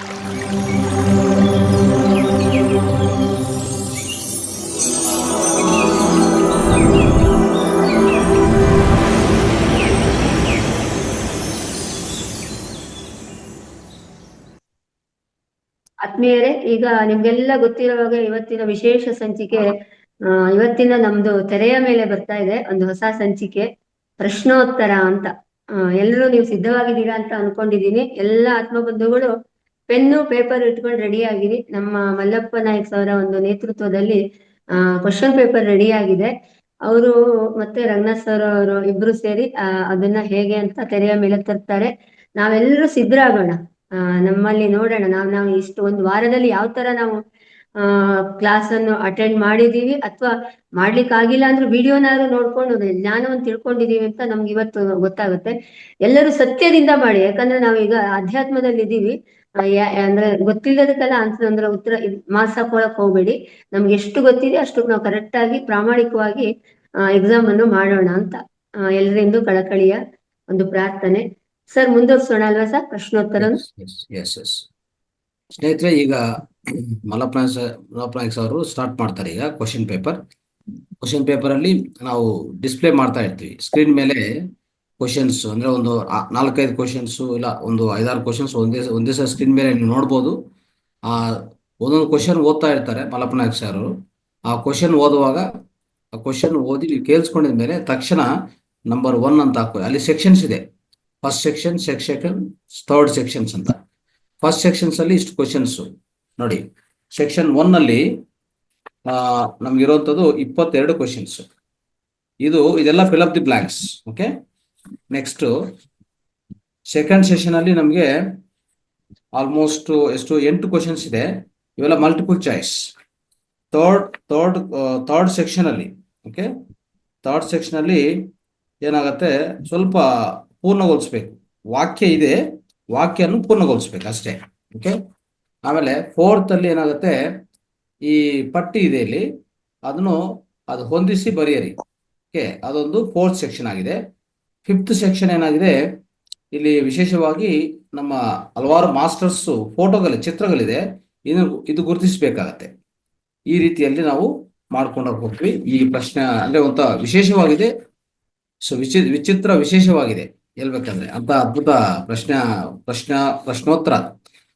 ಆತ್ಮೀಯರೇ, ಈಗ ನಿಮ್ಗೆಲ್ಲ ಗೊತ್ತಿರುವಾಗ ಇವತ್ತಿನ ವಿಶೇಷ ಸಂಚಿಕೆ, ಇವತ್ತಿನ ನಮ್ದು ತೆರೆಯ ಮೇಲೆ ಬರ್ತಾ ಇದೆ ಒಂದು ಹೊಸ ಸಂಚಿಕೆ, ಪ್ರಶ್ನೋತ್ತರ ಅಂತ. ಎಲ್ಲರೂ ನೀವು ಸಿದ್ಧವಾಗಿದ್ದೀರಾ ಅಂತ ಅನ್ಕೊಂಡಿದೀನಿ. ಎಲ್ಲ ಆತ್ಮಬಂಧುಗಳು ಪೆನ್ನು ಪೇಪರ್ ಇಟ್ಕೊಂಡು ರೆಡಿ ಆಗಿರಿ. ನಮ್ಮ ಮಲ್ಲಪ್ಪ ನಾಯಕ್ ಅವರ ಒಂದು ನೇತೃತ್ವದಲ್ಲಿ ಕ್ವಶನ್ ಪೇಪರ್ ರೆಡಿ ಆಗಿದೆ. ಅವರು ಮತ್ತೆ ರಂಗನಾಥ್ ಸರ್ ಅವರು ಇಬ್ರು ಸೇರಿ ಅದನ್ನ ಹೇಗೆ ಅಂತ ತೆರೆಯ ಮೇಲೆ ತರ್ತಾರೆ. ನಾವೆಲ್ಲರೂ ಸಿದ್ಧರಾಗೋಣ. ನಮ್ಮಲ್ಲಿ ನೋಡೋಣ, ನಾವು ಇಷ್ಟು ಒಂದು ವಾರದಲ್ಲಿ ಯಾವ ತರ ನಾವು ಕ್ಲಾಸ್ ಅನ್ನು ಅಟೆಂಡ್ ಮಾಡಿದೀವಿ, ಅಥವಾ ಮಾಡ್ಲಿಕ್ಕೆ ಆಗಿಲ್ಲ ಅಂದ್ರೆ ವಿಡಿಯೋನಾದ್ರು ನೋಡ್ಕೊಂಡು ಜ್ಞಾನವನ್ನು ತಿಳ್ಕೊಂಡಿದೀವಿ ಅಂತ ನಮ್ಗೆ ಇವತ್ತು ಗೊತ್ತಾಗುತ್ತೆ. ಎಲ್ಲರೂ ಸತ್ಯದಿಂದ ಮಾಡಿ, ಯಾಕಂದ್ರೆ ನಾವೀಗ ಅಧ್ಯಾತ್ಮದಲ್ಲಿ ಇದ್ದೀವಿ. ಅಂದ್ರೆ ಗೊತ್ತಿಲ್ಲದಕ್ಕೆಲ್ಲ ಅಂದ್ರೆ ಉತ್ತರ ಮಾರ್ಕ್ಸ್ ಹಾಕೊಳಕ್ ಹೋಗ್ಬೇಡಿ. ನಮ್ಗೆ ಎಷ್ಟು ಗೊತ್ತಿದೆ ಅಷ್ಟು ನಾವು ಕರೆಕ್ಟ್ ಆಗಿ ಪ್ರಾಮಾಣಿಕವಾಗಿ ಎಕ್ಸಾಮ್ ಅನ್ನು ಮಾಡೋಣ ಅಂತ ಎಲ್ಲರಿಂದ ಕಳಕಳಿಯ ಒಂದು ಪ್ರಾರ್ಥನೆ. ಸರ್, ಮುಂದುವರ್ಸೋಣ ಅಲ್ವಾ ಸರ್ ಪ್ರಶ್ನೋತ್ತರ? ಸ್ನೇಹಿತರೆ, ಈಗ ಮಲ್ಲಪ್ಪ ನಾಯ್ಕ್ ಅವರು ಸ್ಟಾರ್ಟ್ ಮಾಡ್ತಾರೆ. ಈಗ ಕ್ವಶನ್ ಪೇಪರ್ ಅಲ್ಲಿ ನಾವು ಡಿಸ್ಪ್ಲೇ ಮಾಡ್ತಾ ಇರ್ತೀವಿ ಸ್ಕ್ರೀನ್ ಮೇಲೆ. ಕ್ವಶನ್ಸ್ ಅಂದ್ರೆ ಒಂದು 4-5 ಕ್ವಶನ್ಸ್ ಇಲ್ಲ ಒಂದು 5-6 ಕ್ವಶನ್ಸ್ ಒಂದೇ ಸಲ ಸ್ಕ್ರೀನ್ ಮೇಲೆ ನೀವು ನೋಡ್ಬೋದು. ಒಂದೊಂದು ಕ್ವಶನ್ ಓದ್ತಾ ಇರ್ತಾರೆ ಮಲ್ಲಪ್ಪ ನಾಯ್ಕ್ ಸರ್. ಆ ಕ್ವಶನ್ ಓದುವಾಗ ಆ ಕ್ವಶನ್ ಓದಿ ನೀವು ಕೇಳಿಸ್ಕೊಂಡಿದ್ಮೇಲೆ ತಕ್ಷಣ ನಂಬರ್ 1 ಅಂತ ಹಾಕಿ. ಅಲ್ಲಿ ಸೆಕ್ಷನ್ಸ್ ಇದೆ, ಫಸ್ಟ್ ಸೆಕ್ಷನ್, ಥರ್ಡ್ ಸೆಕ್ಷನ್ಸ್ ಅಂತ. ಫಸ್ಟ್ ಸೆಕ್ಷನ್ಸ್ ಅಲ್ಲಿ ಇಷ್ಟು ಕ್ವಶನ್ಸ್ ನೋಡಿ. ಸೆಕ್ಷನ್ 1 ಅಲ್ಲಿ ನಮ್ಗಿರುವಂಥದ್ದು 22 ಕ್ವಶನ್ಸ್. ಇದೆಲ್ಲ fill up the blanks. Okay, next second session ಅಲ್ಲಿ ನಮಗೆ ಆಲ್ಮೋಸ್ಟ್ 8 ಕ್ವಶನ್ಸ್ ಇದೆ. ಇವೆಲ್ಲ ಮಲ್ಟಿಪಲ್ ಚಾಯ್ಸ್. ಥರ್ಡ್ ಸೆಕ್ಷನ್ ಅಲ್ಲಿ ಓಕೆ, ಥರ್ಡ್ ಸೆಕ್ಷನ್ ಅಲ್ಲಿ ಏನಾಗತ್ತೆ, ಸ್ವಲ್ಪ ಪೂರ್ಣಗೊಳಿಸ್ಬೇಕು. ವಾಕ್ಯ ಇದೆ, ವಾಕ್ಯನು ಪೂರ್ಣಗೊಳಿಸ್ಬೇಕು ಅಷ್ಟೇ. ಓಕೆ, ಆಮೇಲೆ ಫೋರ್ತ್ ಅಲ್ಲಿ ಏನಾಗುತ್ತೆ, ಈ ಪಟ್ಟಿ ಇದೆ ಇಲ್ಲಿ, ಅದು ಹೊಂದಿಸಿ ಬರೆಯಿರಿ. ಓಕೆ, ಅದೊಂದು ಫೋರ್ತ್ ಸೆಕ್ಷನ್ ಆಗಿದೆ. ಫಿಫ್ತ್ ಸೆಕ್ಷನ್ ಏನಾಗಿದೆ, ಇಲ್ಲಿ ವಿಶೇಷವಾಗಿ ನಮ್ಮ ಹಲವಾರು ಮಾಸ್ಟರ್ಸ್ ಚಿತ್ರಗಳಿದೆ, ಇದು ಗುರುತಿಸಬೇಕಾಗತ್ತೆ. ಈ ರೀತಿಯಲ್ಲಿ ನಾವು ಮಾಡ್ಕೊಂಡು ಹೋಗ್ತೀವಿ. ಈ ಪ್ರಶ್ನೆ ಅಂದ್ರೆ ಒಂಥ ವಿಶೇಷವಾಗಿದೆ, ವಿಚಿತ್ರ ವಿಶೇಷವಾಗಿದೆ ಹೇಳ್ಬೇಕಂದ್ರೆ ಅಂತ ಅದ್ಭುತ ಪ್ರಶ್ನೋತ್ತರ.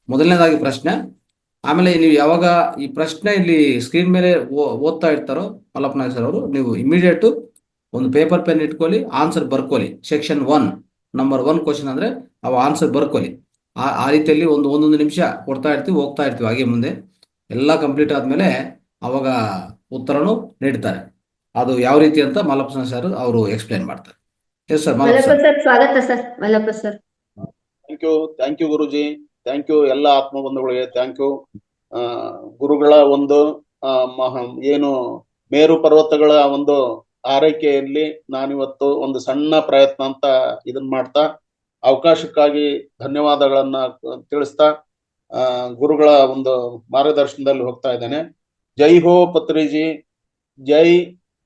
ಮೊದಲನೇದಾಗಿ ಪ್ರಶ್ನೆ, ಆಮೇಲೆ ನೀವು ಯಾವಾಗ ಈ ಪ್ರಶ್ನೆ ಇಲ್ಲಿ ಸ್ಕ್ರೀನ್ ಮೇಲೆ ಓದ್ತಾ ಇರ್ತಾರೋ ಮಲ್ಲಪ್ಪ ನಾಯ್ಕ್ ಸರ್ ಅವರು, ನೀವು ಇಮಿಡಿಯೇಟ್ ಒಂದು ಪೇಪರ್ ಪೆನ್ ಇಟ್ಕೊಳ್ಳಿ, ಆನ್ಸರ್ ಬರ್ಕೊಳ್ಳಿ. ಸೆಕ್ಷನ್ 1 ನಂಬರ್ 1 ಕ್ವಶನ್ ಅಂದ್ರೆ ಅವು ಆನ್ಸರ್ ಬರ್ಕೊಳ್ಳಿ. ಆ ರೀತಿಯಲ್ಲಿ ಒಂದೊಂದು ನಿಮಿಷ ಹೋಗ್ತಾ ಇರ್ತೀವಿ ಹಾಗೆ ಮುಂದೆ. ಎಲ್ಲ ಕಂಪ್ಲೀಟ್ ಆದ್ಮೇಲೆ ಅವಾಗ ಉತ್ತರನು ನೀಡ್ತಾರೆ. ಅದು ಯಾವ ರೀತಿ ಅಂತ ಮಲ್ಲಪ್ಪ ಸರ್ ಅವರು ಎಕ್ಸ್ಪ್ಲೇನ್ ಮಾಡ್ತಾರೆ. ಎಸ್ ಸರ್, ಮಲ್ಲಪ್ಪ ಸರ್ ಸ್ವಾಗತ sir. Mallappa sir, thank you guruji, thank you ಎಲ್ಲ ಆತ್ಮಬಂಧುಗಳಿಗೆ, ಥ್ಯಾಂಕ್ ಯು. ಗುರುಗಳ ಒಂದು ಏನು ಮೇರು ಪರ್ವತಗಳ ಒಂದು ಆರೈಕೆಯಲ್ಲಿ ನಾನಿವತ್ತು ಒಂದು ಸಣ್ಣ ಪ್ರಯತ್ನ ಅಂತ ಇದನ್ನ ಮಾಡ್ತಾ, ಅವಕಾಶಕ್ಕಾಗಿ ಧನ್ಯವಾದಗಳನ್ನ ತಿಳಿಸ್ತಾ ಗುರುಗಳ ಒಂದು ಮಾರ್ಗದರ್ಶನದಲ್ಲಿ ಹೋಗ್ತಾ ಇದ್ದೇನೆ. ಜೈ ಹೋ ಪತ್ರಿಜಿ, ಜೈ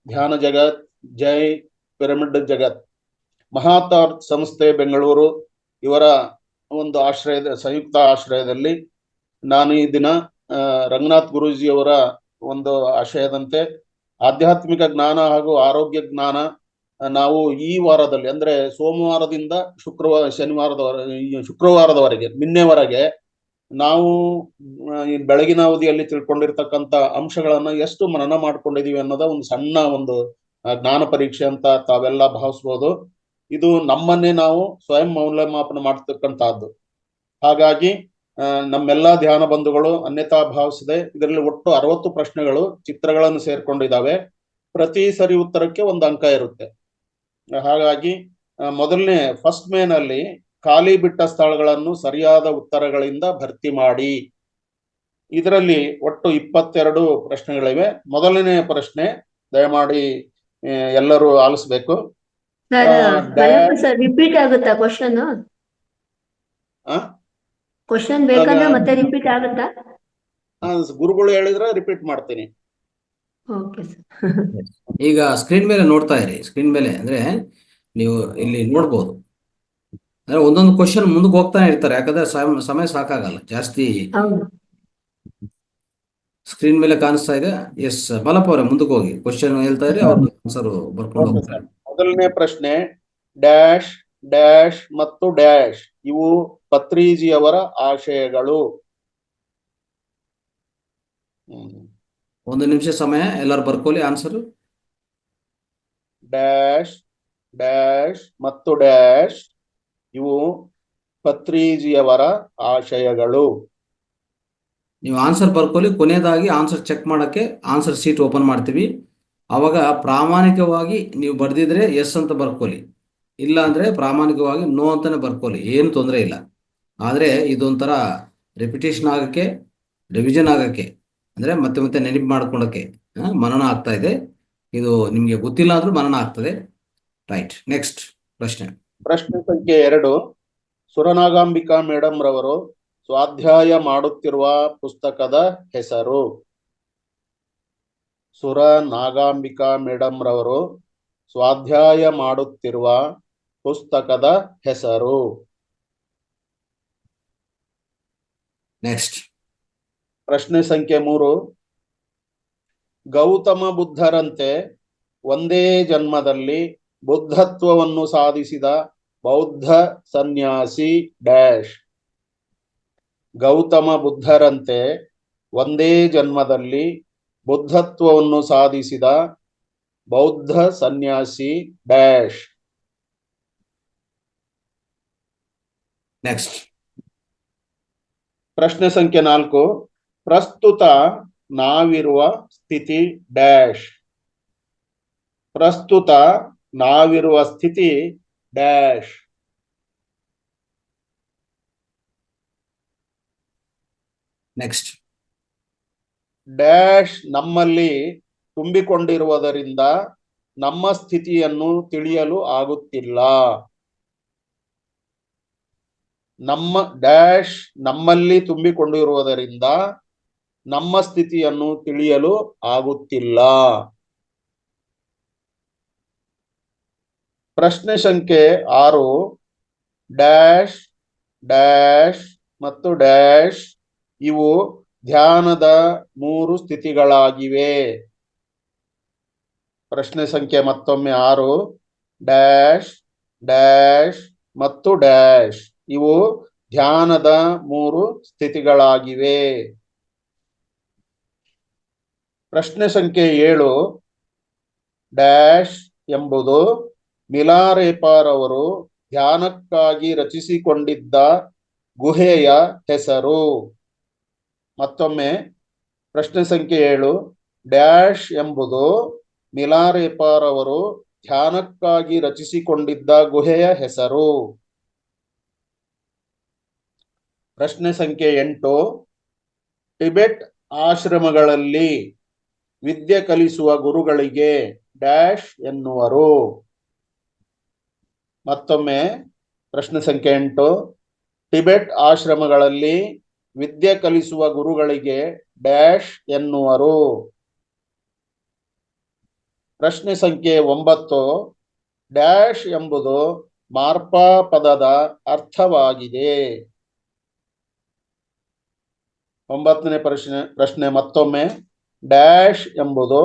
ಧ್ಯಾನ ಜಗತ್, ಜೈ ಪಿರಮಿಡ್ ಜಗತ್. ಮಹಾತಾರ್ ಸಂಸ್ಥೆ ಬೆಂಗಳೂರು ಇವರ ಒಂದು ಸಂಯುಕ್ತ ಆಶ್ರಯದಲ್ಲಿ ನಾನು ಈ ದಿನ ರಂಗನಾಥ್ ಗುರೂಜಿಯವರ ಒಂದು ಆಶಯದಂತೆ ಆಧ್ಯಾತ್ಮಿಕ ಜ್ಞಾನ ಹಾಗೂ ಆರೋಗ್ಯ ಜ್ಞಾನ ನಾವು ಈ ವಾರದಲ್ಲಿ ಅಂದ್ರೆ ಸೋಮವಾರದಿಂದ ಶುಕ್ರವಾರದವರೆಗೆ ನಿನ್ನೆವರೆಗೆ ನಾವು ಬೆಳಗಿನ ಅವಧಿಯಲ್ಲಿ ತಿಳ್ಕೊಂಡಿರ್ತಕ್ಕಂಥ ಅಂಶಗಳನ್ನ ಎಷ್ಟು ಮನನ ಮಾಡ್ಕೊಂಡಿದೀವಿ ಅನ್ನೋದ ಒಂದು ಸಣ್ಣ ಒಂದು ಜ್ಞಾನ ಪರೀಕ್ಷೆ ಅಂತ ತಾವೆಲ್ಲ ಭಾವಿಸ್ಬೋದು. ಇದು ನಮ್ಮನ್ನೇ ನಾವು ಸ್ವಯಂ ಮೌಲ್ಯಮಾಪನ ಮಾಡ್ತಕ್ಕಂಥದ್ದು. ಹಾಗಾಗಿ ನಮ್ಮೆಲ್ಲಾ ಧ್ಯಾನ ಬಂಧುಗಳು ಅನ್ಯತಾ ಭಾವಿಸದೆ ಇದರಲ್ಲಿ ಒಟ್ಟು 60 ಪ್ರಶ್ನೆಗಳು ಚಿತ್ರಗಳನ್ನು ಸೇರ್ಕೊಂಡಿದ್ದಾವೆ. ಪ್ರತಿ ಸರಿ ಉತ್ತರಕ್ಕೆ 1 ಅಂಕ ಇರುತ್ತೆ. ಹಾಗಾಗಿ ಮೊದಲನೇ ಫಸ್ಟ್ ಮೇನಲ್ಲಿ ಖಾಲಿ ಬಿಟ್ಟ ಸ್ಥಳಗಳನ್ನು ಸರಿಯಾದ ಉತ್ತರಗಳಿಂದ ಭರ್ತಿ ಮಾಡಿ. ಇದರಲ್ಲಿ ಒಟ್ಟು 22 ಪ್ರಶ್ನೆಗಳಿವೆ. ಮೊದಲನೇ ಪ್ರಶ್ನೆ ದಯಮಾಡಿ ಎಲ್ಲರೂ ಆಲಿಸ್ಬೇಕು. ರಿಪೀಟ್ ಆಗುತ್ತಾ ಕ್ವಶನ್? ಕ್ವಶನ್ ಬೇಕಂದ್ರೆ ಮತ್ತೆ ರಿಪೀಟ್ ಆಗುತ್ತಾ? ಗುರುಗಳು ಹೇಳಿದ್ರೆ ರಿಪೀಟ್ ಮಾಡ್ತೀನಿ. ಈಗ ಸ್ಕ್ರೀನ್ ಮೇಲೆ ನೋಡ್ತಾ ಇರಿ. ಸ್ಕ್ರೀನ್ ಮೇಲೆ ಅಂದ್ರೆ ನೀವು ಇಲ್ಲಿ ನೋಡ್ಬೋದು. ಅಂದ್ರೆ ಒಂದೊಂದು ಕ್ವಶನ್ ಮುಂದಕ್ಕೆ ಹೋಗ್ತಾನೆ ಇರ್ತಾರೆ, ಯಾಕಂದ್ರೆ ಸಮಯ ಸಾಕಾಗಲ್ಲ ಜಾಸ್ತಿ. ಹೌದು. ಸ್ಕ್ರೀನ್ ಮೇಲೆ ಕಾಣಿಸ್ತಾ ಇದೆ. ಎಸ್ ಮಲಪ್ಪ ಅವರೇ, ಮುಂದಕ್ಕೆ ಹೋಗಿ ಕ್ವಶನ್ ಹೇಳ್ತಾ ಇರಿ, ಅವ್ರ ಆನ್ಸರ್ ಬರ್ಕೊಂಡು ಓಕೆ ಹೋಗ್ತಾರೆ. ಸರ್. ಮೊದಲನೇ ಪ್ರಶ್ನೆ, ಡ್ಯಾಶ್ ಡ್ಯಾಶ್ ಮತ್ತು ಡ್ಯಾಶ್ ಇವು ಪತ್ರಿಜಿಯವರ ಆಶಯಗಳು. ಒಂದು ನಿಮಿಷ ಸಮಯ, ಎಲ್ಲರೂ ಬರ್ಕೊಳ್ಳಿ ಆನ್ಸರ್. ಡ್ಯಾಶ್ ಡ್ಯಾಶ್ ಮತ್ತು ಡ್ಯಾಶ್ ಇವು ಪತ್ರಿಜಿಯವರ ಆಶಯಗಳು. ನೀವು ಆನ್ಸರ್ ಬರ್ಕೊಳ್ಳಿ. ಕೊನೆಯದಾಗಿ ಆನ್ಸರ್ ಚೆಕ್ ಮಾಡೋಕ್ಕೆ ಆನ್ಸರ್ ಶೀಟ್ ಓಪನ್ ಮಾಡ್ತೀವಿ. ಆವಾಗ ಪ್ರಾಮಾಣಿಕವಾಗಿ ನೀವು ಬರ್ದಿದ್ರೆ ಎಸ್ ಅಂತ ಬರ್ಕೊಳ್ಳಿ, ಇಲ್ಲ ಅಂದರೆ ಪ್ರಾಮಾಣಿಕವಾಗಿ ನೋ ಅಂತಲೇ ಬರ್ಕೊಳ್ಳಿ, ಏನು ತೊಂದರೆ ಇಲ್ಲ. ಆದರೆ ಇದೊಂಥರ ರಿಪಿಟೇಷನ್ ಆಗೋಕ್ಕೆ, ರಿವಿಷನ್ ಆಗೋಕ್ಕೆ, ಅಂದರೆ ಮತ್ತೆ ಮತ್ತೆ ನೆನಪು ಮಾಡ್ಕೊಳ್ಳೋಕ್ಕೆ ಮನನ ಆಗ್ತಾ ಇದೆ. ಇದು ನಿಮಗೆ ಗೊತ್ತಿಲ್ಲ ಅಂದ್ರೂ ಮನನ ಆಗ್ತದೆ. ರೈಟ್, ನೆಕ್ಸ್ಟ್ ಪ್ರಶ್ನೆ. ಪ್ರಶ್ನೆ ಸಂಖ್ಯೆ 2, ಸುರನಾಗಾಂಬಿಕಾ ಮೇಡಮ್ ರವರು ಸ್ವಾಧ್ಯಾಯ ಮಾಡುತ್ತಿರುವ ಪುಸ್ತಕದ ಹೆಸರು. ಸುರನಾಗಾಂಬಿಕಾ ಮೇಡಮ್ ರವರು ಸ್ವಾಧ್ಯಾಯ ಮಾಡುತ್ತಿರುವ ಪುಸ್ತಕದ ಹೆಸರು. ನೆಕ್ಸ್ಟ್. ಪ್ರಶ್ನೆ ಸಂಖ್ಯೆ 3, ಗೌತಮ ಬುದ್ಧರಂತೆ ಒಂದೇ ಜನ್ಮದಲ್ಲಿ ಬುದ್ಧತ್ವವನ್ನು ಸಾಧಿಸಿದ ಬೌದ್ಧ ಸನ್ಯಾಸಿ ಡ್ಯಾಶ್. ಗೌತಮ ಬುದ್ಧರಂತೆ ಒಂದೇ ಜನ್ಮದಲ್ಲಿ ಬುದ್ಧತ್ವವನ್ನು ಸಾಧಿಸಿದ ಬೌದ್ಧ ಸನ್ಯಾಸಿ ಡ್ಯಾಶ್. ನೆಕ್ಸ್ಟ್. ಪ್ರಶ್ನೆ ಸಂಖ್ಯೆ 4, ಪ್ರಸ್ತುತ ನಾವಿರುವ ಸ್ಥಿತಿ ಡ್ಯಾಶ್. ಪ್ರಸ್ತುತ ನಾವಿರುವ ಸ್ಥಿತಿ ಡ್ಯಾಶ್. ನೆಕ್ಸ್ಟ್. ಡ್ಯಾಶ್ ನಮ್ಮಲ್ಲಿ ತುಂಬಿಕೊಂಡಿರುವುದರಿಂದ ನಮ್ಮ ಸ್ಥಿತಿಯನ್ನು ತಿಳಿಯಲು ಆಗುತ್ತಿಲ್ಲ. ನಮ್ಮ ಡ್ಯಾಶ್ ನಮ್ಮಲ್ಲಿ ತುಂಬಿಕೊಂಡಿರುವುದರಿಂದ ನಮ್ಮ ಸ್ಥಿತಿಯನ್ನು ತಿಳಿಯಲು ಆಗುತ್ತಿಲ್ಲ. ಪ್ರಶ್ನೆ ಸಂಖ್ಯೆ 6, ಡ್ಯಾಶ್ ಡ್ಯಾಶ್ ಮತ್ತು ಡ್ಯಾಶ್ ಇವು ಧ್ಯಾನದ 3 ಸ್ಥಿತಿಗಳಾಗಿವೆ. ಪ್ರಶ್ನೆ ಸಂಖ್ಯೆ ಮತ್ತೊಮ್ಮೆ 6, ಡ್ಯಾಶ್ ಡ್ಯಾಶ್ ಮತ್ತು ಡ್ಯಾಶ್ ಇವು ಧ್ಯಾನದ 3 ಸ್ಥಿತಿಗಳಾಗಿವೆ. ಪ್ರಶ್ನೆ ಸಂಖ್ಯೆ 7, ಡ್ಯಾಶ್ ಎಂಬುದು ಮಿಲಾರೇಪಾರವರು ಧ್ಯಾನಕ್ಕಾಗಿ ರಚಿಸಿಕೊಂಡಿದ್ದ ಗುಹೆಯ ಹೆಸರು. ಮತ್ತೊಮ್ಮೆ ಪ್ರಶ್ನೆ ಸಂಖ್ಯೆ 7, ಡ್ಯಾಶ್ ಎಂಬುದು ಮಿಲಾರೇಪಾರವರು ಧ್ಯಾನಕ್ಕಾಗಿ ರಚಿಸಿಕೊಂಡಿದ್ದ ಗುಹೆಯ ಹೆಸರು. ಪ್ರಶ್ನೆ ಸಂಖ್ಯೆ 8, ಟಿಬೆಟ್ ಆಶ್ರಮಗಳಲ್ಲಿ ವಿದ್ಯೆ ಕಲಿಸುವ ಗುರುಗಳಿಗೆ ಡ್ಯಾಶ್ ಎನ್ನುವರು. ಮತ್ತೊಮ್ಮೆ ಪ್ರಶ್ನೆ ಸಂಖ್ಯೆ 8, ಟಿಬೆಟ್ ಆಶ್ರಮಗಳಲ್ಲಿ ವಿದ್ಯೆ ಕಲಿಸುವ ಗುರುಗಳಿಗೆ ಡ್ಯಾಶ್ ಎನ್ನುವರು. ಪ್ರಶ್ನೆ ಸಂಖ್ಯೆ 9, ಡ್ಯಾಶ್ ಎಂಬುದು ಮಾರ್ಪಾ ಪದದ ಅರ್ಥವಾಗಿದೆ. 9ನೇ ಪ್ರಶ್ನೆ ಮತ್ತೊಮ್ಮೆ, ಡ್ಯಾಶ್ ಎಂಬುದು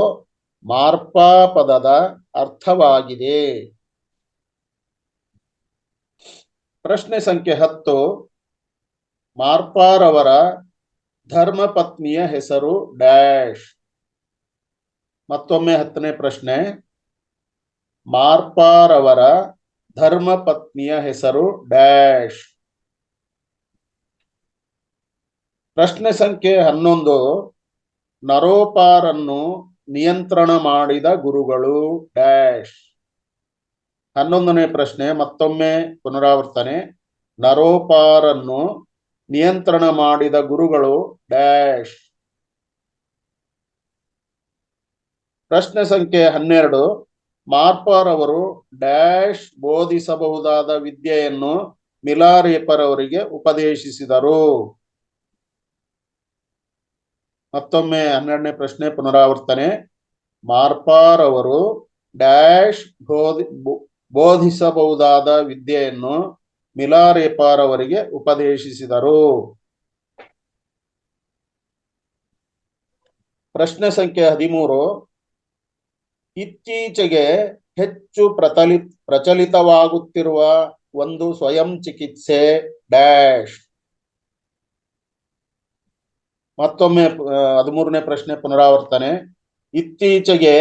ಮಾರ್ಪಾ ಪದದ ಅರ್ಥವಾಗಿದೆ. ಪ್ರಶ್ನೆ ಸಂಖ್ಯೆ 10, ಮಾರ್ಪಾರವರ ಧರ್ಮಪತ್ನಿಯ ಹೆಸರು ಡ್ಯಾಶ್. ಮತ್ತೊಮ್ಮೆ 10ನೇ ಪ್ರಶ್ನೆ, ಮಾರ್ಪಾರವರ ಧರ್ಮಪತ್ನಿಯ ಹೆಸರು ಡ್ಯಾಶ್. ಪ್ರಶ್ನೆ ಸಂಖ್ಯೆ 11, ನರೋಪಾರನ್ನು ನಿಯಂತ್ರಣ ಮಾಡಿದ ಗುರುಗಳು ಡ್ಯಾಶ್. 11ನೇ ಪ್ರಶ್ನೆ ಮತ್ತೊಮ್ಮೆ ಪುನರಾವರ್ತನೆ, ನರೋಪಾರನ್ನು ನಿಯಂತ್ರಣ ಮಾಡಿದ ಗುರುಗಳು ಡ್ಯಾಶ್. ಪ್ರಶ್ನೆ ಸಂಖ್ಯೆ 12, ಮಾರ್ಪಾರವರು ಡ್ಯಾಶ್ ಬೋಧಿಸಬಹುದಾದ ವಿದ್ಯೆಯನ್ನು ಮಿಲಾರೇಪರವರಿಗೆ ಉಪದೇಶಿಸಿದರು. ಮತ್ತೊಮ್ಮೆ 12ನೇ ಪ್ರಶ್ನೆ ಪುನರಾವರ್ತನೆ, ಮಾರ್ಪಾರವರು ಡ್ಯಾಶ್ ಬೋಧಿಸಬಹುದಾದ ವಿದ್ಯೆಯನ್ನು ಮಿಲಾರೇಪಾರವರಿಗೆ ಉಪದೇಶಿಸಿದರು. ಪ್ರಶ್ನೆ ಸಂಖ್ಯೆ 13. ಇತ್ತೀಚೆಗೆ ಹೆಚ್ಚು ಪ್ರಚಲಿತವಾಗುತ್ತಿರುವ ಒಂದು ಸ್ವಯಂ ಚಿಕಿತ್ಸೆ ಡ್ಯಾಶ್. ಮತ್ತೊಮ್ಮೆ 13ನೇ ಪ್ರಶ್ನೆ ಪುನರಾವರ್ತನೆ. ಇತ್ತೀಚೆಗೆ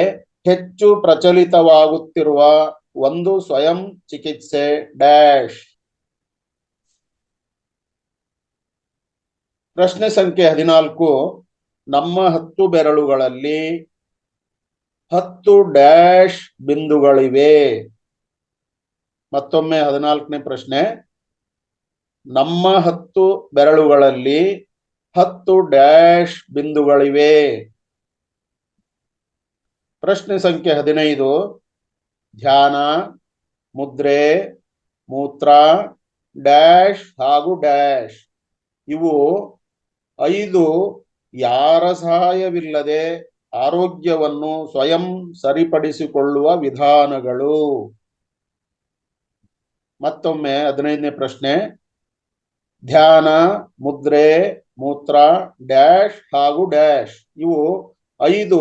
ಹೆಚ್ಚು ಪ್ರಚಲಿತವಾಗುತ್ತಿರುವ ಒಂದು ಸ್ವಯಂ ಚಿಕಿತ್ಸೆ ಡ್ಯಾಶ್. ಪ್ರಶ್ನೆ ಸಂಖ್ಯೆ 14. ನಮ್ಮ 10 ಬೆರಳುಗಳಲ್ಲಿ 10 ಡ್ಯಾಶ್ ಬಿಂದುಗಳಿವೆ. ಮತ್ತೊಮ್ಮೆ 14ನೇ ಪ್ರಶ್ನೆ. ನಮ್ಮ 10 ಬೆರಳುಗಳಲ್ಲಿ 10 ಡ್ಯಾಶ್ ಬಿಂದುಗಳಿವೆ. ಪ್ರಶ್ನೆ ಸಂಖ್ಯೆ 15. ಧ್ಯಾನ, ಮುದ್ರೆ, ಮೂತ್ರ, ಡ್ಯಾಶ್ ಹಾಗೂ ಡ್ಯಾಶ್ ಇವು 5 ಯಾರ ಸಹಾಯವಿಲ್ಲದೆ ಆರೋಗ್ಯವನ್ನು ಸ್ವಯಂ ಸರಿಪಡಿಸಿಕೊಳ್ಳುವ ವಿಧಾನಗಳು. ಮತ್ತೊಮ್ಮೆ 15ನೇ ಪ್ರಶ್ನೆ. ಧ್ಯಾನ, ಮುದ್ರೆ, ಮೂತ್ರ, ಡ್ಯಾಶ್ ಹಾಗೂ ಡ್ಯಾಶ್ ಇವು 5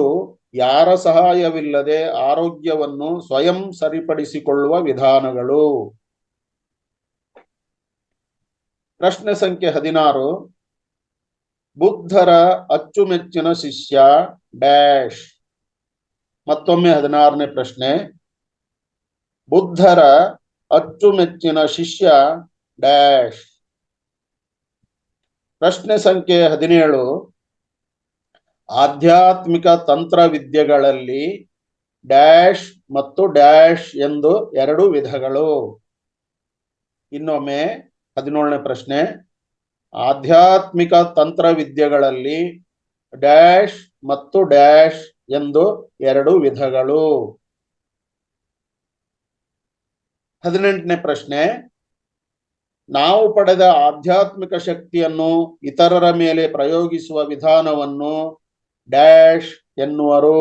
ಯಾರ ಸಹಾಯವಿಲ್ಲದೆ ಆರೋಗ್ಯವನ್ನು ಸ್ವಯಂ ಸರಿಪಡಿಸಿಕೊಳ್ಳುವ ವಿಧಾನಗಳು. ಪ್ರಶ್ನೆ ಸಂಖ್ಯೆ 16. ಬುದ್ಧರ ಅಚ್ಚುಮೆಚ್ಚಿನ ಶಿಷ್ಯ ಡ್ಯಾಶ್. ಮತ್ತೊಮ್ಮೆ 16ನೇ ಪ್ರಶ್ನೆ. ಬುದ್ಧರ ಅಚ್ಚುಮೆಚ್ಚಿನ ಶಿಷ್ಯ ಡ್ಯಾಶ್. ಪ್ರಶ್ನೆ ಸಂಖ್ಯೆ 17. ಆಧ್ಯಾತ್ಮಿಕ ತಂತ್ರವಿದ್ಯೆಗಳಲ್ಲಿ ಡ್ಯಾಶ್ ಮತ್ತು ಡ್ಯಾಶ್ ಎಂದು 2 ವಿಧಗಳು. ಇನ್ನೊಮ್ಮೆ 17ನೇ ಪ್ರಶ್ನೆ. ಆಧ್ಯಾತ್ಮಿಕ ತಂತ್ರವಿದ್ಯೆಗಳಲ್ಲಿ ಡ್ಯಾಶ್ ಮತ್ತು ಡ್ಯಾಶ್ ಎಂದು 2 ವಿಧಗಳು. 18ನೇ ಪ್ರಶ್ನೆ. ನಾವು ಪಡೆದ ಆಧ್ಯಾತ್ಮಿಕ ಶಕ್ತಿಯನ್ನು ಇತರರ ಮೇಲೆ ಪ್ರಯೋಗಿಸುವ ವಿಧಾನವನ್ನು ಡ್ಯಾಶ್ ಎನ್ನುವರು.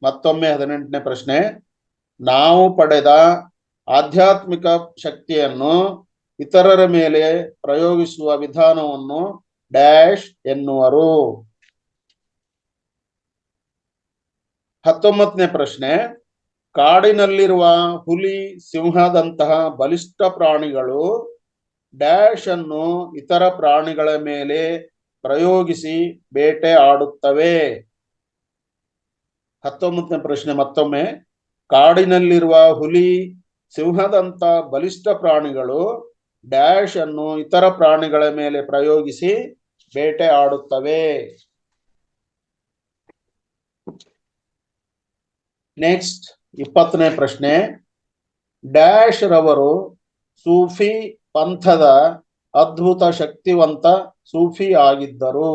ಮತ್ತೊಮ್ಮೆ 18ನೇ ಪ್ರಶ್ನೆ. ನಾವು ಪಡೆದ ಆಧ್ಯಾತ್ಮಿಕ ಶಕ್ತಿಯನ್ನು ಇತರರ ಮೇಲೆ ಪ್ರಯೋಗಿಸುವ ವಿಧಾನವನ್ನು ಡ್ಯಾಶ್ ಎನ್ನುವರು. 19ನೇ ಪ್ರಶ್ನೆ. ಕಾಡಿನಲ್ಲಿರುವ ಹುಲಿ, ಸಿಂಹದಂತಹ ಬಲಿಷ್ಠ ಪ್ರಾಣಿಗಳು ಡ್ಯಾಶ್ ಅನ್ನು ಇತರ ಪ್ರಾಣಿಗಳ ಮೇಲೆ ಪ್ರಯೋಗಿಸಿ ಬೇಟೆ ಆಡುತ್ತವೆ. 19ನೇ ಪ್ರಶ್ನೆ ಮತ್ತೊಮ್ಮೆ. ಕಾಡಿನಲ್ಲಿರುವ ಹುಲಿ, ಸಿಂಹದಂತ ಬಲಿಷ್ಠ ಪ್ರಾಣಿಗಳು ಡ್ಯಾಶ್ ಅನ್ನು ಇತರ ಪ್ರಾಣಿಗಳ ಮೇಲೆ ಪ್ರಯೋಗಿಸಿ ಬೇಟೆ ಆಡುತ್ತವೆ. ನೆಕ್ಸ್ಟ್ 20ನೇ ಪ್ರಶ್ನೆ. ಡ್ಯಾಶ್ ರವರು ಸೂಫಿ ಪಂಥದ ಅದ್ಭುತ ಶಕ್ತಿವಂತ ಸೂಫಿ ಆಗಿದ್ದರು.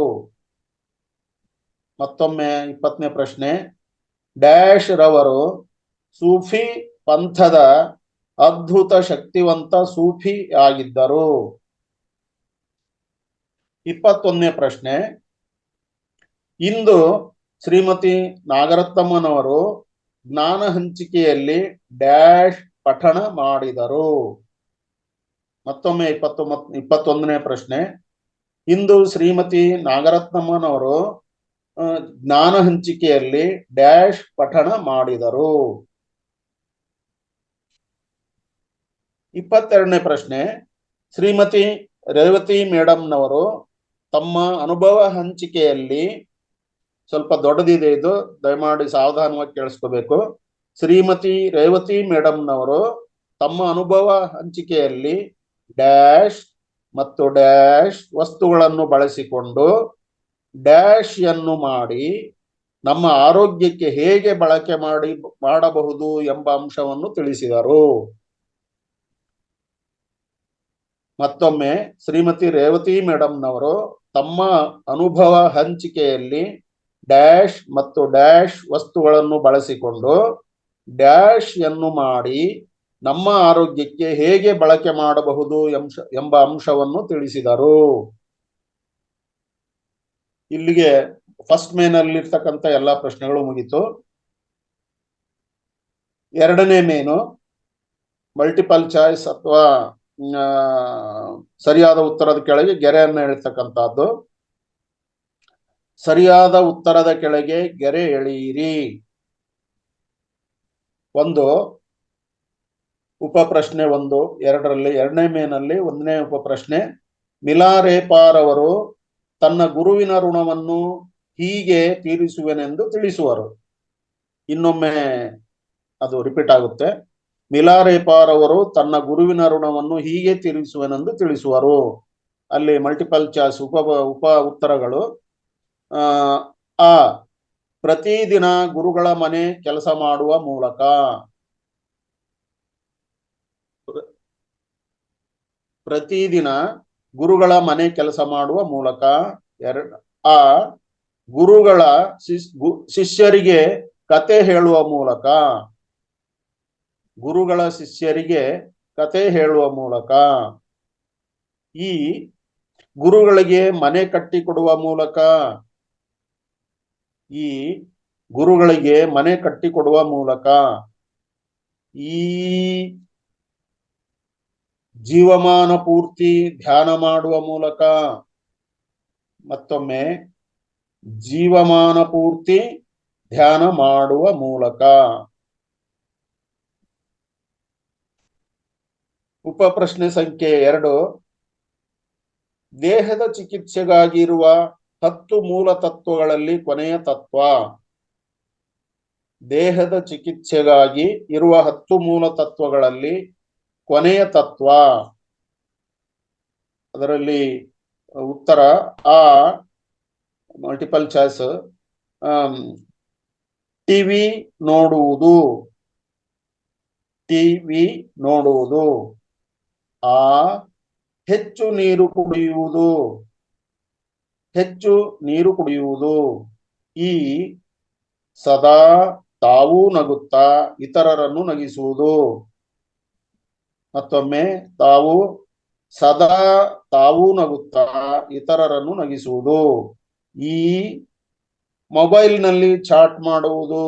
ಮತ್ತೊಮ್ಮೆ 20ನೇ ಪ್ರಶ್ನೆ. ಡ್ಯಾಶ್ ರವರು ಸೂಫಿ ಪಂಥದ ಅದ್ಭುತ ಶಕ್ತಿವಂತ ಸೂಫಿ ಆಗಿದ್ದರು. 21ನೇ ಪ್ರಶ್ನೆ. ಇಂದು ಶ್ರೀಮತಿ ನಾಗರತ್ನಮ್ಮನವರು ಜ್ಞಾನ ಹಂಚಿಕೆಯಲ್ಲಿ ಡ್ಯಾಶ್ ಪಠಣ ಮಾಡಿದರು. ಮತ್ತೊಮ್ಮೆ 21ನೇ ಪ್ರಶ್ನೆ. ಇಂದು ಶ್ರೀಮತಿ ನಾಗರತ್ನಮ್ಮನವರು ಜ್ಞಾನ ಹಂಚಿಕೆಯಲ್ಲಿ ಡ್ಯಾಶ್ ಪಠಣ ಮಾಡಿದರು. 22ನೇ ಪ್ರಶ್ನೆ. ಶ್ರೀಮತಿ ರೇವತಿ ಮೇಡಮ್ನವರು ತಮ್ಮ ಅನುಭವ ಹಂಚಿಕೆಯಲ್ಲಿ, ಸ್ವಲ್ಪ ದೊಡ್ಡದಿದೆ ಇದು, ದಯಮಾಡಿ ಸಾವಧಾನವಾಗಿ ಕೇಳಿಸ್ಕೋಬೇಕು. ಶ್ರೀಮತಿ ರೇವತಿ ಮೇಡಮ್ನವರು ತಮ್ಮ ಅನುಭವ ಹಂಚಿಕೆಯಲ್ಲಿ ಡ್ಯಾಶ್ ಮತ್ತು ಡ್ಯಾಶ್ ವಸ್ತುಗಳನ್ನು ಬಳಸಿಕೊಂಡು ಡ್ಯಾಶ್ ಯನ್ನು ಮಾಡಿ ನಮ್ಮ ಆರೋಗ್ಯಕ್ಕೆ ಹೇಗೆ ಬಳಕೆ ಮಾಡಬಹುದು ಎಂಬ ಅಂಶವನ್ನು ತಿಳಿಸಿದರು. ಮತ್ತೊಮ್ಮೆ ಶ್ರೀಮತಿ ರೇವತಿ ಮೇಡಮ್ನವರು ತಮ್ಮ ಅನುಭವ ಹಂಚಿಕೆಯಲ್ಲಿ ಡ್ಯಾಶ್ ಮತ್ತು ಡ್ಯಾಶ್ ವಸ್ತುಗಳನ್ನು ಬಳಸಿಕೊಂಡು ಡ್ಯಾಶ್ ಯನ್ನು ಮಾಡಿ ನಮ್ಮ ಆರೋಗ್ಯಕ್ಕೆ ಹೇಗೆ ಬಳಕೆ ಮಾಡಬಹುದು ಎಂಬ ಅಂಶವನ್ನು ತಿಳಿಸಿದರು. ಇಲ್ಲಿಗೆ ಫಸ್ಟ್ ಮೇನಲ್ಲಿರ್ತಕ್ಕಂಥ ಎಲ್ಲಾ ಪ್ರಶ್ನೆಗಳು ಮುಗಿತು. ಎರಡನೇ ಮೇನು. ಮಲ್ಟಿಪಲ್ ಚಾಯ್ಸ್ ಅಥವಾ ಸರಿಯಾದ ಉತ್ತರದ ಕೆಳಗೆ ಗೆರೆಯನ್ನು ಎಳಿತಕ್ಕಂಥದ್ದು. ಸರಿಯಾದ ಉತ್ತರದ ಕೆಳಗೆ ಗೆರೆ ಎಳೆಯಿರಿ. ಒಂದು ಉಪಪ್ರಶ್ನೆ 1, 2ರಲ್ಲಿ 2ನೇ ಮೇನಲ್ಲಿ 1ನೇ ಉಪಪ್ರಶ್ನೆ. ಮಿಲಾರೇಪಾರವರು ತನ್ನ ಗುರುವಿನ ಋಣವನ್ನು ಹೀಗೆ ತೀರಿಸುವೆನೆಂದು ತಿಳಿಸುವರು. ಇನ್ನೊಮ್ಮೆ ಅದು ರಿಪೀಟ್ ಆಗುತ್ತೆ. ಮಿಲಾರೇಪಾರವರು ತನ್ನ ಗುರುವಿನ ಋಣವನ್ನು ಹೀಗೆ ತೀರಿಸುವೆನೆಂದು ತಿಳಿಸುವರು. ಅಲ್ಲಿ ಮಲ್ಟಿಪಲ್ ಚಾಯ್ಸ್ ಉಪ ಉತ್ತರಗಳು. ಆ ಪ್ರತಿದಿನ ಗುರುಗಳ ಮನೆ ಕೆಲಸ ಮಾಡುವ ಮೂಲಕ. ಪ್ರತಿದಿನ ಗುರುಗಳ ಮನೆ ಕೆಲಸ ಮಾಡುವ ಮೂಲಕ. ಆ ಗುರುಗಳ ಶಿಷ್ಯರಿಗೆ ಕತೆ ಹೇಳುವ ಮೂಲಕ. ಗುರುಗಳ ಶಿಷ್ಯರಿಗೆ ಕತೆ ಹೇಳುವ ಮೂಲಕ. ಈ ಗುರುಗಳಿಗೆ ಮನೆ ಕಟ್ಟಿಕೊಡುವ ಮೂಲಕ. ಈ ಗುರುಗಳಿಗೆ ಮನೆ ಕಟ್ಟಿಕೊಡುವ ಮೂಲಕ. ಈ ಜೀವಮಾನ ಪೂರ್ತಿ ಧ್ಯಾನ ಮಾಡುವ ಮೂಲಕ. ಮತ್ತೊಮ್ಮೆ ಜೀವಮಾನ ಪೂರ್ತಿ ಧ್ಯಾನ ಮಾಡುವ ಮೂಲಕ. ಉಪಪ್ರಶ್ನೆ ಸಂಖ್ಯೆ 2. ದೇಹದ ಚಿಕಿತ್ಸೆಗಾಗಿ ಇರುವ 10 ಮೂಲ ತತ್ವಗಳಲ್ಲಿ ಕೊನೆಯ ತತ್ವ. ದೇಹದ ಚಿಕಿತ್ಸೆಗಾಗಿ ಇರುವ 10 ಮೂಲ ತತ್ವಗಳಲ್ಲಿ ಕೊನೆಯ ತತ್ವ. ಅದರಲ್ಲಿ ಉತ್ತರ ಆ ಮಲ್ಟಿಪಲ್ ಚಾಯ್ಸ್. ಟಿವಿ ನೋಡುವುದು. ಟಿವಿ ನೋಡುವುದು. ಆ ಹೆಚ್ಚು ನೀರು ಕುಡಿಯುವುದು. ಹೆಚ್ಚು ನೀರು ಕುಡಿಯುವುದು. ಈ ಸದಾ ತಾವು ನಗುತ್ತಾ ಇತರರನ್ನು ನಗಿಸುವುದು. ಮತ್ತೊಮ್ಮೆ ಸದಾ ತಾವು ನಗುತ್ತಾ ಇತರರನ್ನು ನಗಿಸುವುದು. ಈ ಮೊಬೈಲ್ನಲ್ಲಿ ಚಾಟ್ ಮಾಡುವುದು.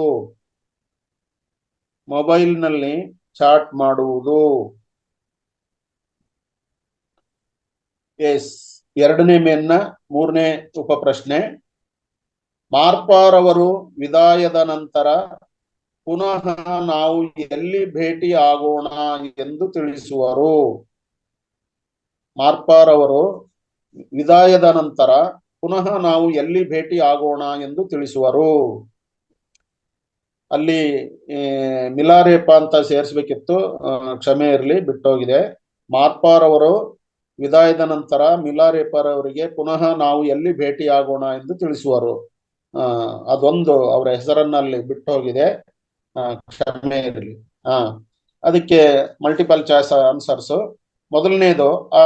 ಮೊಬೈಲ್ನಲ್ಲಿ ಚಾಟ್ ಮಾಡುವುದು. ಎಸ್. 2ನೇ ಮೇನ್ನ 3ನೇ ಉಪಪ್ರಶ್ನೆ. ಮಾರ್ಪಾರವರು ವಿದಾಯದ ನಂತರ ಪುನಃ ನಾವು ಎಲ್ಲಿ ಭೇಟಿ ಆಗೋಣ ಎಂದು ತಿಳಿಸುವರು. ಮಾರ್ಪಾರವರು ವಿದಾಯದ ನಂತರ ಪುನಃ ನಾವು ಎಲ್ಲಿ ಭೇಟಿ ಆಗೋಣ ಎಂದು ತಿಳಿಸುವರು. ಅಲ್ಲಿ ಮಿಲಾರೇಪ ಅಂತ ಸೇರಿಸ್ಬೇಕಿತ್ತು, ಕ್ಷಮೆ ಇರಲಿ, ಬಿಟ್ಟೋಗಿದೆ. ಮಾರ್ಪಾರವರು ವಿದಾಯದ ನಂತರ ಮಿಲಾರೇಪರವರಿಗೆ ಪುನಃ ನಾವು ಎಲ್ಲಿ ಭೇಟಿ ಆಗೋಣ ಎಂದು ತಿಳಿಸುವರು. ಅದೊಂದು ಅವರ ಹೆಸರನ್ನಲ್ಲಿ ಬಿಟ್ಟು ಹೋಗಿದೆ, ಕ್ಷಮೆ ಇರಲಿ. ಅದಕ್ಕೆ ಮಲ್ಟಿಪಲ್ ಚಾಯ್ಸ್ ಆನ್ಸರ್ಸ್. ಮೊದಲನೇದು ಆ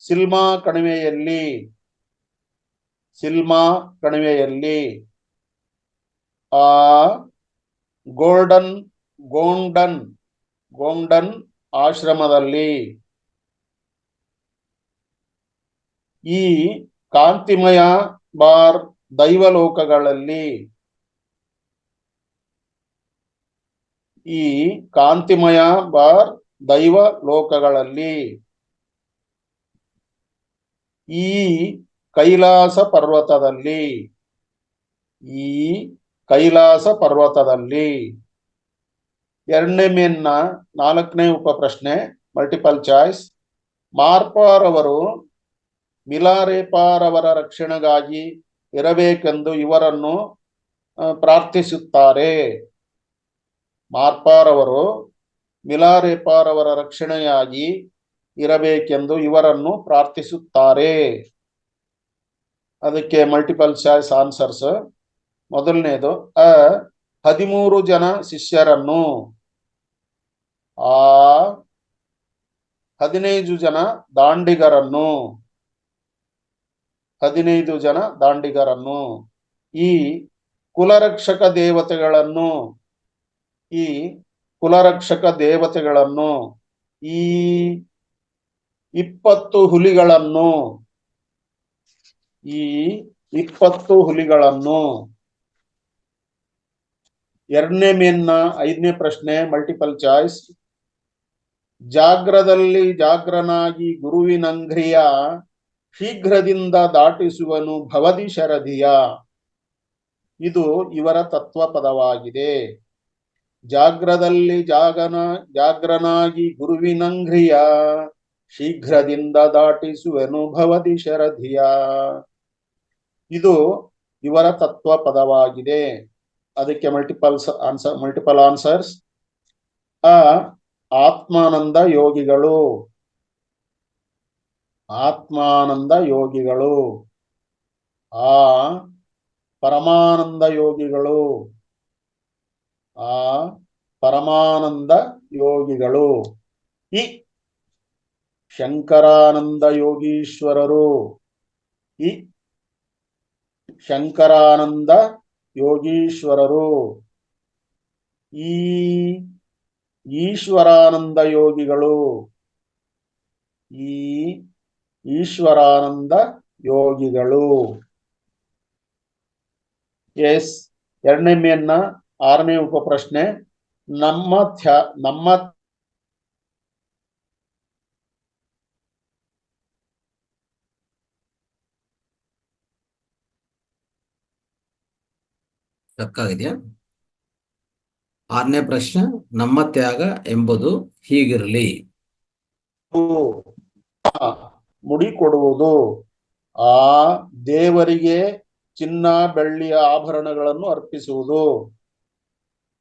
ಸಿಲ್ಮಾ ಕಣಿವೆಯಲ್ಲಿ. ಸಿಲ್ಮಾ ಕಣಿವೆಯಲ್ಲಿ. ಆ ಗೋಂಡನ್ ಆಶ್ರಮದಲ್ಲಿ. ಈ ಕಾಂತಿಮಯ ಬಾರ್ ದೈವಲೋಕಗಳಲ್ಲಿ. ಈ ಕಾಂತಿಮಯ ಬಾರ್ ದೈವ ಲೋಕಗಳಲ್ಲಿ. ಈ ಕೈಲಾಸ ಪರ್ವತದಲ್ಲಿ. ಈ ಕೈಲಾಸ ಪರ್ವತದಲ್ಲಿ. 2ನೇ ಮೇನ್ನ 4ನೇ ಉಪಪ್ರಶ್ನೆ ಮಲ್ಟಿಪಲ್ ಚಾಯ್ಸ್. ಮಾರ್ಪಾರವರು ಮಿಲಾರೇಪಾರವರ ರಕ್ಷಣೆಗಾಗಿ ಇರಬೇಕೆಂದು ಇವರನ್ನು ಪ್ರಾರ್ಥಿಸುತ್ತಾರೆ. ಮಾರ್ಪಾರವರು ಮಿಲಾರೇಪಾರವರ ರಕ್ಷಣೆಯಾಗಿ ಇರಬೇಕೆಂದು ಇವರನ್ನು ಪ್ರಾರ್ಥಿಸುತ್ತಾರೆ. ಅದಕ್ಕೆ ಮಲ್ಟಿಪಲ್ ಚಾಯ್ಸ್ ಆನ್ಸರ್ಸ್. ಮೊದಲನೇದು 13 ಜನ ಶಿಷ್ಯರನ್ನು. 15 ಜನ ದಾಂಡಿಗರನ್ನು. 15 ಜನ ದಾಂಡಿಗರನ್ನು. ಈ ಕುಲರಕ್ಷಕ ದೇವತೆಗಳನ್ನು. ಈ ಕುಲರಕ್ಷಕ ದೇವತೆಗಳನ್ನು. ಈ 20 ಹುಲಿಗಳನ್ನು. ಈ 20 ಹುಲಿಗಳನ್ನು. 2ನೇ ಮೇನ್ನ 5ನೇ ಪ್ರಶ್ನೆ ಮಲ್ಟಿಪಲ್ ಚಾಯ್ಸ್. ಜಾಗ್ರದಲ್ಲಿ ಜಾಗ್ರನಾಗಿ ಗುರುವಿನಂಘ್ರಿಯ ಶೀಘ್ರದಿಂದ ದಾಟಿಸುವನು ಭವದಿ ಶರಧಿಯ. ಇದು ಇವರ ತತ್ವ ಪದವಾಗಿದೆ. ಜಾಗ್ರದಲ್ಲಿ ಜಾಗ್ರನಾಗಿ ಗುರುವಿನಂಘ್ರಿಯ ಶೀಘ್ರದಿಂದ ದಾಟಿಸುವೆನು ಭವದಿ ಶರಧಿಯ. ಇದು ಇವರ ತತ್ವ ಪದವಾಗಿದೆ. ಅದಕ್ಕೆ ಮಲ್ಟಿಪಲ್ ಆನ್ಸರ್ಸ್. ಆತ್ಮಾನಂದ ಯೋಗಿಗಳು, ಆತ್ಮಾನಂದ ಯೋಗಿಗಳು. ಪರಮಾನಂದ ಯೋಗಿಗಳು, ಪರಮಾನಂದ ಯೋಗಿಗಳು. ಈ ಶಂಕರಾನಂದ ಯೋಗೀಶ್ವರರು, ಈ ಶಂಕರಾನಂದ ಯೋಗೀಶ್ವರರು. ಈ ಈಶ್ವರಾನಂದ ಯೋಗಿಗಳು, ಈ ಈಶ್ವರಾನಂದ ಯೋಗಿಗಳು. ಎಸ್, ಎರಡನೇ ಮೇನ್ನ 6ನೇ ಉಪಪ್ರಶ್ನೆ. ನಮ್ಮ ತಕ್ಕಾಗಿದೆಯಾ? 6ನೇ ಪ್ರಶ್ನೆ, ನಮ್ಮ ತ್ಯಾಗ ಎಂಬುದು ಹೀಗಿರಲಿ. ಮುಡಿ ಕೊಡುವುದು, ಆ ದೇವರಿಗೆ ಚಿನ್ನ ಬೆಳ್ಳಿಯ ಆಭರಣಗಳನ್ನು ಅರ್ಪಿಸುವುದು.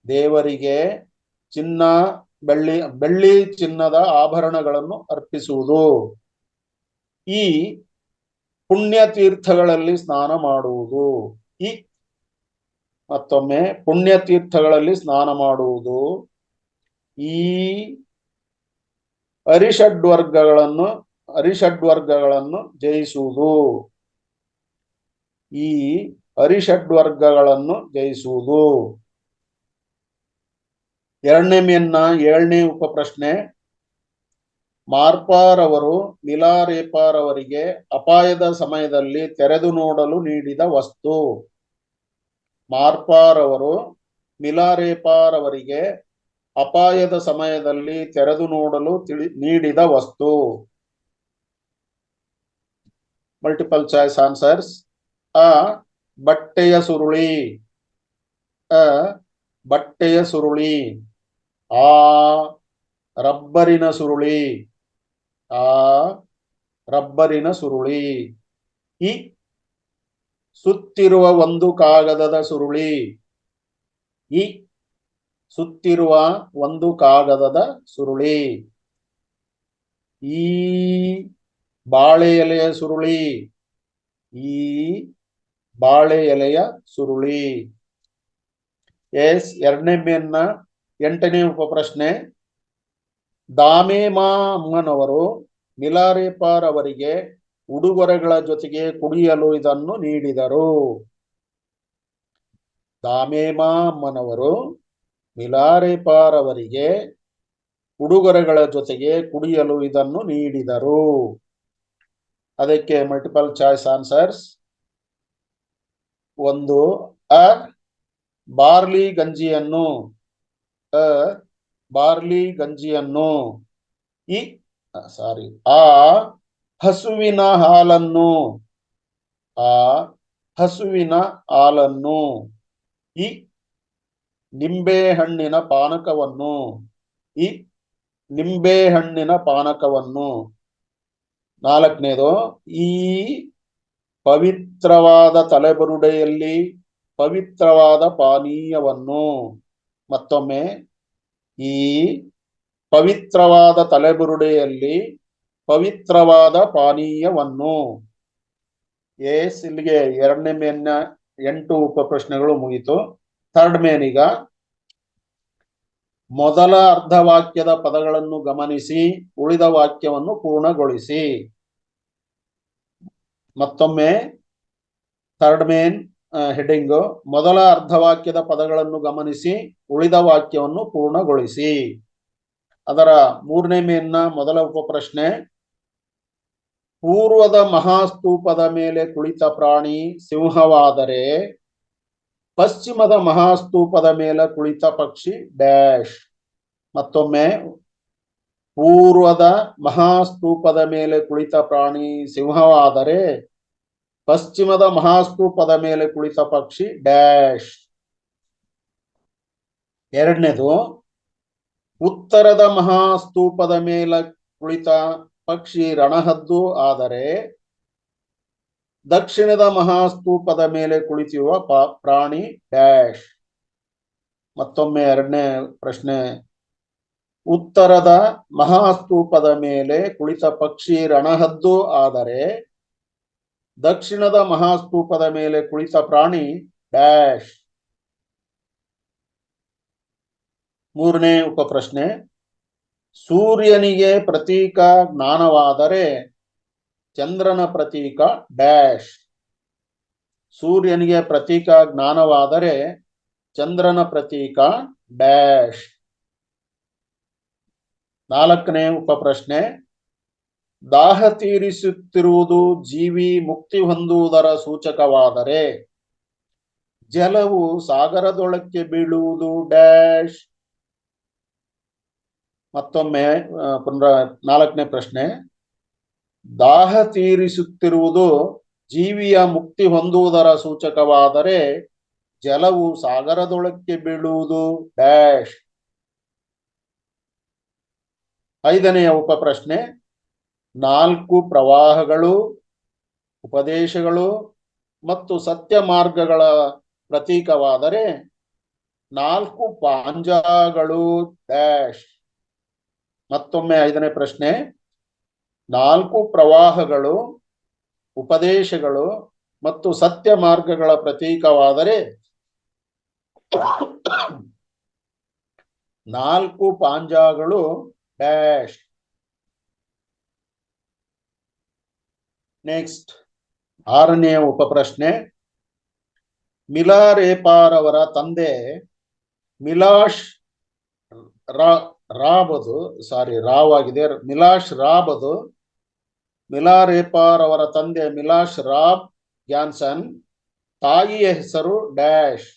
ದೇವರಿಗೆ ಚಿನ್ನ ಬೆಳ್ಳಿ ಚಿನ್ನದ ಆಭರಣಗಳನ್ನು ಅರ್ಪಿಸುವುದು. ಈ ಪುಣ್ಯ ತೀರ್ಥಗಳಲ್ಲಿ ಸ್ನಾನ ಮಾಡುವುದು. ಈ ಮತ್ತೊಮ್ಮೆ ಪುಣ್ಯ ತೀರ್ಥಗಳಲ್ಲಿ ಸ್ನಾನ ಮಾಡುವುದು. ಈ ಅರಿಷಡ್ವರ್ಗಗಳನ್ನು ಜಯಿಸುವುದು. ಈ ಅರಿಷಡ್ವರ್ಗಗಳನ್ನು ಜಯಿಸುವುದು. ಎರಡನೇ ಮೇನ್ನ 7ನೇ ಉಪಪ್ರಶ್ನೆ. ಮಾರ್ಪಾರವರು ಮಿಲಾರೇಪಾರವರಿಗೆ ಅಪಾಯದ ಸಮಯದಲ್ಲಿ ತೆರೆದು ನೋಡಲು ನೀಡಿದ ವಸ್ತು. ಮಾರ್ಪಾರವರು ಮಿಲಾರೇಪಾರವರಿಗೆ ಅಪಾಯದ ಸಮಯದಲ್ಲಿ ತೆರೆದು ನೋಡಲು ನೀಡಿದ ವಸ್ತು. Multiple choice answers. ಬಟ್ಟೆಯ ಸುರುಳಿ, ಬಟ್ಟೆಯ ಸುರುಳಿ. ರಬ್ಬರಿನ ಸುರುಳಿ, ರಬ್ಬರಿನ ಸುರುಳಿ. ಈ ಸುತ್ತಿರುವ ಒಂದು ಕಾಗದದ ಸುರುಳಿ. ಈ ಸುತ್ತಿರುವ ಒಂದು ಕಾಗದದ ಸುರುಳಿ. ಈ ಬಾಳೆ ಎಲೆಯ ಸುರುಳಿ, ಈ ಬಾಳೆ ಎಲೆಯ ಸುರುಳಿ. ಎಸ್, ಎರಡನೇ ಮೇನ್ನ 8ನೇ ಉಪಪ್ರಶ್ನೆ. ದಾಮೇಮಾ ಅಮ್ಮನವರು ಮಿಲಾರೇಪಾರ್ ಅವರಿಗೆ ಉಡುಗೊರೆಗಳ ಜೊತೆಗೆ ಕುಡಿಯಲು ಇದನ್ನು ನೀಡಿದರು. ದಾಮೇಮಾ ಅಮ್ಮನವರು ಮಿಲಾರೇಪಾರ್ ಅವರಿಗೆ ಉಡುಗೊರೆಗಳ ಜೊತೆಗೆ ಕುಡಿಯಲು ಇದನ್ನು ನೀಡಿದರು. ಅದಕ್ಕೆ ಮಲ್ಟಿಪಲ್ ಚಾಯ್ಸ್ ಆನ್ಸರ್ಸ್. 1, ಬಾರ್ಲಿ ಗಂಜಿಯನ್ನು, ಬಾರ್ಲಿ ಗಂಜಿಯನ್ನು. ಹಸುವಿನ ಹಾಲನ್ನು, ಹಸುವಿನ ಹಾಲನ್ನು. ಈ ನಿಂಬೆ ಹಣ್ಣಿನ ಪಾನಕವನ್ನು, ಈ ನಿಂಬೆ ಹಣ್ಣಿನ ಪಾನಕವನ್ನು. 4ನೇದು, ಈ ಪವಿತ್ರವಾದ ತಲೆಬುರುಡೆಯಲ್ಲಿ ಪವಿತ್ರವಾದ ಪಾನೀಯವನ್ನು. ಮತ್ತೊಮ್ಮೆ, ಈ ಪವಿತ್ರವಾದ ತಲೆಬುರುಡೆಯಲ್ಲಿ ಪವಿತ್ರವಾದ ಪಾನೀಯವನ್ನು. ಇಲ್ಲಿಗೆ ಎರಡನೇ ಮೇನ್ನ 8 ಉಪಪ್ರಶ್ನೆಗಳು ಮುಗಿತು. Third main. ಈಗ ಮೊದಲ ಅರ್ಧ ವಾಕ್ಯದ ಪದಗಳನ್ನು ಗಮನಿಸಿ ಉಳಿದ ವಾಕ್ಯವನ್ನು ಪೂರ್ಣಗೊಳಿಸಿ. ಮತ್ತೊಮ್ಮೆ ಥರ್ಡ್ ಮೇನ್ ಹೆಡಿಂಗ್, ಮೊದಲ ಅರ್ಧ ವಾಕ್ಯದ ಪದಗಳನ್ನು ಗಮನಿಸಿ ಉಳಿದ ವಾಕ್ಯವನ್ನು ಪೂರ್ಣಗೊಳಿಸಿ. ಅದರ 3ನೇ ಮೇನ್ನ ಮೊದಲ ಉಪಪ್ರಶ್ನೆ. ಪೂರ್ವದ ಮಹಾಸ್ತೂಪದ ಮೇಲೆ ಕುಳಿತ ಪ್ರಾಣಿ ಸಿಂಹವಾದರೆ ಪಶ್ಚಿಮದ ಮಹಾಸ್ತೂಪದ ಮೇಲೆ ಕುಳಿತ ಪಕ್ಷಿ ಡ್ಯಾಶ್. ಮತ್ತೊಮ್ಮೆ ಪೂರ್ವದ ಮಹಾಸ್ತೂಪದ ಮೇಲೆ ಕುಳಿತ ಪ್ರಾಣಿ ಸಿಂಹವಾದರೆ ಪಶ್ಚಿಮದ ಮಹಾಸ್ತೂಪದ ಮೇಲೆ ಕುಳಿತ ಪಕ್ಷಿ ಡ್ಯಾಶ್. ಎರಡನೇದು, ಉತ್ತರದ ಮಹಾಸ್ತೂಪದ ಮೇಲೆ ಕುಳಿತ ಪಕ್ಷಿ ರಣಹದ್ದು ಆದರೆ ದಕ್ಷಿಣದ ಮಹಾಸ್ತೂಪದ ಮೇಲೆ ಕುಳಿತಿರುವ ಪ್ರಾಣಿ ಡ್ಯಾಶ್. ಮತ್ತೊಮ್ಮೆ ಎರಡನೇ ಪ್ರಶ್ನೆ, ಉತ್ತರದ ಮಹಾಸ್ತೂಪದ ಮೇಲೆ ಕುಳಿತ ಪಕ್ಷಿ ರಣಹದ್ದು ಆದರೆ ದಕ್ಷಿಣದ ಮಹಾಸ್ತೂಪದ ಮೇಲೆ ಕುಳಿತ ಪ್ರಾಣಿ ಡ್ಯಾಶ್. ಮೂರನೇ ಉಪಪ್ರಶ್ನೆ, ಸೂರ್ಯನಿಗೆ ಪ್ರತೀಕ ಜ್ಞಾನವಾದರೆ ಚಂದ್ರನ ಪ್ರತೀಕ ಡ್ಯಾಶ್. ಸೂರ್ಯನಿಗೆ ಪ್ರತೀಕ ಜ್ಞಾನವಾದರೆ ಚಂದ್ರನ ಪ್ರತೀಕ ಡ್ಯಾಶ್. ನಾಲ್ಕನೇ ಉಪಪ್ರಶ್ನೆ, ದಾಹ ತೀರಿಸುತ್ತಿರುವುದು ಜೀವಿ ಮುಕ್ತಿ ಹೊಂದುವುದರ ಸೂಚಕವಾದರೆ ಜಲವು ಸಾಗರದೊಳಕ್ಕೆ ಬೀಳುವುದು ಡ್ಯಾಶ್. ಮತ್ತೊಮ್ಮೆ ನಾಲ್ಕನೇ ಪ್ರಶ್ನೆ, ದಾಹ ತೀರಿಸುತ್ತಿರುವುದು ಜೀವಿಯ ಮುಕ್ತಿ ಹೊಂದುವುದರ ಸೂಚಕವಾದರೆ ಜಲವು ಸಾಗರದೊಳಕ್ಕೆ ಬೀಳುವುದು ಡ್ಯಾಶ್. ಐದನೆಯ ಉಪಪ್ರಶ್ನೆ, 4 ಪ್ರವಾಹಗಳು, ಉಪದೇಶಗಳು ಮತ್ತು ಸತ್ಯ ಮಾರ್ಗಗಳ ಪ್ರತೀಕವಾದರೆ 4 ಪಾಂಜಗಳು ಡ್ಯಾಶ್. ಮತ್ತೊಮ್ಮೆ ಐದನೇ ಪ್ರಶ್ನೆ, 4 ಪ್ರವಾಹಗಳು, ಉಪದೇಶಗಳು ಮತ್ತು ಸತ್ಯ ಮಾರ್ಗಗಳ ಪ್ರತೀಕವಾದರೆ 4 ಪಾಂಜಗಳು ಡ್ಯಾಶ್. ನೆಕ್ಸ್ಟ್, ಆರನೆಯ ಉಪಪ್ರಶ್ನೆ, ಮಿಲಾರೇಪಾರವರ ತಂದೆ ಮಿಲಾಶ್ ರಾಬದು ರಾವಾಗಿದೆ, ಮಿಲಾಶ್ ರಾಬದು, ಮಿಲಾರೇಪಾರ್ ಅವರ ತಂದೆ ಮಿಲಾಶ್ ರಾಬ್ ಗ್ಯಾನ್ಸನ್, ತಾಯಿಯ ಹೆಸರು ಡ್ಯಾಶ್.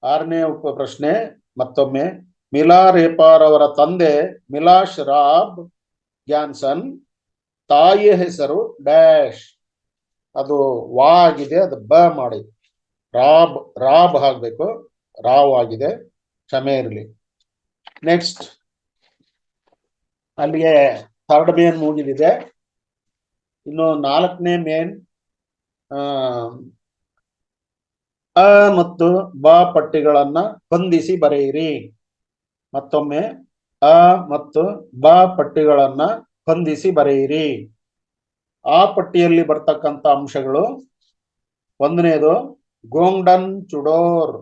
ಆರನೇ ಉಪಪ್ರಶ್ನೆ ಮತ್ತೊಮ್ಮೆ, ಮಿಲಾರೇಪಾರ್ ಅವರ ತಂದೆ ಮಿಲಾಶ್ ರಾಬ್ ಗ್ಯಾನ್ಸನ್, ತಾಯಿಯ ಹೆಸರು ಡ್ಯಾಶ್. ಅದು ವಾ ಆಗಿದೆ, ಅದು ಬ ಮಾಡಿ, ರಾಬ್ ಆಗ್ಬೇಕು, ರಾವ್ ಆಗಿದೆ, ಕ್ಷಮೆ ಇರಲಿ. ನೆಕ್ಸ್ಟ್, ಅಲ್ಲಿಗೆ ಥರ್ಡ್ ಮೇನ್ ಮುಗಿದಿದೆ. ಇನ್ನು 4ನೇ ಮೇನ್, ಅ ಮತ್ತು ಬ ಪಟ್ಟಿಗಳನ್ನ ಹೊಂದಿಸಿ ಬರೆಯಿರಿ. ಮತ್ತೊಮ್ಮೆ, ಅ ಮತ್ತು ಬ ಪಟ್ಟಿಗಳನ್ನ ಹೊಂದಿಸಿ ಬರೆಯಿರಿ. ಆ ಪಟ್ಟಿಯಲ್ಲಿ ಬರ್ತಕ್ಕಂಥ ಅಂಶಗಳು, ಒಂದನೇದು ಗೋಂಗ್ಡನ್ ಚುಡೋರ್.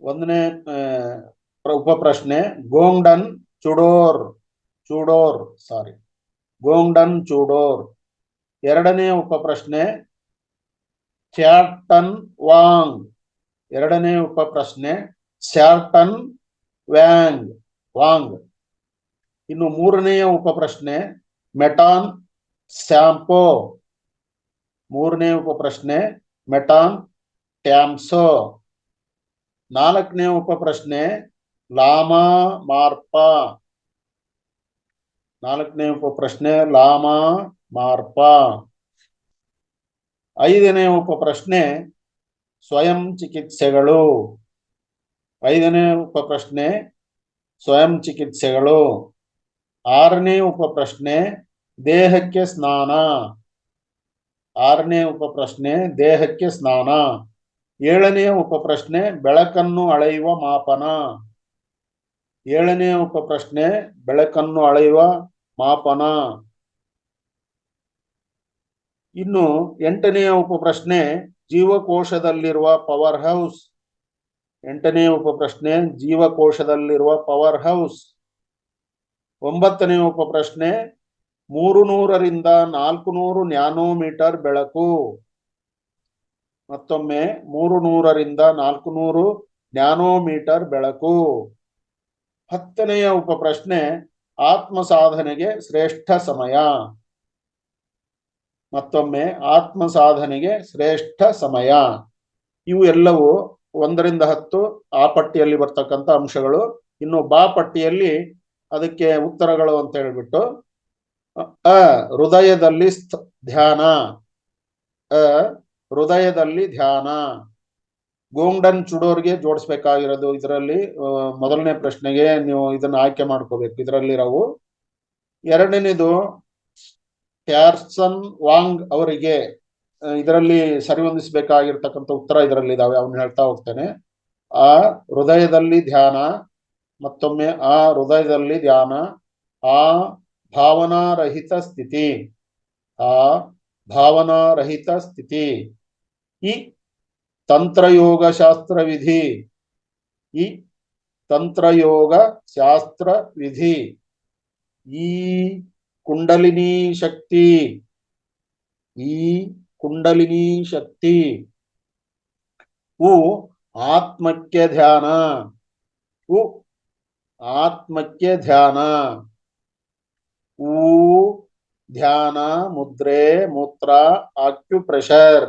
ಒಂದನೇ ಉಪಪ್ರಶ್ನೆ, ಗೋಂಗ್ಡನ್ ಚುಡೋರ್, ಗೋಂಗ್ಡನ್ ಚುಡೋರ್. ಎರಡನೇ ಉಪಪ್ರಶ್ನೆ, ಚ್ಯಾಟನ್ ವಾಂಗ್. ಎರಡನೇ ಉಪಪ್ರಶ್ನೆ, ಸ್ಯಾಟನ್ ವಾಂಗ್. ಇನ್ನು ಮೂರನೆಯ ಉಪಪ್ರಶ್ನೆ, ಮೆಟಾನ್ ಸ್ಯಾಂಪೋ. ಮೂರನೇ ಉಪಪ್ರಶ್ನೆ, ಮೆಟಾನ್ ಟ್ಯಾಮ್ಸೋ. 4ನೇ ಉಪಪ್ರಶ್ನೆ, ಲಾಮಾ ಮಾರ್ಪಾ. 4ನೇ ಉಪಪ್ರಶ್ನೆ, ಲಾಮಾ ಮಾರ್ಪಾ. 5ನೇ ಉಪಪ್ರಶ್ನೆ, ಸ್ವಯಂ ಚಿಕಿತ್ಸೆಗಳು. 5ನೇ ಉಪಪ್ರಶ್ನೆ, ಸ್ವಯಂ ಚಿಕಿತ್ಸೆಗಳು. 6ನೇ ಉಪಪ್ರಶ್ನೆ, ದೇಹಕ್ಕೆ ಸ್ನಾನ. 6ನೇ ಉಪಪ್ರಶ್ನೆ, ದೇಹಕ್ಕೆ ಸ್ನಾನ. 7ನೇ ಉಪಪ್ರಶ್ನೆ, ಬೆಳಕನ್ನು ಅಳೆಯುವ ಮಾಪನ. 7ನೇ ಉಪಪ್ರಶ್ನೆ, ಬೆಳಕನ್ನು ಅಳೆಯುವ ಮಾಪನ. ಇನ್ನು 8ನೆಯ ಉಪಪ್ರಶ್ನೆ, ಜೀವಕೋಶದಲ್ಲಿರುವ ಪವರ್ ಹೌಸ್. 8ನೇ ಉಪಪ್ರಶ್ನೆ, ಜೀವಕೋಶದಲ್ಲಿರುವ ಪವರ್ ಹೌಸ್. 9ನೇ ಉಪಪ್ರಶ್ನೆ, 300 ರಿಂದ 400 ನ್ಯಾನೋಮೀಟರ್ ಬೆಳಕು. ಮತ್ತೊಮ್ಮೆ, 300 ರಿಂದ 400 ನ್ಯಾನೋಮೀಟರ್ ಬೆಳಕು. 10ನೆಯ ಉಪಪ್ರಶ್ನೆ, ಆತ್ಮ ಸಾಧನೆಗೆ ಶ್ರೇಷ್ಠ ಸಮಯ. ಮತ್ತೊಮ್ಮೆ, ಆತ್ಮ ಸಾಧನೆಗೆ ಶ್ರೇಷ್ಠ ಸಮಯ. ಇವು ಎಲ್ಲವೂ 1 ರಿಂದ 10 ಆ ಪಟ್ಟಿಯಲ್ಲಿ ಬರ್ತಕ್ಕಂಥ ಅಂಶಗಳು. ಇನ್ನು ಬಾ ಪಟ್ಟಿಯಲ್ಲಿ ಅದಕ್ಕೆ ಉತ್ತರಗಳು ಅಂತ ಹೇಳ್ಬಿಟ್ಟು ಅ ಹೃದಯದಲ್ಲಿ ಧ್ಯಾನ, ಅ ಹೃದಯದಲ್ಲಿ ಧ್ಯಾನ. ಗೋಂಡನ್ ಚುಡೋರ್ಗೆ ಜೋಡಿಸ್ಬೇಕಾಗಿರೋದು ಇದರಲ್ಲಿ ಮೊದಲನೇ ಪ್ರಶ್ನೆಗೆ ನೀವು ಇದನ್ನ ಆಯ್ಕೆ ಮಾಡ್ಕೋಬೇಕು ಇದರಲ್ಲಿರವು. ಎರಡನೇದು ಪ್ಯಾರ್ಸನ್ ವಾಂಗ್ ಅವರಿಗೆ ಇದರಲ್ಲಿ ಸರಿ ಹೊಂದಿಸಬೇಕಾಗಿರ್ತಕ್ಕಂಥ ಉತ್ತರ ಇದರಲ್ಲಿ ಇದಾವೆ, ಅವನ್ನ ಹೇಳ್ತಾ ಹೋಗ್ತೇನೆ. ಆ ಹೃದಯದಲ್ಲಿ ಧ್ಯಾನ, ಮತ್ತೊಮ್ಮೆ ಆ ಹೃದಯದಲ್ಲಿ ಧ್ಯಾನ, ಆ ಭಾವನಾರಹಿತ ಸ್ಥಿತಿ, ಆ ಭಾವನಾರಹಿತ ಸ್ಥಿತಿ. ಈ ತಂತ್ರಯೋಗ ಶಾಸ್ತ್ರ ವಿಧಿ, ಈ ತಂತ್ರಯೋಗ ಶಾಸ್ತ್ರ ವಿಧಿ. ಈ ಕುಂಡಲಿನಿ ಶಕ್ತಿ, ಈ ಕುಂಡಲಿನಿ ಶಕ್ತಿ. ಉ ಆತ್ಮಕ್ಕೆ ಧ್ಯಾನ, ಉ ಆತ್ಮಕ್ಕೆ ಧ್ಯಾನ. ಊ ಧ್ಯಾನ ಮುದ್ರೆ ಮೂತ್ರ ಆಕ್ಯುಪ್ರೆಷರ್,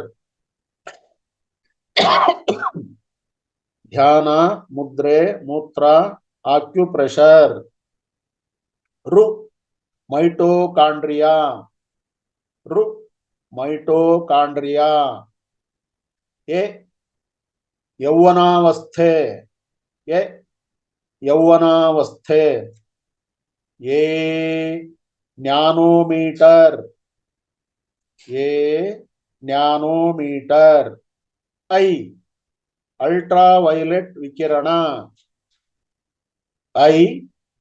ಧ್ಯಾನ ಮುದ್ರೆ ಮೂತ್ರ ಆಕ್ಯುಪ್ರೆಷರ್. ರು ಮೈಟೋಕಾಂಡ್ರಿಯಾ, ರು ಮೈಟೋಕಾಂಡ್ರಿಯಾ. ಎ ಯೌವನಾವಸ್ಥೆ, ಎ ಯೌವನಾವಸ್ಥೆ. ಎ ನ್ಯಾನೋಮೀಟರ್, ಎ ನ್ಯಾನೋಮೀಟರ್. ಐ ಅಲ್ಟ್ರಾವೈಲೆಟ್ ವಿಕಿರಣ, ಐ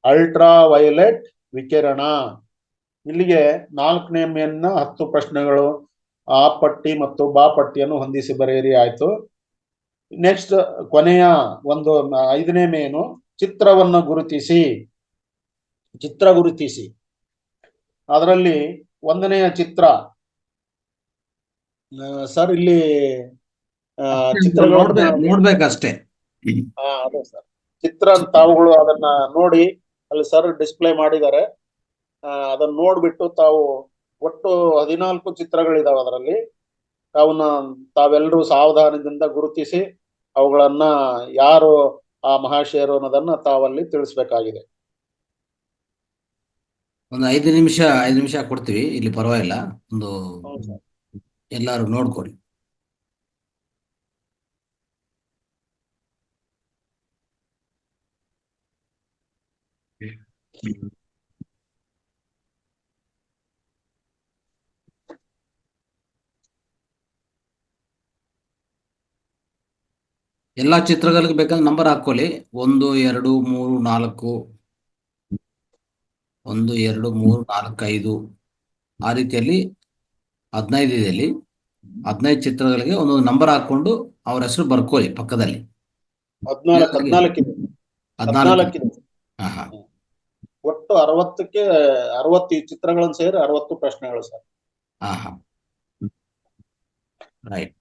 ಅಲ್ಟ್ರಾವೈಲೆಟ್ ವಿಕಿರಣ. ಇಲ್ಲಿಗೆ 4ನೇ ಮೇನ್ನ 10 ಪ್ರಶ್ನೆಗಳು ಆ ಪಟ್ಟಿ ಮತ್ತು ಬಾ ಪಟ್ಟಿಯನ್ನು ಹೊಂದಿಸಿ ಬರೆಯಿರಿ ಆಯ್ತು. ನೆಕ್ಸ್ಟ್ ಕೊನೆಯ ಒಂದು 5ನೇ ಮೇನು ಚಿತ್ರವನ್ನು ಗುರುತಿಸಿ, ಚಿತ್ರ ಗುರುತಿಸಿ. ಅದರಲ್ಲಿ 1ನೆಯ ಚಿತ್ರ ಸರ್ ಇಲ್ಲಿ ಚಿತ್ರಗಳು ನೋಡ್ಬೇಕಷ್ಟೇ. ಅದೇ ಸರ್ ಚಿತ್ರ ತಾವುಗಳು ಅದನ್ನ ನೋಡಿ ಅಲ್ಲಿ ಸರ್ ಡಿಸ್ಪ್ಲೇ ಮಾಡಿದ್ದಾರೆ, ಅದನ್ನ ನೋಡ್ಬಿಟ್ಟು ತಾವು ಒಟ್ಟು 14 ಚಿತ್ರಗಳಿದಾವೆ ಅದರಲ್ಲಿ. ಅವನ್ನ ತಾವೆಲ್ಲರೂ ಸಾವಧಾನದಿಂದ ಗುರುತಿಸಿ ಅವುಗಳನ್ನ ಯಾರು ಆ ಮಹಾಶಯರು ಅನ್ನೋದನ್ನ ತಾವಲ್ಲಿ ತಿಳಿಸ್ಬೇಕಾಗಿದೆ. ಒಂದು 5 ನಿಮಿಷ ಕೊಡ್ತೀವಿ ಇಲ್ಲಿ, ಪರವಾಗಿಲ್ಲ. ಒಂದು ಎಲ್ಲಾರು ನೋಡ್ಕೊಳ್ಳಿ. ಎಲ್ಲಾ ಚಿತ್ರಗಳಿಗೆ ಬೇಕಂದ್ರೆ ನಂಬರ್ ಹಾಕೊಳ್ಳಿ. 1 2 3 4, 1 2 3 4 5 ಆ ರೀತಿಯಲ್ಲಿ 15 ಇದೆ ಇಲ್ಲಿ. 15 ಚಿತ್ರಗಳಿಗೆ ಒಂದೊಂದು ನಂಬರ್ ಹಾಕೊಂಡು ಅವ್ರ ಹೆಸರು ಬರ್ಕೊಳ್ಳಿ ಪಕ್ಕದಲ್ಲಿ. 14 ಇದೆ. 14 ಇದೆ. ಒಟ್ಟು 60ಕ್ಕೆ 60 ಚಿತ್ರಗಳನ್ನು ಸೇರಿ 60 ಪ್ರಶ್ನೆಗಳು ಸರ್. ರೈಟ್.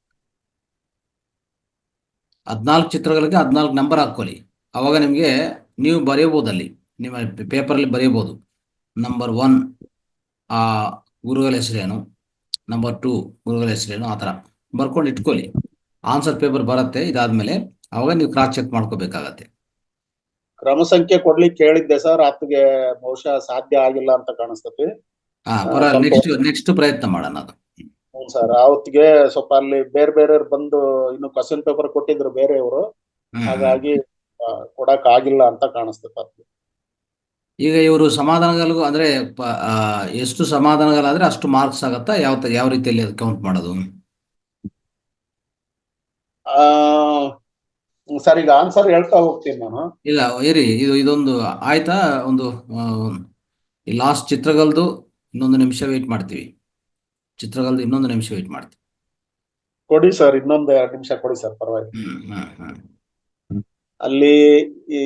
14 ಚಿತ್ರಗಳಿಗೆ 14 ನಂಬರ್ ಹಾಕೊಳ್ಳಿ. ಅವಾಗ ನಿಮಗೆ ನೀವು ಬರೆಯಬಹುದು, ಅಲ್ಲಿ ನಿಮ್ಮ ಪೇಪರಲ್ಲಿ ಬರೆಯಬಹುದು. ನಂಬರ್ 1 ಆ ಗುರುಗಳ ಹೆಸರೇನು, ನಂಬರ್ 2 ಗುರುಗಳ ಹೆಸರೇನು, ಆ ಥರ ಬರ್ಕೊಂಡು ಇಟ್ಕೊಳ್ಳಿ. ಆನ್ಸರ್ ಪೇಪರ್ ಬರುತ್ತೆ ಇದಾದ್ಮೇಲೆ, ಅವಾಗ ನೀವು ಕ್ರಾಸ್ ಚೆಕ್ ಮಾಡ್ಕೋಬೇಕಾಗತ್ತೆ. ಕ್ರಮ ಸಂಖ್ಯೆ ಕೊಡ್ಲಿಕ್ಕೆ ಕೇಳಿದ್ದೆ ಸರ್, ಆತಗೆ ಬಹುಶಃ ಸಾಧ್ಯ ಆಗಿಲ್ಲ ಅಂತ ಕಾಣಿಸ್ತತಿ. ನೆಕ್ಸ್ಟ್ ಪ್ರಯತ್ನ ಮಾಡೋಣ ಅದು. ಹ್ಞೂ ಸರ್, ಅವತ್ತಿಗೆ ಸ್ವಲ್ಪ ಅಲ್ಲಿ ಬೇರೆ ಬಂದು ಇನ್ನು ಕ್ವಶನ್ ಪೇಪರ್ ಕೊಟ್ಟಿದ್ರು ಬೇರೆಯವರು, ಹಾಗಾಗಿ ಕೊಡಕ್ ಆಗಿಲ್ಲ ಅಂತ ಕಾಣಿಸ್ತದೆ. ಈಗ ಇವರು ಸಮಾಧಾನಗಳಿಗೂ ಅಂದ್ರೆ ಎಷ್ಟು ಸಮಾಧಾನಗಳಾದ್ರೆ ಅಷ್ಟು ಮಾರ್ಕ್ಸ್ ಆಗತ್ತಾ, ಯಾವ ರೀತಿಯಲ್ಲಿ ಅದು ಕೌಂಟ್ ಮಾಡೋದು? ಸರ್ ಈಗ ಆನ್ಸರ್ ಹೇಳ್ತಾ ಹೋಗ್ತೀನಿ ನಾನು. ಇಲ್ಲ ಇರಿ, ಇದೊಂದು ಆಯ್ತಾ. ಒಂದು ಈ ಲಾಸ್ಟ್ ಚಿತ್ರಗಳದ್ದು ಇನ್ನೊಂದು ನಿಮಿಷ ವೇಟ್ ಮಾಡ್ತೀವಿ. ಚಿತ್ರಗಳದ್ದು ಇನ್ನೊಂದು ನಿಮಿಷ ವೇಟ್ ಮಾಡ್ತೀವಿ. ಕೊಡಿ ಸರ್, ಇನ್ನೊಂದು 2 ನಿಮಿಷ ಕೊಡಿ ಸರ್, ಪರವಾಗಿಲ್ಲ. ಅಲ್ಲಿ ಈ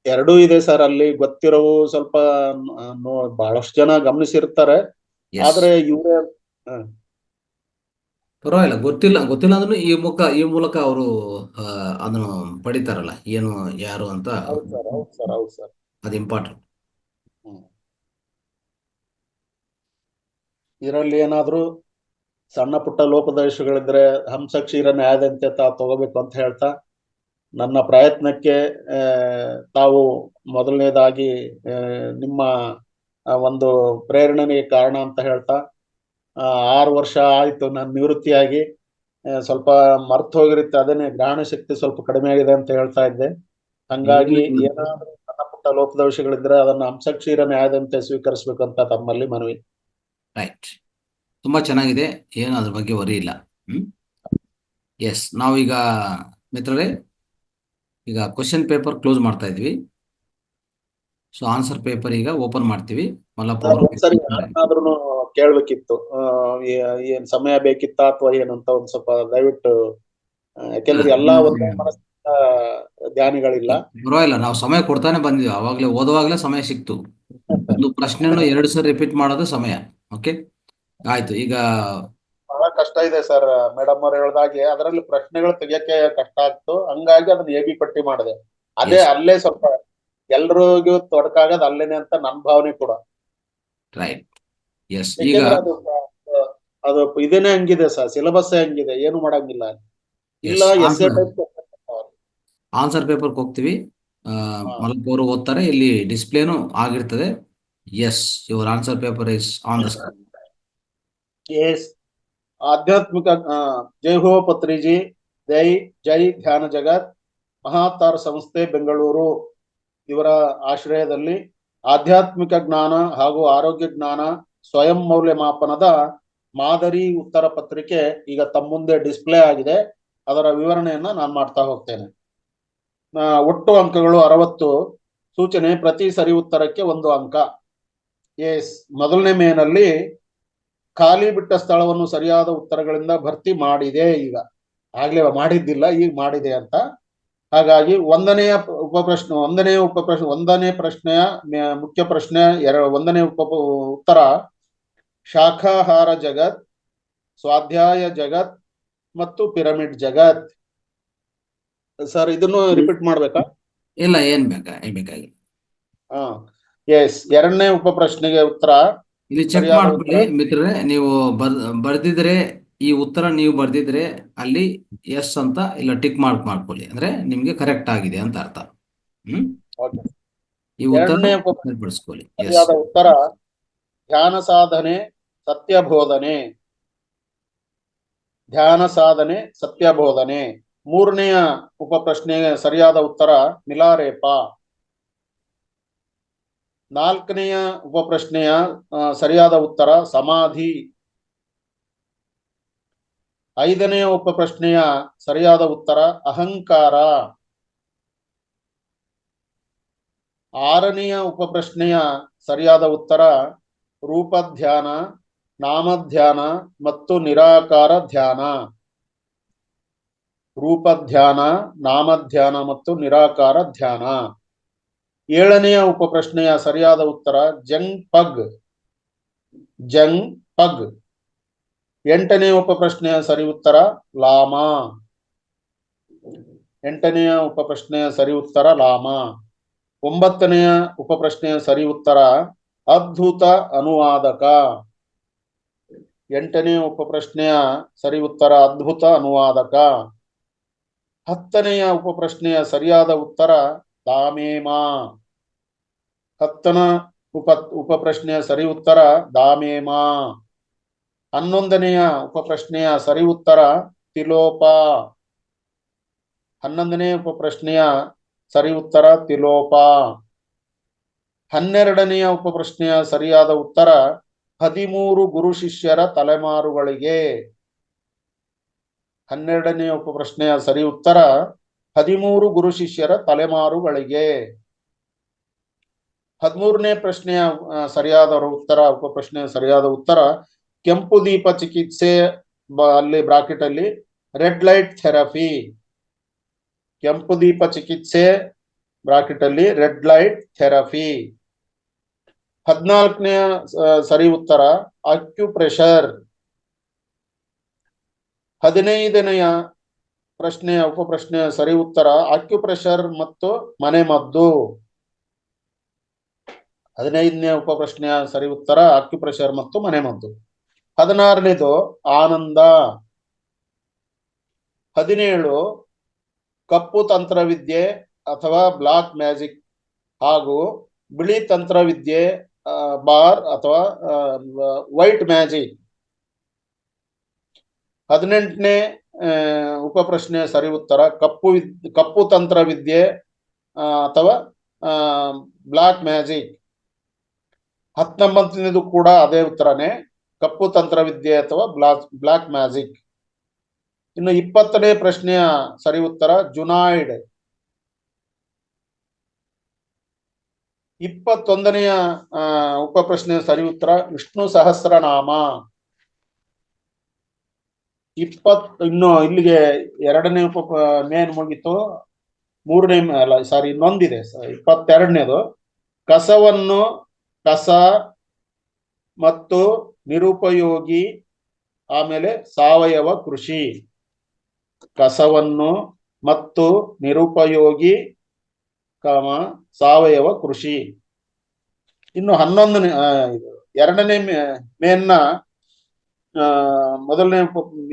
2 ಇದೆ ಸರ್, ಅಲ್ಲಿ ಗೊತ್ತಿರೋವು ಸ್ವಲ್ಪ ಬಹಳಷ್ಟು ಜನ ಗಮನಿಸಿರ್ತಾರೆ, ಆದ್ರೆ ಇವರೇ ಪರವಾಗಿಲ್ಲ. ಗೊತ್ತಿಲ್ಲ ಅಂದ್ರೂ ಈ ಮೂಲಕ ಅವರು ಅದನ್ನು ಪಡಿತಾರಲ್ಲ, ಏನು ಯಾರು ಅಂತ. ಹೌದು ಸರ್. ಅದು ಇಂಪಾರ್ಟೆಂಟ್. ಇದರಲ್ಲಿ ಏನಾದ್ರು ಸಣ್ಣ ಪುಟ್ಟ ಲೋಪದೋಷಗಳಿದ್ರೆ ಹಂಸ ಕ್ಷೀರ ನ್ಯಾಯದಂತೆ ತಾವು ತಗೋಬೇಕು ಅಂತ ಹೇಳ್ತಾ ನನ್ನ ಪ್ರಯತ್ನಕ್ಕೆ ತಾವು ಮೊದಲನೇದಾಗಿ ನಿಮ್ಮ ಒಂದು ಪ್ರೇರಣೆಗೆ ಕಾರಣ ಅಂತ ಹೇಳ್ತಾ 6 ವರ್ಷ ಆಯ್ತು ನಾನು ನಿವೃತ್ತಿಯಾಗಿ. ಸ್ವಲ್ಪ ಮರ್ತು ಹೋಗಿರುತ್ತೆ, ಅದೇನೆ ಗ್ರಹಣ ಶಕ್ತಿ ಸ್ವಲ್ಪ ಕಡಿಮೆ ಆಗಿದೆ ಅಂತ ಹೇಳ್ತಾ ಇದ್ದೆ. ಹಂಗಾಗಿ ಏನಾದ್ರೂ ಸಣ್ಣ ಪುಟ್ಟ ಲೋಪದೋಷಗಳಿದ್ರೆ ಅದನ್ನ ಅಂಶಕ್ಷೀರ ನ್ಯಾಯದಂತೆ ಸ್ವೀಕರಿಸಬೇಕಂತ ತಮ್ಮಲ್ಲಿ ಮನವಿ. ರೈಟ್, ತುಂಬಾ ಚೆನ್ನಾಗಿದೆ, ಏನು ಅದ್ರ ಬಗ್ಗೆ ವರಿ ಇಲ್ಲ. ಎಸ್, ನಾವೀಗ ಮಿತ್ರರೇ ಈಗ ಕ್ವಶನ್ ಪೇಪರ್ ಕ್ಲೋಸ್ ಮಾಡ್ತಾ ಇದ್ವಿ. ಸೊ ಆನ್ಸರ್ ಪೇಪರ್ ಈಗ ಓಪನ್ ಮಾಡ್ತೀವಿ. ಮಲ್ಲಪ್ಪ ಅವರು ಒಂದ್ಸರಿ ಯಾರನ್ನಾದ್ರೂ ಕೇಳ್ಬೇಕಿತ್ತು, ಏನ್ ಸಮಯ ಬೇಕಿತ್ತಾ ಅಥವಾ ಏನಂತ ಒಂದ್ ಸ್ವಲ್ಪ ದಯವಿಟ್ಟು, ಯಾಕೆಂದ್ರೆ ಎಲ್ಲಾ ಒಂದೇ ಮನಸ್ಸಿನ ಧ್ಯಾನಿಗಳಿಲ್ಲ. ಪರವಾಗಿಲ್ಲ, ನಾವು ಸಮಯ ಕೊಡ್ತಾನೆ ಬಂದ್ವಿ. ಅವಾಗ್ಲೇ ಓದುವಾಗ್ಲೇ ಸಮಯ ಸಿಕ್ತು. ಒಂದು ಪ್ರಶ್ನೆಯನ್ನು 2 ಸರಿ ರಿಪೀಟ್ ಮಾಡೋದು ಸಮಯ. ಓಕೆ, ಆಯ್ತು. ಈಗ ಬಹಳ ಕಷ್ಟ ಇದೆ ಸರ್, ಮೇಡಮ್ ಅವ್ರು ಹೇಳ್ದಾಗೆ ಅದರಲ್ಲಿ ಪ್ರಶ್ನೆಗಳು ತೆಗಿಯಕ್ಕೆ ಕಷ್ಟ ಆಗ್ತು. ಹಂಗಾಗಿ ಅದನ್ನ ಎ ಬಿ ಪಟ್ಟಿ ಮಾಡಿದೆ. ಅದೇ Yes. ಅಲ್ಲೇ ಸ್ವಲ್ಪ ಎಲ್ರಿಗೂ ತೊಡಕಾಗದ್ ಅಲ್ಲೇನೆ ಅಂತ ನನ್ ಭಾವನೆ ಕೂಡ. Right, yes. ಈಗ ಯಾಕೆಂದ್ರೆ ಅದು ಇದೇನೆ ಹಂಗಿದೆ ಸರ್, ಸಿಲೆಬಸ್ ಹಂಗಿದೆ, ಏನು ಮಾಡಂಗಿಲ್ಲ. ಇಲ್ಲ ಎಸ್ಸೆ ಟೈಪ್ ಆನ್ಸರ್ ಪೇಪರ್ಗೆ ಹೋಗ್ತೀವಿ. ಮಲ್ಲಪ್ಪ ಅವರು ಓದ್ತಾರೆ, ಇಲ್ಲಿ ಡಿಸ್ಪ್ಲೇನು ಆಗಿರ್ತದೆ. Yes, your answer paper is on the screen. Yes. ಆಧ್ಯಾತ್ಮಿಕ ಜೈ ಹೋ ಪತ್ರಿಜಿ, ಜೈ ಜೈ ಧ್ಯಾನ ಜಗತ್ ಮಹಾತಾರ ಸಂಸ್ಥೆ ಬೆಂಗಳೂರು ಇವರ ಆಶ್ರಯದಲ್ಲಿ ಆಧ್ಯಾತ್ಮಿಕ ಜ್ಞಾನ ಹಾಗೂ ಆರೋಗ್ಯ ಜ್ಞಾನ ಸ್ವಯಂ ಮೌಲ್ಯಮಾಪನದ ಮಾದರಿ ಉತ್ತರ ಪತ್ರಿಕೆ ಈಗ ತಮ್ಮ ಮುಂದೆ ಡಿಸ್ಪ್ಲೇ ಆಗಿದೆ. ಅದರ ವಿವರಣೆಯನ್ನ ನಾನು ಮಾಡ್ತಾ ಹೋಗ್ತೇನೆ. ಒಟ್ಟು ಅಂಕಗಳು 60. ಸೂಚನೆ: ಪ್ರತಿ ಸರಿ ಉತ್ತರಕ್ಕೆ 1 ಅಂಕ. ಎಸ್, ಮೊದಲನೇ ಮೇನಲ್ಲಿ ಖಾಲಿ ಬಿಟ್ಟ ಸ್ಥಳವನ್ನು ಸರಿಯಾದ ಉತ್ತರಗಳಿಂದ ಭರ್ತಿ ಮಾಡಿದೆ. ಈಗ ಆಗ್ಲೇ ಮಾಡಿದ್ದಿಲ್ಲ, ಈಗ ಮಾಡಿದೆ ಅಂತ. ಹಾಗಾಗಿ ಒಂದನೇ ಪ್ರಶ್ನೆಯ ಮುಖ್ಯ ಪ್ರಶ್ನೆ, 1ನೇ ಉತ್ತರ ಶಾಖಾಹಾರ ಜಗತ್, ಸ್ವಾಧ್ಯಾಯ ಜಗತ್ ಮತ್ತು ಪಿರಮಿಡ್ ಜಗತ್. ಸರ್, ಇದನ್ನು ರಿಪೀಟ್ ಮಾಡ್ಬೇಕಾ? ಇಲ್ಲ, ಏನ್ ಬೇಕಾಗಿ. ಎಸ್. 2ನೇ ಪ್ರಶ್ನೆಗೆ ಉತ್ತರ ಇಲ್ಲಿ ಚೆಕ್ ಮಾಡ್ಕೊಳ್ಳಿ ಮಿತ್ರರೇ, ನೀವು ಬರ್ದಿದ್ರೆ, ಈ ಉತ್ತರ ನೀವು ಬರ್ದಿದ್ರೆ ಅಲ್ಲಿ ಎಸ್ ಅಂತ ಇಲ್ಲ ಟಿಕ್ ಮಾರ್ಕ್ ಮಾಡ್ಕೊಳ್ಳಿ, ಅಂದ್ರೆ ನಿಮ್ಗೆ ಕರೆಕ್ಟ್ ಆಗಿದೆ ಅಂತ ಅರ್ಥ. ಈ ಉತ್ತರ ಸರಿಪಡಿಸ್ಕೊಳ್ಳಿ. ಸರಿಯಾದ ಉತ್ತರ ಧ್ಯಾನ ಸಾಧನೆ ಸತ್ಯಬೋಧನೆ. ಧ್ಯಾನ ಸಾಧನೆ ಸತ್ಯಬೋಧನೆ. 3ನೆಯ ಪ್ರಶ್ನೆಗೆ ಸರಿಯಾದ ಉತ್ತರ ಮಿಲಾರೇಪ. 4ನೆಯ ಪ್ರಶ್ನೆಯ ಸರಿಯಾದ ಉತ್ತರ ಸಮಾಧಿ. 5ನೆಯ ಪ್ರಶ್ನೆಯ ಸರಿಯಾದ ಉತ್ತರ ಅಹಂಕಾರ. 6ನೆಯ ಪ್ರಶ್ನೆಯ ಸರಿಯಾದ ಉತ್ತರ ರೂಪಧ್ಯಾನ, ನಾಮಧ್ಯಾನ ಮತ್ತು ನಿರಾಕಾರ ಧ್ಯಾನ. ರೂಪಧ್ಯಾನ, ನಾಮಧ್ಯಾನ ಮತ್ತು ನಿರಾಕಾರ ಧ್ಯಾನ. 7ನೆಯ ಪ್ರಶ್ನೆಯ ಸರಿಯಾದ ಉತ್ತರ ಜಂಗ್ ಪಗ್. 8ನೆಯ ಪ್ರಶ್ನೆಯ ಸರಿ ಉತ್ತರ ಲಾಮಾ. 8ನೆಯ ಪ್ರಶ್ನೆಯ ಸರಿ ಉತ್ತರ ಲಾಮಾ. 9ನೆಯ ಪ್ರಶ್ನೆಯ ಸರಿ ಉತ್ತರ ಅದ್ಭುತ ಅನುವಾದಕ. 8ನೆಯ ಪ್ರಶ್ನೆಯ ಸರಿ ಉತ್ತರ ಅದ್ಭುತ ಅನುವಾದಕ. 10ನೆಯ ಪ್ರಶ್ನೆಯ ಸರಿಯಾದ ಉತ್ತರ ದಾಮೇಮಾ. 10ನ ಪ್ರಶ್ನೆಯ ಸರಿ ಉತ್ತರ ದಾಮೇಮಾ. 11ನೆಯ ಪ್ರಶ್ನೆಯ ಸರಿ ಉತ್ತರ ತಿಲೋಪ. 11ನೇ ಪ್ರಶ್ನೆಯ ಸರಿ ಉತ್ತರ ತಿಲೋಪ. 12ನೆಯ ಪ್ರಶ್ನೆಯ ಸರಿಯಾದ ಉತ್ತರ 13 ಗುರು ಶಿಷ್ಯರ ತಲೆಮಾರುಗಳಿಗೆ. 12ನೆಯ ಪ್ರಶ್ನೆಯ ಸರಿ ಉತ್ತರ 13 ಗುರು ಶಿಷ್ಯರ ತಲೆಮಾರುಗಳಿಗೆ. 13ನೇ ಪ್ರಶ್ನೆಯ ಸರಿಯಾದ ಉತ್ತರ ಪ್ರಶ್ನೆಯ ಸರಿಯಾದ ಉತ್ತರ ಕೆಂಪು ದೀಪ ಚಿಕಿತ್ಸೆ, ಅಲ್ಲಿ ಬ್ರಾಕೆಟ್ ಅಲ್ಲಿ ರೆಡ್ ಲೈಟ್ ಥೆರಪಿ. ಕೆಂಪು ದೀಪ ಚಿಕಿತ್ಸೆ ಬ್ರಾಕೆಟ್ ಅಲ್ಲಿ ರೆಡ್ ಲೈಟ್ ಥೆರಪಿ. 14ನೇ ಸರಿ ಉತ್ತರ ಅಕ್ಯುಪ್ರೆಷರ್. 15ನೆಯ ಪ್ರಶ್ನೆಯ ಪ್ರಶ್ನೆಯ ಸರಿ ಉತ್ತರ ಅಕ್ಯುಪ್ರೆಷರ್ ಮತ್ತು ಮನೆಮದ್ದು. 15ನೇ ಪ್ರಶ್ನೆಯ ಸರಿ ಉತ್ತರ ಅಕ್ಯುಪ್ರೆಷರ್ ಮತ್ತು ಮನೆಮದ್ದು. 16ನೇದು ಆನಂದ. 17 ಕಪ್ಪು ತಂತ್ರವಿದ್ಯೆ ಅಥವಾ ಬ್ಲಾಕ್ ಮ್ಯಾಜಿಕ್ ಹಾಗೂ ಬಿಳಿ ತಂತ್ರವಿದ್ಯೆ ಬಾರ್ ಅಥವಾ ವೈಟ್ ಮ್ಯಾಜಿಕ್. 18ನೇ ಉಪಪ್ರಶ್ನೆ ಸರಿ ಉತ್ತರ ಕಪ್ಪು ತಂತ್ರವಿದ್ಯೆ ಅಥವಾ ಬ್ಲಾಕ್ ಮ್ಯಾಜಿಕ್. 19ನೇದು ಕೂಡ ಅದೇ ಉತ್ತರನೇ, ಕಪ್ಪು ತಂತ್ರವಿದ್ಯೆ ಅಥವಾ ಬ್ಲಾಕ್ ಮ್ಯಾಜಿಕ್. ಇನ್ನು 20ನೇ ಪ್ರಶ್ನೆಯ ಸರಿ ಉತ್ತರ ಜುನಾಯ್ಡ್. 21ನೆಯ ಉಪಪ್ರಶ್ನೆಯ ಸರಿ ಉತ್ತರ ವಿಷ್ಣು ಸಹಸ್ರನಾಮ. ಇನ್ನು ಇಲ್ಲಿಗೆ 2ನೇ ಮೇನ್ ಮುಗಿತು. 3ನೇ ಅಲ್ಲ ಸಾರಿ ಇನ್ನೊಂದಿದೆ 22ನೇದು ಕಸವನ್ನು ಕಸ ಮತ್ತು ನಿರುಪಯೋಗಿ ಆಮೇಲೆ ಸಾವಯವ ಕೃಷಿ. ಕಸವನ್ನು ಮತ್ತು ನಿರುಪಯೋಗಿ ಸಾವಯವ ಕೃಷಿ. ಇನ್ನು 11ನೇ 2ನೇ ಮೇನ್ನ ಮೊದಲನೇ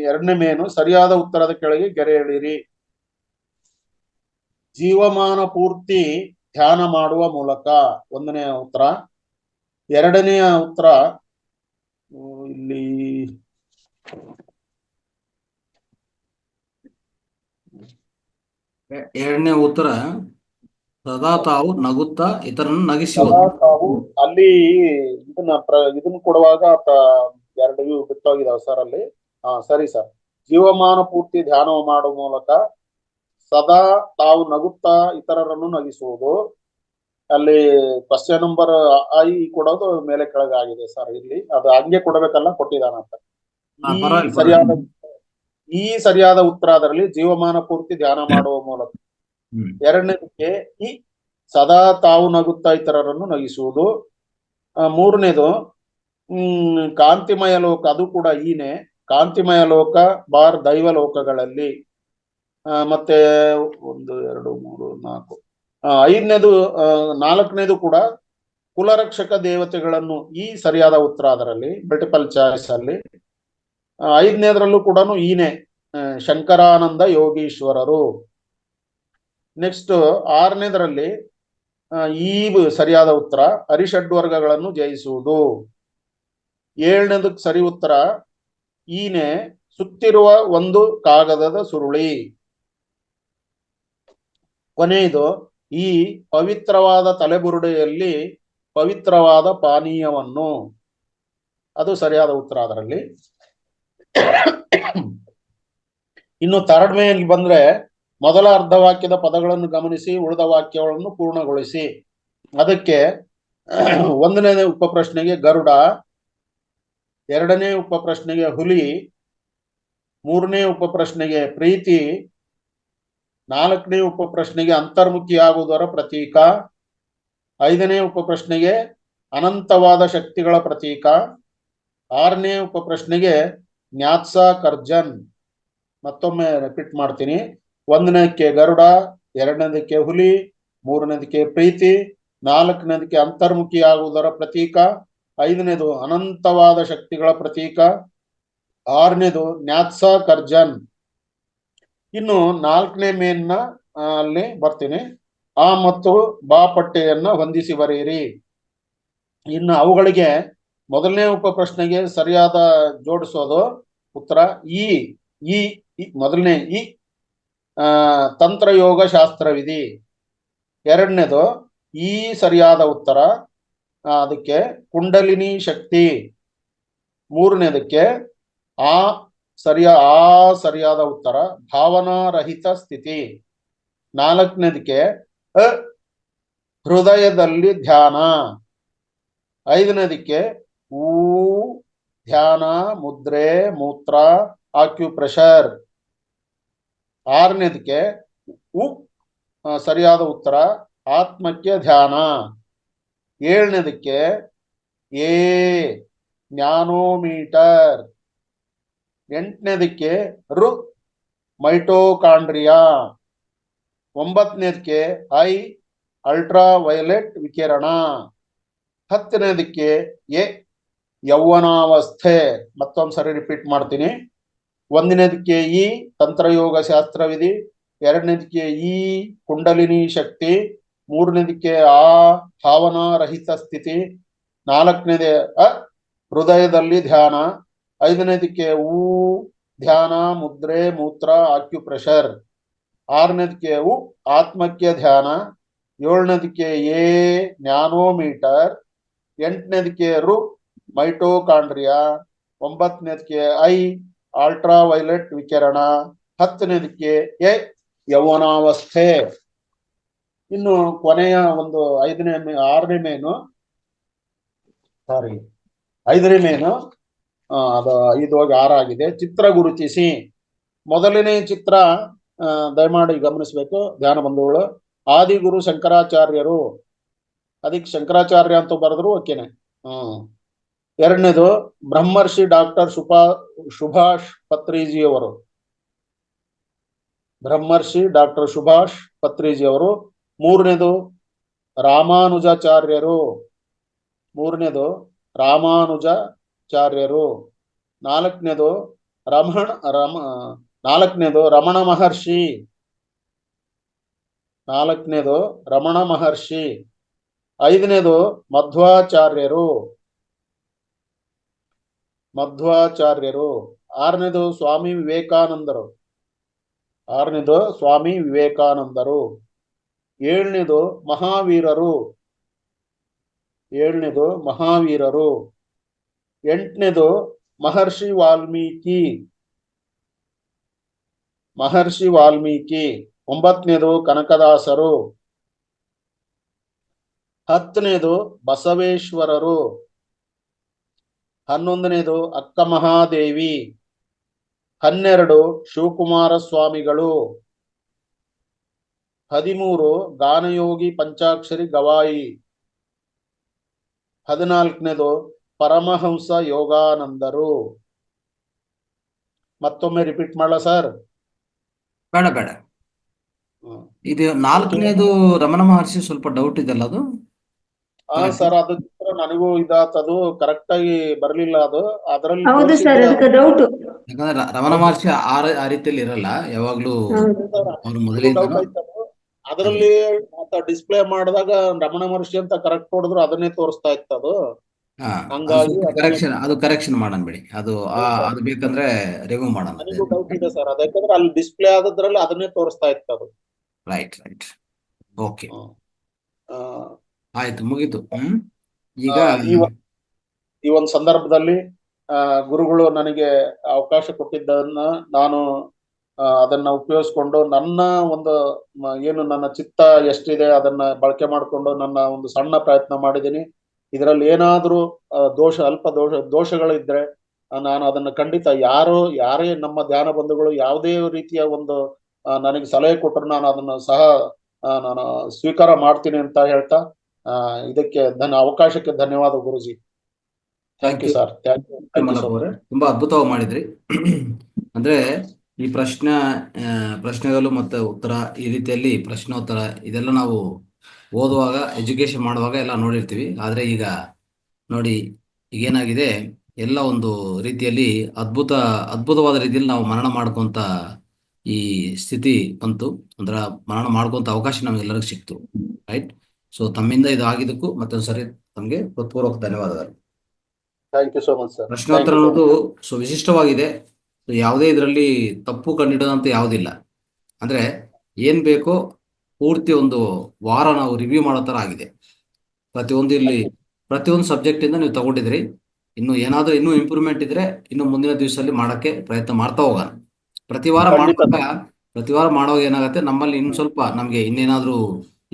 2ನೇ ಮೇನು ಸರಿಯಾದ ಉತ್ತರದ ಕೆಳಗೆ ಗೆರೆ ಎಳೆಯಿರಿ. ಜೀವಮಾನ ಪೂರ್ತಿ ಧ್ಯಾನ ಮಾಡುವ ಮೂಲಕ 1ನೇ ಉತ್ತರ. 2ನೇಯ ಉತ್ತರ ಇಲ್ಲಿ 2ನೇ ಉತ್ತರ ಸದಾ ತಾವು ನಗುತ್ತಾ ಇತರನ್ನು ನಗಿಸುವುದು. ಅಲ್ಲಿ ಇದನ್ನ ಕೊಡುವಾಗ 2 ಬಿಟ್ಟೋಗಿದಾವೆ ಸರ್ ಅಲ್ಲಿ. ಸರಿ ಸರ್. ಜೀವಮಾನ ಪೂರ್ತಿ ಧ್ಯಾನ ಮಾಡುವ ಮೂಲಕ ಸದಾ ತಾವು ನಗುತ್ತಾ ಇತರರನ್ನು ನಗಿಸುವುದು. ಅಲ್ಲಿ ಕ್ವಶ್ಚನ್ ನಂಬರ್ ಐ ಕೊಡೋದು ಮೇಲೆ ಕೆಳಗೆ ಆಗಿದೆ ಸರ್. ಇಲ್ಲಿ ಅದು ಹಂಗೆ ಕೊಡಬೇಕಲ್ಲ, ಕೊಟ್ಟಿದ್ದಾನಂತ. ಈ ಸರಿಯಾದ ಉತ್ತರ ಅದರಲ್ಲಿ ಜೀವಮಾನ ಪೂರ್ತಿ ಧ್ಯಾನ ಮಾಡುವ ಮೂಲಕ. 2ನೇದಕ್ಕೆ ಈ ಸದಾ ತಾವು ನಗುತ್ತಾ ಇತರರನ್ನು ನಗಿಸುವುದು. 3ನೇದು ಕಾಂತಿಮಯ ಲೋಕ, ಅದು ಕೂಡ ಈನೆ. ಕಾಂತಿಮಯ ಲೋಕ ಬಾರ್ ದೈವ ಲೋಕಗಳಲ್ಲಿ. ಮತ್ತೆ 1 2 3 4 5ನೇದು 4ನೇದು ಕೂಡ ಕುಲರಕ್ಷಕ ದೇವತೆಗಳನ್ನು. ಈ ಸರಿಯಾದ ಉತ್ತರ ಅದರಲ್ಲಿ ಮಲ್ಟಿಪಲ್ ಚಾಯ್ಸ್ ಅಲ್ಲಿ. 5ನೇದ್ರಲ್ಲೂ ಕೂಡ ಈನೆ, ಶಂಕರಾನಂದ ಯೋಗೀಶ್ವರರು. ನೆಕ್ಸ್ಟ್ 6ನೇದರಲ್ಲಿ ಈ ಸರಿಯಾದ ಉತ್ತರ ಹರಿಷಡ್ವರ್ಗಗಳನ್ನು ಜಯಿಸುವುದು. 7ನೇದಕ್ಕೆ ಸರಿ ಉತ್ತರ ಈನೆ ಸುತ್ತಿರುವ ಒಂದು ಕಾಗದದ ಸುರುಳಿ. ಕೊನೆಯದು ಈ ಪವಿತ್ರವಾದ ತಲೆಬುರುಡೆಯಲ್ಲಿ ಪವಿತ್ರವಾದ ಪಾನೀಯವನ್ನು. ಅದು ಸರಿಯಾದ ಉತ್ತರ ಅದರಲ್ಲಿ. ಇನ್ನು 3rd ಮೇನ್ಗೆ ಬಂದ್ರೆ ಮೊದಲ ಅರ್ಧ ವಾಕ್ಯದ ಪದಗಳನ್ನು ಗಮನಿಸಿ ಉಳಿದ ವಾಕ್ಯಗಳನ್ನು ಪೂರ್ಣಗೊಳಿಸಿ. ಅದಕ್ಕೆ 1ನೇ ಉಪಪ್ರಶ್ನೆಗೆ ಗರುಡ, 2ನೇ ಉಪಪ್ರಶ್ನೆಗೆ ಹುಲಿ, 3ನೇ ಉಪಪ್ರಶ್ನೆಗೆ ಪ್ರೀತಿ, 4ನೇ ಉಪಪ್ರಶ್ನೆಗೆ ಅಂತರ್ಮುಖಿಯಾಗುವುದರ ಪ್ರತೀಕ, 5ನೇ ಉಪಪ್ರಶ್ನೆಗೆ ಅನಂತವಾದ ಶಕ್ತಿಗಳ ಪ್ರತೀಕ, 6ನೇ ಉಪಪ್ರಶ್ನೆಗೆ ನ್ಯಾತ್ಸಾ ಕರ್ಜನ್. ಮತ್ತೊಮ್ಮೆ ರಿಪೀಟ್ ಮಾಡ್ತೀನಿ. 1ನೇದಕ್ಕೆ ಗರುಡ, 2ನೇದಕ್ಕೆ ಹುಲಿ, 3ನೇದಕ್ಕೆ ಪ್ರೀತಿ, 4ನೇದಕ್ಕೆ ಅಂತರ್ಮುಖಿಯಾಗುವುದರ ಪ್ರತೀಕ, 5ನೇದು ಅನಂತವಾದ ಶಕ್ತಿಗಳ ಪ್ರತೀಕ, 6ನೇದು ನ್ಯಾತ್ಸಾ ಕರ್ಜನ್. ಇನ್ನು 4ನೇ ಮೇನ್ನ ಅಲ್ಲಿ ಬರ್ತೀನಿ. ಆ ಮತ್ತು ಬಾ ಪಟ್ಟೆಯನ್ನ ಹೊಂದಿಸಿ ಬರೆಯಿರಿ. ಇನ್ನು ಅವುಗಳಿಗೆ ಮೊದಲನೇ ಉಪಪ್ರಶ್ನೆಗೆ ಸರಿಯಾದ ಜೋಡಿಸೋದು ಉತ್ತರ ಈ ಮೊದಲನೇ ಈ ತಂತ್ರಯೋಗ ಶಾಸ್ತ್ರವಿಧಿ. 2ನೇದು ಈ ಸರಿಯಾದ ಉತ್ತರ, ಅದಕ್ಕೆ ಕುಂಡಲಿನಿ ಶಕ್ತಿ. 3ನೇದಕ್ಕೆ ಆ ಸರಿಯಾದ ಉತ್ತರ ಭಾವನಾರಹಿತ ಸ್ಥಿತಿ. 4ನೇದಕ್ಕೆ ಹೃದಯದಲ್ಲಿ ಧ್ಯಾನ. 5ನೇದಕ್ಕೆ ಧ್ಯಾನ, ಮುದ್ರೆ, ಮೂತ್ರ, ಆಕ್ಯುಪ್ರೆಷರ್. 6ನೇದಕ್ಕೆ ಸರಿಯಾದ ಉತ್ತರ ಆತ್ಮಕ್ಕೆ ಧ್ಯಾನ. 7ನೇದಕ್ಕೆ ಜ್ಞಾನೋಮೀಟರ್. 8ನೇದಕ್ಕೆ ಮೈಟೋಕಾಂಡ್ರಿಯಾ. 9ನೇದಕ್ಕೆ ಅಲ್ಟ್ರಾ ವೈಲೆಟ್ ವಿಕಿರಣ. 10ನೇದಕ್ಕೆ ಯೌವನಾವಸ್ಥೆ. ಮತ್ತೊಂದ್ಸರಿ ರಿಪೀಟ್ ಮಾಡ್ತೀನಿ. 1ನೇದಕ್ಕೆ ತಂತ್ರಯೋಗ ಶಾಸ್ತ್ರವಿಧಿ, ಎರಡನೇದಕ್ಕೆ ಈ ಕುಂಡಲಿನಿ ಶಕ್ತಿ, ಮೂರನೇದಕ್ಕೆ ಆ ಭಾವನಾರಹಿತ ಸ್ಥಿತಿ, ನಾಲ್ಕನೇದೇ ಹೃದಯದಲ್ಲಿ ಧ್ಯಾನ, ಐದನೇದಕ್ಕೆ ಊ ಧ್ಯಾನ, ಮುದ್ರೆ, ಮೂತ್ರ, ಆಕ್ಯುಪ್ರೆಷರ್, ಆರನೇದಕ್ಕೆ ಆತ್ಮಕ್ಕೆ ಧ್ಯಾನ, ಏಳನೇದಕ್ಕೆ ಎ ನ್ಯಾನೋಮೀಟರ್, ಎಂಟನೇದಕ್ಕೆ ಮೈಟೋಕಾಂಡ್ರಿಯಾ, ಒಂಬತ್ತನೇದಕ್ಕೆ ಐ ಅಲ್ಟ್ರಾ ವೈಲೆಟ್ ವಿಕಿರಣ, ಹತ್ತನೇದಕ್ಕೆ ಎ ಯೌವನಾವಸ್ಥೆ. ಇನ್ನು ಕೊನೆಯ ಒಂದು ಐದನೇ ಮೇನು ಅದು 5 ಹೋಗಿ 6 ಆಗಿದೆ. ಚಿತ್ರ ಗುರುತಿಸಿ. ಮೊದಲನೇ ಚಿತ್ರ ದಯಮಾಡಿ ಗಮನಿಸ್ಬೇಕು ಧ್ಯಾನ ಬಂಧುಗಳು. ಆದಿಗುರು ಶಂಕರಾಚಾರ್ಯರು, ಅದಕ್ಕೆ ಶಂಕರಾಚಾರ್ಯ ಅಂತ ಬರೆದ್ರು ಓಕೆನೆ. ಎರಡನೇದು ಬ್ರಹ್ಮರ್ಷಿ ಡಾಕ್ಟರ್ ಸುಭಾಷ್ ಪತ್ರಿಜಿಯವರು, ಬ್ರಹ್ಮರ್ಷಿ ಡಾಕ್ಟರ್ ಸುಭಾಷ್ ಪತ್ರಿಜಿಯವರು. ಮೂರನೇದು ರಾಮಾನುಜಾಚಾರ್ಯರು, ನಾಲ್ಕನೇದು ರಮಣ ಮಹರ್ಷಿ, ಐದನೇದು ಮಧ್ವಾಚಾರ್ಯರು, ಆರನೇದು ಸ್ವಾಮಿ ವಿವೇಕಾನಂದರು, ಏಳನೇದು ಮಹಾವೀರರು, ಎಂಟನೇದು ಮಹರ್ಷಿ ವಾಲ್ಮೀಕಿ, ಒಂಬತ್ತನೇದು ಕನಕದಾಸರು, ಹತ್ತನೇದು ಬಸವೇಶ್ವರರು, 11ನೇದು ಅಕ್ಕ ಮಹಾದೇವಿ, 12 ಶಿವಕುಮಾರ ಸ್ವಾಮಿಗಳು, 13 ಗಾನಯೋಗಿ ಪಂಚಾಕ್ಷರಿ ಗವಾಯಿ, 14ನೇದು ಪರಮಹಂಸ ಯೋಗಾನಂದರು. ಮತ್ತೊಮ್ಮೆ ರಿಪೀಟ್ ಮಾಡಲ ಸರ್? ಬೇಡ. ಇದು 4ನೇದು ರಮಣ ಮಹರ್ಷಿ ಸ್ವಲ್ಪ ಡೌಟ್ ಇದೆಲ್ಲ ಅದು. ಸರ್ ಅದು ನನಗೂ ಇದಾತದು ಕರೆಕ್ಟ್ ಆಗಿ ಬರ್ಲಿಲ್ಲ ಅದು. ಅದರಲ್ಲಿ ಹೌದು ಸರ್, ಅದಕ್ಕೆ ಡೌಟ್. ಯಾಕಂದ್ರೆ ರಮಣ ಮಹರ್ಷಿ ಆ ರೀತಿಯಲ್ಲಿ ಇರಲ್ಲ, ಯಾವಾಗ್ಲೂ ಅವ್ರು ಮೊದಲಿಂದ ಅದರಲ್ಲಿ ಡಿಸ್ಪ್ಲೇ ಮಾಡಿದಾಗ ರಮಣ ಮಹರ್ಷಿ ಅಂತ ಕರೆಕ್ಟ್ ಹೊಡೆದ್ರು ಅದನ್ನೇ ತೋರಿಸ್ತಾ ಇತ್ತು ಅದು. ಹಂಗಾಗಿ ಕರೆಕ್ಷನ್ ಮಾಡೋಣ ಬಿಡಿ, ಅದು ಬೇಕಂದ್ರೆ ರಿಮೂವ್ ಮಾಡೋಣ. ನನಗೂ ಡೌಟ್ ಇದೆ ಸರ್, ಅದಕ್ಕೆ ಅಲ್ಲಿ ಡಿಸ್ಪ್ಲೇ ಆದದ್ರಲ್ಲಿ ಅದನ್ನೇ ತೋರಿಸ್ತಾ ಇತ್ತು ಅದು. ರೈಟ್. ಓಕೆ, ಆಯ್ತು, ಮುಗೀತು. ಈಗ ಈ ಒಂದು ಸಂದರ್ಭದಲ್ಲಿ ಗುರುಗಳು ನನಗೆ ಅವಕಾಶ ಕೊಟ್ಟಿದ್ದನ್ನ ನಾನು ಅದನ್ನ ಉಪಯೋಗಿಸ್ಕೊಂಡು ನನ್ನ ಒಂದು ಏನು ನನ್ನ ಚಿತ್ತ ಎಷ್ಟಿದೆ ಅದನ್ನ ಬಳಕೆ ಮಾಡಿಕೊಂಡು ನನ್ನ ಒಂದು ಸಣ್ಣ ಪ್ರಯತ್ನ ಮಾಡಿದ್ದೀನಿ. ಇದರಲ್ಲಿ ಏನಾದ್ರೂ ಅಲ್ಪ ದೋಷಗಳಿದ್ರೆ ನಾನು ಅದನ್ನ ಖಂಡಿತ ಯಾರೇ ನಮ್ಮ ಧ್ಯಾನ ಬಂಧುಗಳು ಯಾವುದೇ ರೀತಿಯ ಒಂದು ನನಗೆ ಸಲಹೆ ಕೊಟ್ಟರು ನಾನು ಅದನ್ನ ಸಹ ನಾನು ಸ್ವೀಕಾರ ಮಾಡ್ತೀನಿ ಅಂತ ಹೇಳ್ತಾ ಇದಕ್ಕೆ ಅವಕಾಶಕ್ಕೆ ಧನ್ಯವಾದ ಗುರುಜಿ. Thank you sir. ತುಂಬಾ ಅದ್ಭುತವಾಗಿ ಮಾಡಿದ್ರಿ. ಅಂದ್ರೆ ಈ ಪ್ರಶ್ನೆಗಳು ಮತ್ತೆ ಉತ್ತರ, ಈ ರೀತಿಯಲ್ಲಿ ಪ್ರಶ್ನೋತ್ತರ ಇದೆಲ್ಲ ನಾವು ಓದುವಾಗ, ಎಜುಕೇಶನ್ ಮಾಡುವಾಗ ಎಲ್ಲ ನೋಡಿರ್ತೀವಿ. ಆದ್ರೆ ಈಗ ನೋಡಿ, ಈಗೇನಾಗಿದೆ, ಎಲ್ಲ ಒಂದು ರೀತಿಯಲ್ಲಿ ಅದ್ಭುತವಾದ ರೀತಿಯಲ್ಲಿ ನಾವು ಮನನ ಮಾಡ್ಕೊಂತ ಈ ಸ್ಥಿತಿ ಬಂತು. ಅಂದ್ರೆ ಮನನ ಮಾಡ್ಕೊಂತ ಅವಕಾಶ ನಮಗೆಲ್ಲರಿಗೂ ಸಿಕ್ತು. ರೈಟ್. ಸೊ ತಮ್ಮಿಂದ ಇದು ಆಗಿದ್ದಕ್ಕೂ ಮತ್ತೊಂದ್ಸರಿ ತಮಗೆ ಹೃತ್ಪೂರ್ವಕ ಧನ್ಯವಾದಗಳು. Thank you so much sir. ಪ್ರಶ್ನೋತ್ತರ ಅನ್ನೋದು ವಿಶಿಷ್ಟವಾಗಿದೆ. ಯಾವುದೇ ಇದರಲ್ಲಿ ತಪ್ಪು ಕಂಡಿಡೋದಂತ ಯಾವುದಿಲ್ಲ. ಅಂದ್ರೆ ಏನ್ ಬೇಕೋ ಪೂರ್ತಿ ಒಂದು ವಾರ ನಾವು ರಿವ್ಯೂ ಮಾಡೋ ತರ ಆಗಿದೆ. ಪ್ರತಿಯೊಂದು ಸಬ್ಜೆಕ್ಟ್ ಇಂದ ನೀವು ತಗೊಂಡಿದ್ರಿ. ಇನ್ನು ಏನಾದ್ರೂ ಇನ್ನೂ ಇಂಪ್ರೂವ್ಮೆಂಟ್ ಇದ್ರೆ ಇನ್ನು ಮುಂದಿನ ದಿವಸದಲ್ಲಿ ಮಾಡಕ್ಕೆ ಪ್ರಯತ್ನ ಮಾಡ್ತಾ ಹೋಗೋಣ. ಪ್ರತಿ ವಾರ ಮಾಡುವಾಗ ಏನಾಗುತ್ತೆ, ನಮ್ಮಲ್ಲಿ ಇನ್ನು ಸ್ವಲ್ಪ ನಮ್ಗೆ ಇನ್ನೇನಾದ್ರೂ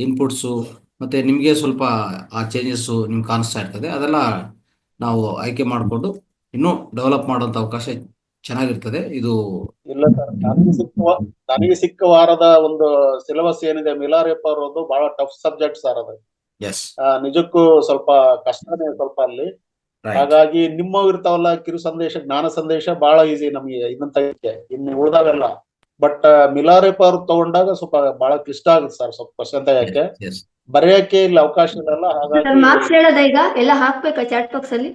ಇನ್ಪುಟ್ಸು ಮತ್ತೆ ನಿಮ್ಗೆ ಸ್ವಲ್ಪ ಆ ಚೇಂಜಸ್ ನಿಮ್ಗೆ ಕಾಣಿಸ್ತಾ ಇರ್ತದೆ. ಅದೆಲ್ಲ ನಾವು ಆಯ್ಕೆ ಮಾಡಿಕೊಂಡು ಇನ್ನೂ ಡೆವಲಪ್ ಮಾಡುವಂತ ಅವಕಾಶ ಚೆನ್ನಾಗಿರ್ತದೆ. ಇದು ಇಲ್ಲ ಸರ್, ನನಗೆ ಸಿಕ್ಕ ವಾರದ ಒಂದು ಸಿಲೆಬಸ್ ಏನಿದೆ ಮಿಲಾರೆಪ್ಪ ಅವರದ್ದು ಬಹಳ ಟಫ್ ಸಬ್ಜೆಕ್ಟ್ ಸರ್ ಅದು. ನಿಜಕ್ಕೂ ಸ್ವಲ್ಪ ಕಷ್ಟನೇ ಸ್ವಲ್ಪ ಅಲ್ಲಿ. ಹಾಗಾಗಿ ನಿಮ್ಮವು ಇರ್ತಾವಲ್ಲ ಕಿರು ಸಂದೇಶ, ಜ್ಞಾನ ಸಂದೇಶ ಬಹಳ ಈಸಿ ನಮಗೆ ಇನ್ನೊಂದ್ ಇನ್ನು ಉಳ್ದಾವೆಲ್ಲ. ಬಟ್ ಮಿಲಾರೆಪ್ಪ ಅವ್ರು ತಗೊಂಡಾಗ ಸ್ವಲ್ಪ ಬಹಳ ಕ್ಲಿಷ್ಟ ಆಗುತ್ತೆ ಸರ್. ಸ್ವಲ್ಪ ಕ್ವಶನ್ ತೆಗಿಯಕ್ಕೆ ಬರೆಯಕ್ಕೆ ಇಲ್ಲಿ ಅವಕಾಶ ಇರಲ್ಲ. ಹಾಗಾಗಿ ಮಾರ್ಕ್ಸ್ ಹೇಳೋದ ಈಗ ಎಲ್ಲ ಹಾಕ್ಬೇಕಾ ಚಾಟ್ ಬಾಕ್ಸ್ ಅಲ್ಲಿ?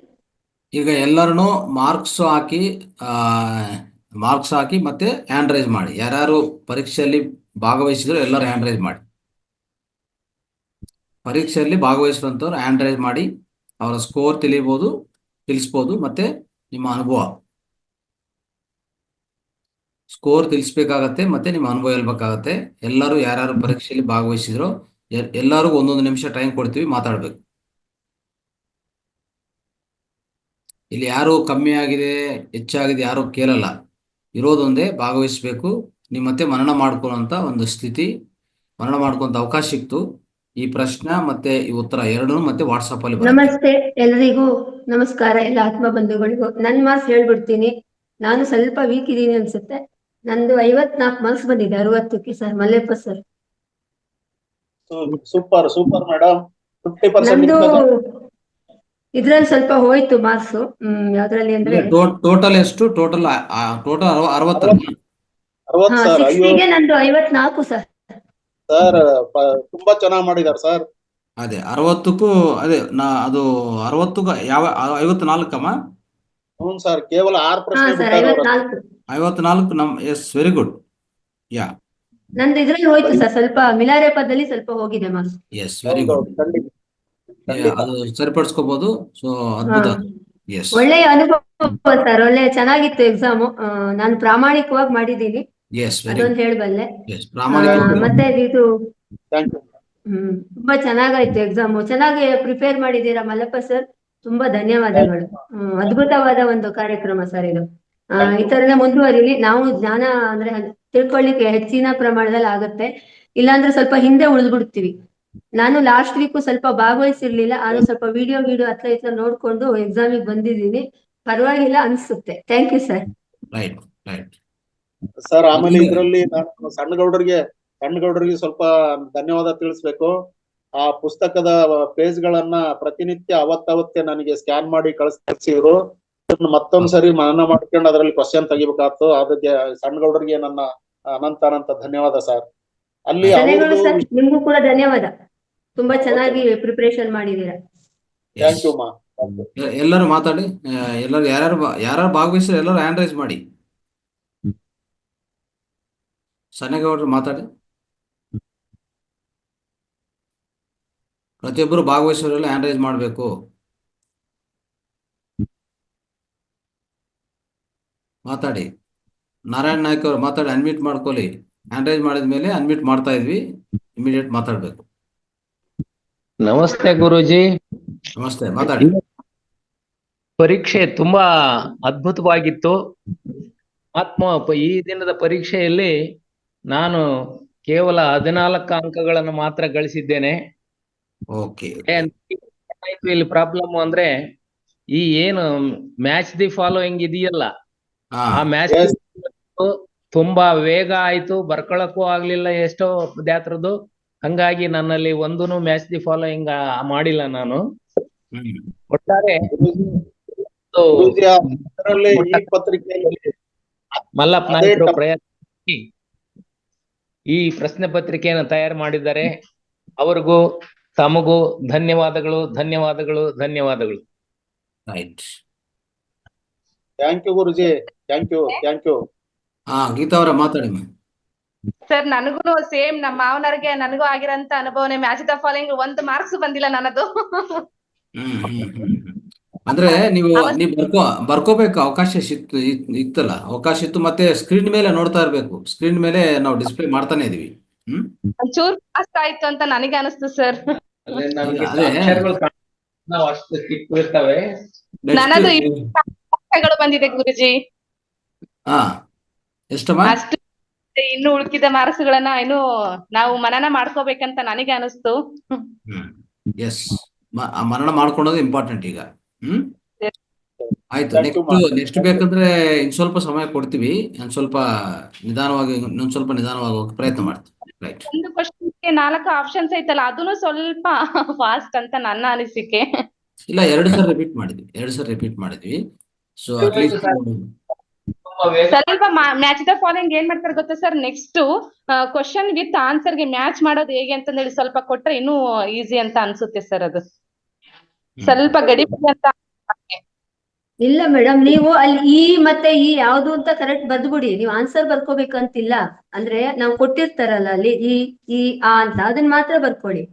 ಈಗ ಎಲ್ಲರನ್ನು ಮಾರ್ಕ್ಸ್ ಹಾಕಿ ಮತ್ತೆ ಹ್ಯಾಂಡ್ ರೈಸ್ ಮಾಡಿ. ಯಾರ್ಯಾರು ಪರೀಕ್ಷೆಯಲ್ಲಿ ಭಾಗವಹಿಸಿದ್ರು ಎಲ್ಲರೂ ಹ್ಯಾಂಡ್ ರೈಸ್ ಮಾಡಿ. ಪರೀಕ್ಷೆಯಲ್ಲಿ ಭಾಗವಹಿಸಿರುವಂಥವ್ರು ಹ್ಯಾಂಡ್ ರೈಸ್ ಮಾಡಿ ಅವರ ಸ್ಕೋರ್ ತಿಳಿಸ್ಬೋದು ಮತ್ತೆ ನಿಮ್ಮ ಅನುಭವ ಸ್ಕೋರ್ ತಿಳಿಸ್ಬೇಕಾಗತ್ತೆ ಮತ್ತೆ ನಿಮ್ಮ ಅನುಭವ ಹೇಳ್ಬೇಕಾಗತ್ತೆ. ಎಲ್ಲರೂ ಯಾರ್ಯಾರು ಪರೀಕ್ಷೆಯಲ್ಲಿ ಭಾಗವಹಿಸಿದ್ರೋ ಎಲ್ಲರಿಗೂ 1 ನಿಮಿಷ ಟೈಮ್ ಕೊಡ್ತೀವಿ, ಮಾತಾಡ್ಬೇಕು. ಇಲ್ಲಿ ಯಾರು ಕಮ್ಮಿ ಆಗಿದೆ ಹೆಚ್ಚಾಗಿದೆ ಯಾರು ಕೇಳಲ್ಲ, ಇರೋದೊಂದೇ ಭಾಗವಹಿಸ್ಬೇಕು. ನೀವು ಮತ್ತೆ ಮನನ ಮಾಡ್ಕೊಳ್ಳೋಂಥ ಒಂದು ಸ್ಥಿತಿ, ಮನನ ಮಾಡ್ಕೊಂತ ಅವಕಾಶ ಸಿಕ್ತು. ಈ ಪ್ರಶ್ನೆ ಮತ್ತೆ ಈ ಉತ್ತರ ಎರಡೂ ಮತ್ತೆ ವಾಟ್ಸಪ್ ಅಲ್ಲಿ ಬರುತ್ತೆ. ನಮಸ್ತೆ ಎಲ್ರಿಗೂ, ನಮಸ್ಕಾರ ಎಲ್ಲ ಆತ್ಮ ಬಂಧುಗಳಿಗೂ. ನನ್ ಮಾರ್ಕ್ಸ್ ಹೇಳ್ಬಿಡ್ತೀನಿ. ನಾನು ಸ್ವಲ್ಪ ವೀಕ್ ಇದೀನಿ ಅನ್ಸುತ್ತೆ. ನಂದು 54 ಮಾರ್ಕ್ಸ್ ಬಂದಿದೆ 60ಕ್ಕೆ sir. Mallappa sir, super super madam. 50% ನಂದು ಇದ್ರಲ್ಲಿ ಸ್ವಲ್ಪ ಹೋಯ್ತು ಮಾರ್ಕ್ಸ್. ಯಾವ್ದ್ರಲ್ಲಿ ಅಂದ್ರೆ ಟೋಟಲ್ ಎಷ್ಟು? Total 60 60 sir. ಅಯ್ಯೋ 60ಗೆ ನಂದು 54 ಸರ್. ಸರ್ ತುಂಬಾ ಚೆನ್ನಾಗಿ ಮಾಡಿದಾರೆ ಸರ್. ಅದೇ 60ಕ್ಕೂ ಅದು 60ಕ್ಕೂ ಯಾವ 54 ಹ್ಞೂ ಸರ್, ಕೇವಲ 6 ಹಾ ಪ್ರಶ್ನೆ ಸರ್, ಬಿಟ್ಟಾರೆ ಅವ್ರು. 54 ಎಸ್, ವೆರಿ ಗುಡ್. ಯಾ, ನಂದು ಇದ್ರಲ್ಲಿ ಹೋಯ್ತು ಸರ್, ಸ್ವಲ್ಪ ಮಿಲಾರೆ ಪದದಲ್ಲಿ ಸ್ವಲ್ಪ ಹೋಗಿದೆ ಮಾರ್ಕ್ಸ್. ಎಸ್, ವೆರಿ ಹೌದು, ಗುಡ್. ಖಂಡಿತ ಖಂಡಿತ. ಅದು ಸರಿಪಡಿಸ್ಕೋಬಹುದು. ಸೊ ಅದ್ಭುತ. ಎಸ್, ಒಳ್ಳೆಯ ಅನುಭವ ಸರ್, ಒಳ್ಳೆ ಚೆನ್ನಾಗಿತ್ತು ಎಕ್ಸಾಮು. ನಾನು ಪ್ರಾಮಾಣಿಕವಾಗಿ ಮಾಡಿದ್ದೀನಿ, ಎಸ್, ವೆರಿ ಅದೊಂದು ಹೇಳಬಲ್ಲೆ. ಎಸ್, ಪ್ರಾಮಾಣಿಕ. ಮತ್ತೆ ಇದು ಥ್ಯಾಂಕ್ ಯು. ತುಂಬಾ ಚೆನ್ನಾಗಾಯ್ತು ಎಕ್ಸಾಮು. ಚೆನ್ನಾಗಿ ಪ್ರಿಪೇರ್ ಮಾಡಿದ್ದೀರಾ ಮಲ್ಲಪ್ಪ ಸರ್, ತುಂಬಾ ಧನ್ಯವಾದಗಳು. ಅದ್ಭುತವಾದ ಒಂದು ಕಾರ್ಯಕ್ರಮ ಸರ್ ಇದು. ಈ ತರನೇ ಮುಂದುವರಿಲಿ. ನಾವು ಜ್ಞಾನ ಅಂದ್ರೆ ತಿಳ್ಕೊಳ್ಳಿಕ್ಕೆ ಹೆಚ್ಚಿನ ಪ್ರಮಾಣದಲ್ಲಿ ಆಗುತ್ತೆ, ಇಲ್ಲಾಂದ್ರೆ ಸ್ವಲ್ಪ ಹಿಂದೆ ಉಳಿದ್ಬಿಡ್ತೀವಿ. ನಾನು ಲಾಸ್ಟ್ ವೀಕ್ ಸ್ವಲ್ಪ ಭಾಗವಹಿಸಿರ್ಲಿಲ್ಲ, ಆದ್ರೂ ಸ್ವಲ್ಪ ವಿಡಿಯೋ ಹತ್ರ ಇತ್ರ ನೋಡ್ಕೊಂಡು ಎಕ್ಸಾಮಿಗೆ ಬಂದಿದ್ದೀನಿ. ಪರವಾಗಿಲ್ಲ ಅನ್ಸುತ್ತೆ. Thank you sir. Right, right sir, ಆಮೇಲೆ ಇದರಲ್ಲಿ ನಾನು ಸಣ್ಣಗೌಡರಿಗೆ ಸ್ವಲ್ಪ ಧನ್ಯವಾದ ತಿಳಿಸ್ಬೇಕು. ಆ ಪುಸ್ತಕದ ಪೇಜ್ ಗಳನ್ನ ಪ್ರತಿನಿತ್ಯ ಅವತ್ತೇ ನನಗೆ ಸ್ಕ್ಯಾನ್ ಮಾಡಿ ಕಳಿಸಿದ್ರು. ಮತ್ತೊಂದ್ಸರಿ ಮನನ ಮಾಡ್ಕೊಂಡು ಅದರಲ್ಲಿ ಕ್ವಶನ್ ತೆಗಿಬೇಕಾಯ್ತು. ಅದಕ್ಕೆ ಸಣ್ಣಗೌಡರಿಗೆ ನನ್ನ ಅನಂತ ಧನ್ಯವಾದ ಸರ್. ಅಲ್ಲಿ ಧನ್ಯವಾದ ಸರ್, ನಿಮ್ಗೂ ಕೂಡ ಧನ್ಯವಾದ. ತುಂಬಾ ಚೆನ್ನಾಗಿ ಪ್ರಿಪರೇಷನ್ ಮಾಡಿದೀರಾ. ಥ್ಯಾಂಕ್ ಯು ಮಾ. ಎಲ್ಲರೂ ಮಾತಾಡಿ. ಎಲ್ಲರೂ ಯಾರು ಭಾಗವಹಿಸಿದ್ರೆ ಎಲ್ಲರೂ ಹ್ಯಾಂಡ್ ರೈಸ್ ಮಾಡಿ. ಸನ್ನೇಗೌಡರು ಮಾತಾಡಿ. ಪ್ರತಿಯೊಬ್ಬರು ಭಾಗವಹಿಸೋರೆಲ್ಲ ಹ್ಯಾಂಡ್ ರೈಸ್ ಮಾಡಬೇಕು. ಮಾತಾಡಿ. ನಾರಾಯಣ್ ನಾಯ್ಕ ಅವರು ಮಾತಾಡಿ, ಅನ್ಮ್ಯೂಟ್ ಮಾಡ್ಕೊಳ್ಳಿ. ಹ್ಯಾಂಡ್ ರೈಸ್ ಮಾಡಿದ ಮೇಲೆ ಅನ್ಮ್ಯೂಟ್ ಮಾಡ್ತಾ ಇದ್ವಿ, ಇಮಿಡಿಯೇಟ್ ಮಾತಾಡ್ಬೇಕು. ನಮಸ್ತೆ ಗುರೂಜಿ. ನಮಸ್ತೆ, ಮಾತಾಡಿ. ಪರೀಕ್ಷೆ ತುಂಬಾ ಅದ್ಭುತವಾಗಿತ್ತು. ಈ ದಿನದ ಪರೀಕ್ಷೆಯಲ್ಲಿ ನಾನು ಕೇವಲ 14 ಅಂಕಗಳನ್ನು ಮಾತ್ರ ಗಳಿಸಿದ್ದೇನೆ. ಓಕೆ. ಇಲ್ಲಿ ಪ್ರಾಬ್ಲಮ್ ಅಂದ್ರೆ ಈ ಏನು ಮ್ಯಾಚ್ ದಿ ಫಾಲೋಯಿಂಗ್ ಇದೆಯಲ್ಲ, ಆ ಮ್ಯಾಚ್ ತುಂಬಾ ವೇಗ ಆಯ್ತು, ಬರ್ಕೊಳಕ್ಕೂ ಆಗ್ಲಿಲ್ಲ ಎಷ್ಟೋ ವಿದ್ಯಾರ್ಥಿರದು. ಹಂಗಾಗಿ ನನ್ನಲ್ಲಿ ಒಂದೂನು ಮ್ಯಾಚ್ ದಿ ಫಾಲೋಯಿಂಗ್ ಮಾಡಿಲ್ಲ ನಾನು. ಒಟ್ಟಾರೆ ಮಲ್ಲಪ್ಪ ನಾಯಕರು ಪ್ರಯತ್ನ ಈ ಪ್ರಶ್ನೆ ಪತ್ರಿಕೆಯನ್ನು ತಯಾರು ಮಾಡಿದ್ದಾರೆ. ಅವ್ರಿಗೂ ತಮಗೂ ಧನ್ಯವಾದಗಳು, ಧನ್ಯವಾದಗಳು, ಧನ್ಯವಾದಗಳು. Thank you guruji, thank you, thank you. Geeta ಅವರ ಮಾತಾಡಿ. ಸರ್, ನನಗೂ ಸೇಮ್ ನಮ್ಮ ಮಾವನವ್ರಿಗೆ ನನಗೂ ಆಗಿರೋಂತ ಅನುಭವನೆ. ಮ್ಯಾಚ್ ದ ಫಾಲೋಯಿಂಗ್ 1 ಮಾರ್ಕ್ಸ್ ಬಂದಿಲ್ಲ ನನ್ನದು. ಅಂದ್ರೆ ನೀವು ಬರ್ಕೋಬೇಕು. ಅವಕಾಶ ಇತ್ತಲ್ಲ, ಅವಕಾಶ ಇತ್ತು. ಮತ್ತೆ ಸ್ಕ್ರೀನ್ ಮೇಲೆ ನೋಡ್ತಾ ಇರ್ಬೇಕು. ಸ್ಕ್ರೀನ್ ಮೇಲೆ ನಾವು ಡಿಸ್ಪ್ಲೇ ಮಾಡ್ತಾನೆ ಇದೀವಿ. ಒಂಚೂರು ಫಾಸ್ಟ್ ಆಯ್ತು ಅಂತ ನನಗೆ ಅನಿಸ್ತು ಸರ್. ಅಷ್ಟು ಸಿಕ್ಕಿರ್ತವೆ. ನನ್ನದು ಅಂಕಗಳು ಬಂದಿದೆ ಗುರುಜಿ. ಅಷ್ಟು ಇನ್ನು ಉಳ್ಕಿದ ಮಾರ್ಕ್ಸ್ ಗಳನ್ನ ಇನ್ನು ನಾವು ಮನನ ಮಾಡ್ಕೋಬೇಕಂತ ನನಗೆ ಅನಿಸ್ತು. ಎಸ್, ಮನನ ಮಾಡ್ಕೊಳ್ಳೋದು ಇಂಪಾರ್ಟೆಂಟ್ ಈಗ. ಆಯ್ತು. ನೆಕ್ಸ್ಟ್ ಬೇಕಂದ್ರೆ ಇನ್ ಸ್ವಲ್ಪ ಸಮಯ ಕೊಡ್ತೀವಿ. ಇನ್ನೊಂದ್ ಸ್ವಲ್ಪ ನಿಧಾನವಾಗಿ ಹೋಗಕ್ಕೆ ಪ್ರಯತ್ನ ಮಾಡ್ತೀವಿ. ರೈಟ್. ಒಂದು ಕ್ವಶನ್ಗೆ 4 ಆಪ್ಷನ್ಸ್ ಐತಲ್ಲ, ಅದನ್ನು ಸ್ವಲ್ಪ ಫಾಸ್ಟ್ ಅಂತ ನನ್ನ ಅನಿಸಿಕೆ. ಇಲ್ಲ, 2 ಸರಿ ರಿಪೀಟ್ ಮಾಡಿದ್ವಿ. ಸೊ ಅಟ್ಲೀಸ್ಟ್ ಸ್ವಲ್ಪ ಮ್ಯಾಚ್ ದ ಫಾಲೋಯಿಂಗ್ ಏನ್ ಮಾಡ್ತಾರೆ ಗೊತ್ತಾ sir, next question with answer ಗೆ ಮ್ಯಾಚ್ ಮಾಡೋದು ಹೇಗೆ ಅಂತ ಹೇಳಿ ಸ್ವಲ್ಪ ಕೊಟ್ರೆ ಇನ್ನೂ ಈಸಿ ಅಂತ ಅನ್ಸುತ್ತೆ ಸರ್. ಅದು ಸ್ವಲ್ಪ ಗಡಿಬಿಡಿ ಅಂತ. ಇಲ್ಲ ಮೇಡಮ್, ನೀವು ಅಲ್ಲಿ ಈ ಮತ್ತೆ ಈ ಯಾವ್ದು ಅಂತ ಕರೆಕ್ಟ್ ಬರ್ದ್ಬಿಡಿ. ನೀವು ಆನ್ಸರ್ ಬರ್ಕೋಬೇಕಂತಿಲ್ಲ. ಅಂದ್ರೆ ನಾವು ಕೊಟ್ಟಿರ್ತಾರಲ್ಲ ಅಲ್ಲಿ ಈ ಆ ಅಂತ, ಅದನ್ನ ಮಾತ್ರ ಬರ್ಕೊಳ್ಳಿ.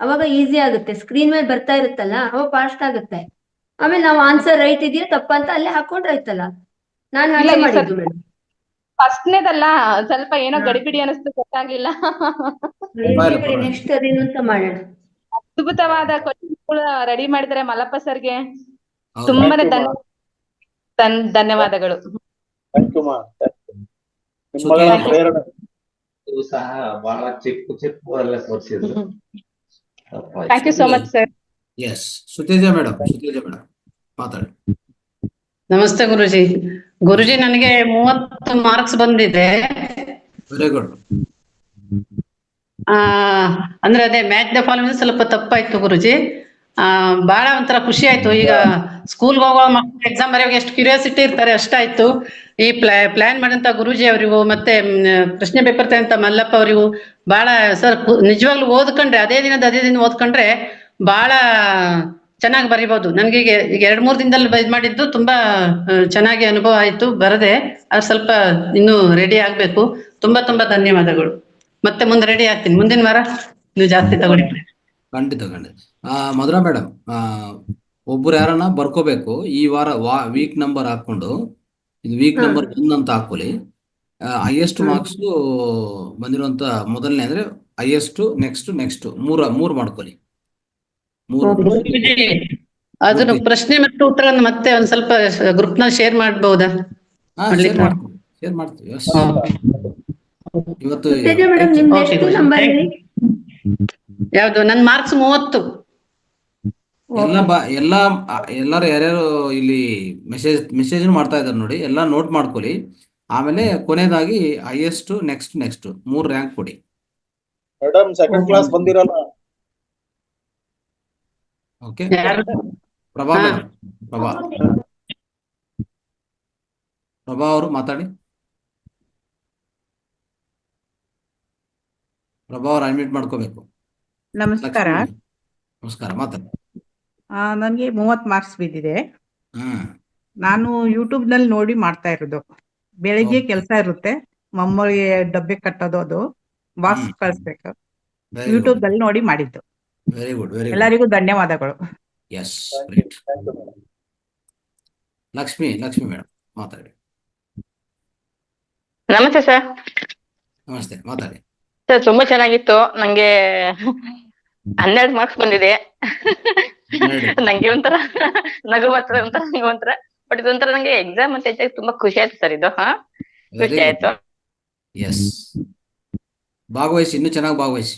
ಅವಾಗ ಈಸಿ ಆಗುತ್ತೆ. ಸ್ಕ್ರೀನ್ ಮೇಲೆ ಬರ್ತಾ ಇರುತ್ತಲ್ಲ, ಅವಾಗ ಫಾಸ್ಟ್ ಆಗುತ್ತೆ. ಆಮೇಲೆ ನಾವು ಆನ್ಸರ್ ರೈಟ್ ಇದೆಯಾ ತಪ್ಪ ಅಂತ ಅಲ್ಲೇ ಹಾಕೊಂಡ್ರೆ ಆಯ್ತಲ್ಲ. ನಾನು ಇಲ್ಲ, ಹಾಗೆ ಈ ಮಾಡಿದ್ದು ಮೇಡಮ್. ಫಸ್ಟ್ನೇದಲ್ಲ, ಸ್ವಲ್ಪ ಏನೋ ಹಾ. ಗಡಿಬಿಡಿ ಅನಿಸ್ತು, ಗೊತ್ತಾಗ್ಲಿಲ್ಲ. ನೆಕ್ಸ್ಟ್ ಅದೇನು ಅಂತ ಮಾಡೋಣ. ಅದ್ಭುತವಾದ ಕ್ವಶನ್ಗಳು ರೆಡಿ ಮಾಡಿದ್ದಾರೆ ಮಲ್ಲಪ್ಪ ಸರ್ಗೆ. ಹೌದು. ತುಂಬಾನೇ Thank you, ma. ಧನ್ಯವಾದಗಳು. ಥ್ಯಾಂಕ್ ಯು ಮಾ. ನಿಮ್ಮ ಸುಖಿ ಮಗಳ ಇದೆ. ಪ್ರೇರಣೆ. ಇವು ಸಹ ಬಹಳ ಚಿಕ್ಕ ತೋರಿಸಿದ್ರು. Thank you so much sir. Yes, Suteja madam ಮಾತಾಡಿ. ನಮಸ್ತೆ ಗುರುಜಿ. ಗುರುಜಿ, ನನಗೆ 30 ಮಾರ್ಕ್ಸ್ ಬಂದಿದೆ. Very good. ಅಂದ್ರೆ ಅದೇ ಮ್ಯಾಚ್ ದ ಫಾಲೋವಿಂಗ್ ಸ್ವಲ್ಪ ತಪ್ಪಾಯ್ತು ಗುರುಜಿ. ಬಹಳ ಒಂಥರ ಖುಷಿ ಆಯ್ತು. ಈಗ ಸ್ಕೂಲ್ಗೆ ಹೋಗೋ ಮಕ್ಕಳು ಎಕ್ಸಾಮ್ ಬರೆಯುವಾಗ ಎಷ್ಟು ಕ್ಯೂರಿಯಾಸಿಟಿ ಇರ್ತಾರೆ ಅಷ್ಟಾಯ್ತು. ಈ ಪ್ಲಾನ್ ಮಾಡಿದಂತ ಗುರುಜಿ ಅವರಿಗೂ ಮತ್ತೆ ಪ್ರಶ್ನೆ ಪೇಪರ್ ತಗೊಂತ ಮಲ್ಲಪ್ಪ ಅವರಿಗೂ ಬಹಳ ಸರ್ ನಿಜವಾಗ್ಲೂ ಓದ್ಕೊಂಡ್ರೆ ಅದೇ ದಿನ ಓದ್ಕೊಂಡ್ರೆ ಬಹಳ ಚೆನ್ನಾಗಿ ಬರಿಬಹುದು. ನನ್ಗೆ ಈಗ 2-3 ದಿನದಲ್ಲಿ ಇದು ಮಾಡಿದ್ದು ತುಂಬಾ ಚೆನ್ನಾಗಿ ಅನುಭವ ಆಯ್ತು. ಬರದೆ ಅದು ಸ್ವಲ್ಪ ಇನ್ನು ರೆಡಿ ಆಗ್ಬೇಕು. ತುಂಬಾ ಧನ್ಯವಾದಗಳು. ಮತ್ತೆ ಮುಂದೆ ರೆಡಿ ಆಗ್ತೀನಿ. ಮುಂದಿನ ವಾರ ನೀವು ಜಾಸ್ತಿ ತಗೊಳ್ಳಿ. ಖಂಡಿತ. ಮಧುರಾ ಮೇಡಮ್, ಒಬ್ರು ಯಾರನ್ನ ಬರ್ಕೋಬೇಕು. ಈ ವಾರ ವೀಕ್ ನಂಬರ್ ಹಾಕೊಂಡು ಇದು ವೀಕ್ ನಂಬರ್ 1 ಅಂತ ಹಾಕೊಳ್ಳಿ. ಹೈಯೆಸ್ಟ್ ಮಾರ್ಕ್ಸ್ ಬಂದಿರುವಂತ ಮೊದಲನೇ ಅಂದ್ರೆ ಹೈಯೆಸ್ಟ್, ನೆಕ್ಸ್ಟ್ ಮೂರು ಮಾಡ್ಕೊಳ್ಳಿ. ಅದನ್ನು ಪ್ರಶ್ನೆ ಮತ್ತು ಉತ್ತರವನ್ನು ಮತ್ತೆ ಒಂದ್ ಸ್ವಲ್ಪ ಗ್ರೂಪ್ ನಲ್ಲಿ ಶೇರ್ ಮಾಡಬಹುದಾ? ಶೇರ್ ಮಾಡ್ತೀವಿ. ಇವತ್ತು ಮೇಡಮ್, ನಿಮ್ದು ಎಷ್ಟು ನಂಬರ್ ಹೇಳಿ? ಯಾವ್ದು? ನನ್ ಮಾರ್ಕ್ಸ್ 30. ಎಲ್ಲರೂ ಯಾರ್ಯಾರು ಇಲ್ಲಿ ಮೆಸೇಜ್ ಮಾಡ್ತಾ ಇದ್ದಾರೆ ನೋಡಿ, ಎಲ್ಲ ನೋಟ್ ಮಾಡ್ಕೊಳ್ಳಿ. ಆಮೇಲೆ ಕೊನೆಯದಾಗಿ ಹೈಯೆಸ್ಟ್, ನೆಕ್ಸ್ಟ್ 3 ರ್ಯಾಂಕ್ ಕೊಡಿ. ಮೇಡಮ್, ಸೆಕೆಂಡ್ ಕ್ಲಾಸ್ ಬಂದಿರಲ್ಲ. ಓಕೆ. ಪ್ರಭಾ ಮೇಡಮ್, ಪ್ರಭಾ ಅವರು ಮಾತಾಡಿ. ಪ್ರಭಾ ಅವ್ರು ಅನ್ಮ್ಯೂಟ್ ಮಾಡ್ಕೋಬೇಕು. ನಮಸ್ಕಾರ. ನಮಸ್ಕಾರ, ಮಾತಾಡಿ. ನನಗೆ 30 ಮಾರ್ಕ್ಸ್ ಬಿದ್ದಿದೆ. ನಾನು ಯೂಟ್ಯೂಬ್ ನಲ್ಲಿ ನೋಡಿ ಮಾಡ್ತಾ ಇರೋದು. ಬೆಳಿಗ್ಗೆ ಕೆಲಸ ಇರುತ್ತೆ, ಮಮ್ಮಳಿಗೆ ಡಬ್ಬೆ ಕಟ್ಟೋದು, ಅದು ಬಾಕ್ಸ್ ಕಳಿಸ್ಬೇಕು. ಯೂಟ್ಯೂಬ್ ನಲ್ಲಿ ನೋಡಿ ಮಾಡಿದ್ದು. Very good. ಎಲ್ಲರಿಗೂ ಧನ್ಯವಾದಗಳು. S, right. ಲಕ್ಷ್ಮಿ ಮೇಡಮ್ ಮಾತಾಡಿ. ನಮಸ್ತೆ ಸರ್. ನಮಸ್ತೆ, ಮಾತಾಡಿ. ಸರ್, ತುಂಬಾ ಚೆನ್ನಾಗಿತ್ತು. ನಂಗೆ 12 ಮಾರ್ಕ್ಸ್ ಬಂದಿದೆ. ನಂಗೆ ಒಂಥರ ನಗು ಬರ್ತದೆ, ಒಂಥರ ಬಟ್ ಇದೊಂಥರ ನಂಗೆ ಎಕ್ಸಾಮ್ ಅಂತ ಹೆಚ್ಚಾಗಿ ತುಂಬಾ ಖುಷಿ ಆಯ್ತು ಸರ್. ಇದು ಖುಷಿ ಆಯ್ತು. ಎಸ್, ಭಾಗವಹಿಸಿ, ಇನ್ನೂ ಚೆನ್ನಾಗಿ ಭಾಗವಹಿಸಿ.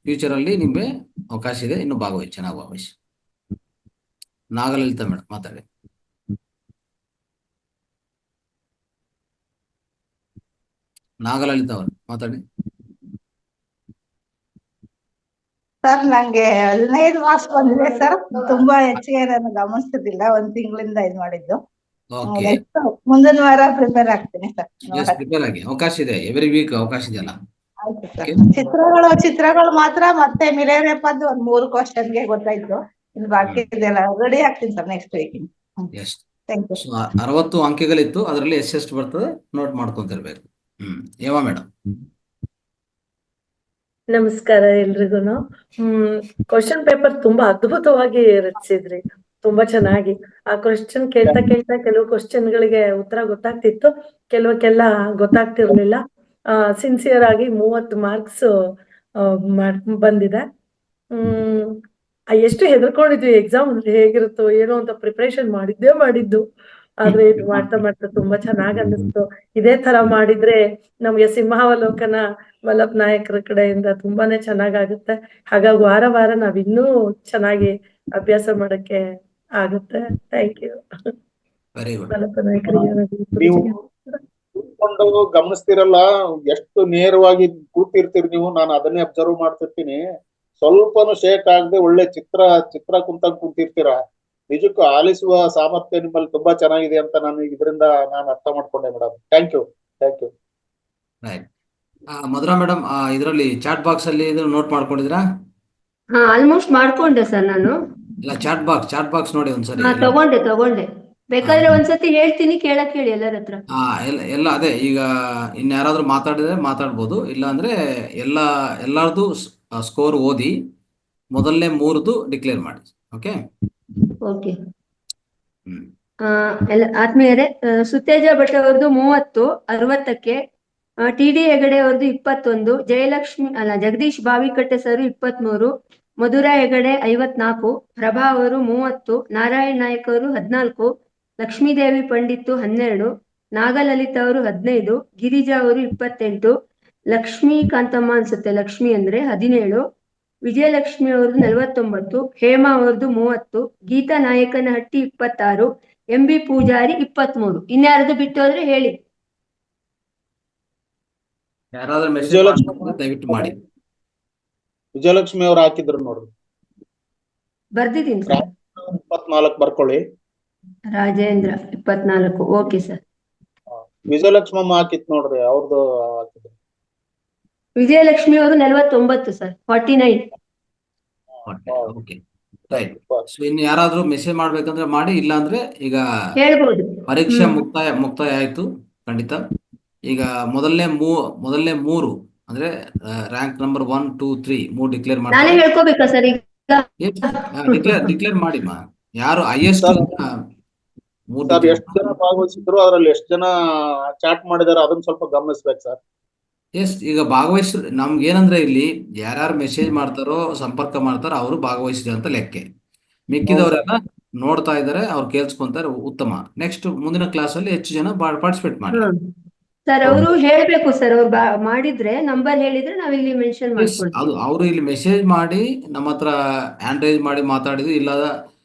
ಫ್ಯೂಚರ್ ಅಲ್ಲಿ ನಿಮ್ಗೆ ಅವಕಾಶ ಇದೆ, ಇನ್ನು ಭಾಗವಹಿಸಿ, ಚೆನ್ನಾಗಿ ಭಾಗವಹಿಸಿ. ನಾಗಲಲಿತಾ ಮೇಡಮ್ ಮಾತಾಡಿ. ನಾಗಲಲಿತಾ ಅವರು ಮಾತಾಡಿ. ಸರ್, ನಂಗೆ 15 ಮಾರ್ಕ್ಸ್ ಬಂದಿದೆ ಸರ್. ತುಂಬಾ ಹೆಚ್ಚಿಗೆ ನಾನು ಗಮನಿಸ್ತಿದ್ದಿಲ್ಲ. 1 ತಿಂಗಳಿಂದ ಇದು ಮಾಡಿದ್ದು. ಮುಂದಿನ ವಾರ ಪ್ರಿಪೇರ್ ಆಗ್ತೀನಿ ಸರ್. ಪ್ರಿಪೇರ್ ಆಗಿ, ಅವಕಾಶ ಇದೆ. ಎವ್ರಿ ವೀಕ್ ಅವಕಾಶ ಇದೆಯಲ್ಲ. ಆಯ್ತು ಸರ್. ಚಿತ್ರಗಳು ಮಾತ್ರ ಮತ್ತೆ ಮಿಲೇರಿಯಪ್ಪದ್ದು 3 ಕ್ವಶನ್ಗೆ ಗೊತ್ತಾಯ್ತು. ಇನ್ನು ಬಾಕಿ ಇದೆಲ್ಲ ರೆಡಿ ಆಗ್ತೀನಿ sir next week. Thank you. 60 ಅಂಕೆಗಳಿತ್ತು, ಅದರಲ್ಲಿ ಎಷ್ಟು ಬರ್ತದೆ ನೋಟ್ ಮಾಡ್ಕೊಂತಿರ್ಬೇಕು. ಏವಾ ಮೇಡಮ್. ನಮಸ್ಕಾರ ಎಲ್ರಿಗೂನು. ಕ್ವಶನ್ ಪೇಪರ್ ತುಂಬಾ ಅದ್ಭುತವಾಗಿ ರಚಿಸಿದ್ರಿ, ತುಂಬಾ ಚೆನ್ನಾಗಿ. ಆ ಕ್ವಶನ್ ಕೇಳ್ತಾ ಕೆಲವು ಕ್ವಶನ್ಗಳಿಗೆ ಉತ್ತರ ಗೊತ್ತಾಗ್ತಿತ್ತು, ಕೆಲವಕ್ಕೆಲ್ಲ ಗೊತ್ತಾಗ್ತಿರ್ಲಿಲ್ಲ. ಸಿನ್ಸಿಯರ್ ಆಗಿ 30 ಮಾರ್ಕ್ಸ್ ಬಂದಿದೆ. ಎಷ್ಟು ಹೆದರ್ಕೊಂಡಿದ್ವಿ ಎಕ್ಸಾಮ್ ಹೇಗಿರುತ್ತೋ ಏನೋ ಅಂತ ಪ್ರಿಪರೇಷನ್ ಮಾಡಿದ್ದು. ಆದ್ರೆ ಇದು ಮಾಡ್ತಾ ತುಂಬಾ ಚೆನ್ನಾಗ್ ಅನ್ನಿಸ್ತು. ಇದೇ ತರ ಮಾಡಿದ್ರೆ ನಮ್ಗೆ ಸಿಂಹಾವಲೋಕನ ಮಲ್ಲಪ್ಪ ನಾಯಕರ ಕಡೆಯಿಂದ ತುಂಬಾನೇ ಚೆನ್ನಾಗಾಗುತ್ತೆ. ಹಾಗಾಗಿ ವಾರ ನಾವ್ ಇನ್ನೂ ಚೆನ್ನಾಗಿ ಅಭ್ಯಾಸ ಮಾಡಕ್ಕೆ ಆಗುತ್ತೆ. Thank you. ಮಲ್ಲಪ್ಪ ನಾಯಕರಿಗೆ ಗಮನಿಸ್ತಿರಲ್ಲ, ಎಷ್ಟು ನೇರವಾಗಿ ಕೂತಿರ್ತೀರಿ ನೀವು. ನಾನು ಅದನ್ನೇ ಅಬ್ಸರ್ವ್ ಮಾಡ್ತಿರ್ತೀನಿ. ಸ್ವಲ್ಪನು ಶೇಕ್ ಆಗದೆ ಒಳ್ಳೆ ಚಿತ್ರ ಕುಂತಂಗ್ ಕೂತಿರ್ತೀರಾ. ನಿಜಕ್ಕೂ ಆಲಿಸುವ ಸಾಮರ್ಥ್ಯ ನಿಮ್ಮಲ್ಲಿ ತುಂಬಾ ಚೆನ್ನಾಗಿದೆ ಅಂತ ನಾನು ಇದರಿಂದ ಅರ್ಥ ಮಾಡ್ಕೊಂಡೆ madam. Thank you. Madhura madam, ಇದರಲ್ಲಿ ಚಾಟ್ ಬಾಕ್ಸ್ ಅಲ್ಲಿ ನೋಟ್ ಮಾಡ್ಕೊಂಡಿದ್ರಾ? ಆಲ್ಮೋಸ್ಟ್ ಮಾಡ್ಕೊಂಡೆ ಸರ್ ನಾನು. ಇಲ್ಲ ಚಾಟ್ ಬಾಕ್ಸ್ ನೋಡಿ ಒಂದ್ಸರಿ. ಹಾ, ತಗೊಂಡೆ. ಬೇಕಾದ್ರೆ ಒಂದ್ಸತಿ ಹೇಳ್ತೀನಿ, ಕೇಳಕ್ ಹೇಳಿ ಎಲ್ಲರ ಹತ್ರ. ಎಲ್ಲ ಅದೇ, ಈಗ ಇನ್ಯಾರಾದ್ರೂ ಮಾತಾಡಿದ್ರೆ ಮಾತಾಡ್ಬೋದು, ಇಲ್ಲ ಅಂದ್ರೆ ಎಲ್ಲಾರ್ದು ಸ್ಕೋರ್ ಓದಿ ಮೊದಲನೇ 3ದು ಡಿಕ್ಲೇರ್ ಮಾಡಿ. ಓಕೆ. ಓಕೆ. ಆತ್ಮೀಯರೇ, ಸುತೇಜ ಭಟ್ ಅವ್ರದ್ದು 30, 60ಕ್ಕೆ. TD ಹೆಗಡೆ ಅವ್ರದ್ದು 21, ಜಗದೀಶ್ ಬಾವಿಕಟ್ಟೆ ಸರ್ 23, ಮಧುರಾ ಹೆಗಡೆ 54, ಪ್ರಭಾ ಅವರು 30, ನಾರಾಯಣ್ ನಾಯಕ್ ಅವರು 14, ಲಕ್ಷ್ಮೀದೇವಿ ಪಂಡಿತ್ 12, ನಾಗಲಲಿತಾ ಅವರು 15, ಗಿರಿಜಾ ಅವರು 28, ಲಕ್ಷ್ಮೀಕಾಂತಮ್ಮ ಅನ್ಸುತ್ತೆ, ಲಕ್ಷ್ಮಿ ಅಂದ್ರೆ 17, ವಿಜಯಲಕ್ಷ್ಮಿ ಅವ್ರದ್ದು 49, ಹೇಮಾ ಅವ್ರದ್ದು 30, ಗೀತಾ ನಾಯಕನಹಟ್ಟಿ 26, MB ಪೂಜಾರಿ 23. ಇನ್ಯಾರದು ಬಿಟ್ಟು ಹೋದ್ರೆ ಹೇಳಿ. ಯಾರಾದ್ರೂ ಮೆಸೇಜ್ ವಿಜಯಲಕ್ಷ್ಮಿ ದಯವಿಟ್ಟು ಮಾಡಿ. ವಿಜಯಲಕ್ಷ್ಮಿ ಅವ್ರು ಹಾಕಿದ್ರು ನೋಡ್ರಿ, ಬರ್ದಿದ್ದೀನಿ ಸರ್. 24 ಬರ್ಕೊಳ್ಳಿ. ರಾಜೇಂದ್ರ 24. Okay sir. ವಿಜಯಲಕ್ಷ್ಮಮ್ಮ ಹಾಕಿತ್ ನೋಡ್ರಿ, ಅವ್ರದ್ದು ಹಾಕಿದ್ರು. ವಿಜಯಲಕ್ಷ್ಮಿ ಅವರು 49 ಸರ್, 49. Okay, right. ಸೊ ಇನ್ನು ಯಾರಾದ್ರೂ ಮೆಸೇಜ್ ಮಾಡ್ಬೇಕಂದ್ರೆ ಮಾಡಿ, ಇಲ್ಲ ಅಂದ್ರೆ ಈಗ ಹೇಳ್ಬೋದು. ಪರೀಕ್ಷೆ ಮುಕ್ತಾಯ ಆಯ್ತು ಖಂಡಿತ. ಈಗ ಮೊದಲನೇ 3 ಅಂದ್ರೆ ರ್ಯಾಂಕ್ ನಂಬರ್ 1, 2, 3 3 ಡಿಕ್ಲೇರ್ ನಾನೇ ಮಾಡ್ತಾರೆ. ಹೇಳ್ಕೋಬೇಕಾ ಸರ್ ಈಗ? ಡಿಕ್ಲೇರ್ ಮಾಡಿ ಯಾರು ಹೈಯೆಸ್ಟ್ ಸರ್, ಎಷ್ಟು ಜನ ಭಾಗವಹಿಸಿದ್ರು, ಅದ್ರಲ್ಲಿ ಎಷ್ಟು ಜನ ಚಾಟ್ ಮಾಡಿದಾರೆ ಅದನ್ನ ಸ್ವಲ್ಪ ಗಮನಿಸ್ಬೇಕು ಸರ್. ಎಸ್, ಈಗ ನಮ್ಗೆ ಏನಂದ್ರೆ ಇಲ್ಲಿ ಯಾರ್ಯಾರು ಮೆಸೇಜ್ ಮಾಡ್ತಾರೋ, ಸಂಪರ್ಕ ಮಾಡ್ತಾರೋ ಅವರು ಭಾಗವಹಿಸಿದ ಅಂತ ಲೆಕ್ಕ. ಮಿಕ್ಕಿದವರೆಲ್ಲ ನೋಡ್ತಾ ಇದಾರೆ, ಅವ್ರು ಕೇಳಿಸ್ಕೊಂತಾರೆ, ಉತ್ತಮ. ನೆಕ್ಸ್ಟ್ ಮುಂದಿನ ಕ್ಲಾಸ್ ಅಲ್ಲಿ ಹೆಚ್ಚು ಜನ ಪಾರ್ಟಿಸಿಪೇಟ್ ಮಾಡಿ. ಸರ್ ಅವರು ಹೇಳ್ಬೇಕು ಸರ್, ಅವ್ರು ಮಾಡಿದ್ರೆ ನಂಬರ್ ಹೇಳಿದ್ರೆ ನಾವಿಲ್ಲಿ ಮೆನ್ಷನ್ ಮಾಡ್ಕೊಳ್ತೀವಿ. ಅವರು ಇಲ್ಲಿ ಮೆಸೇಜ್ ಮಾಡಿ ನಮ್ಮ ಹತ್ರ ಹ್ಯಾಂಡ್ ರೈಸ್ ಮಾಡಿ ಮಾತಾಡಿದ್ರು, ಇಲ್ಲದ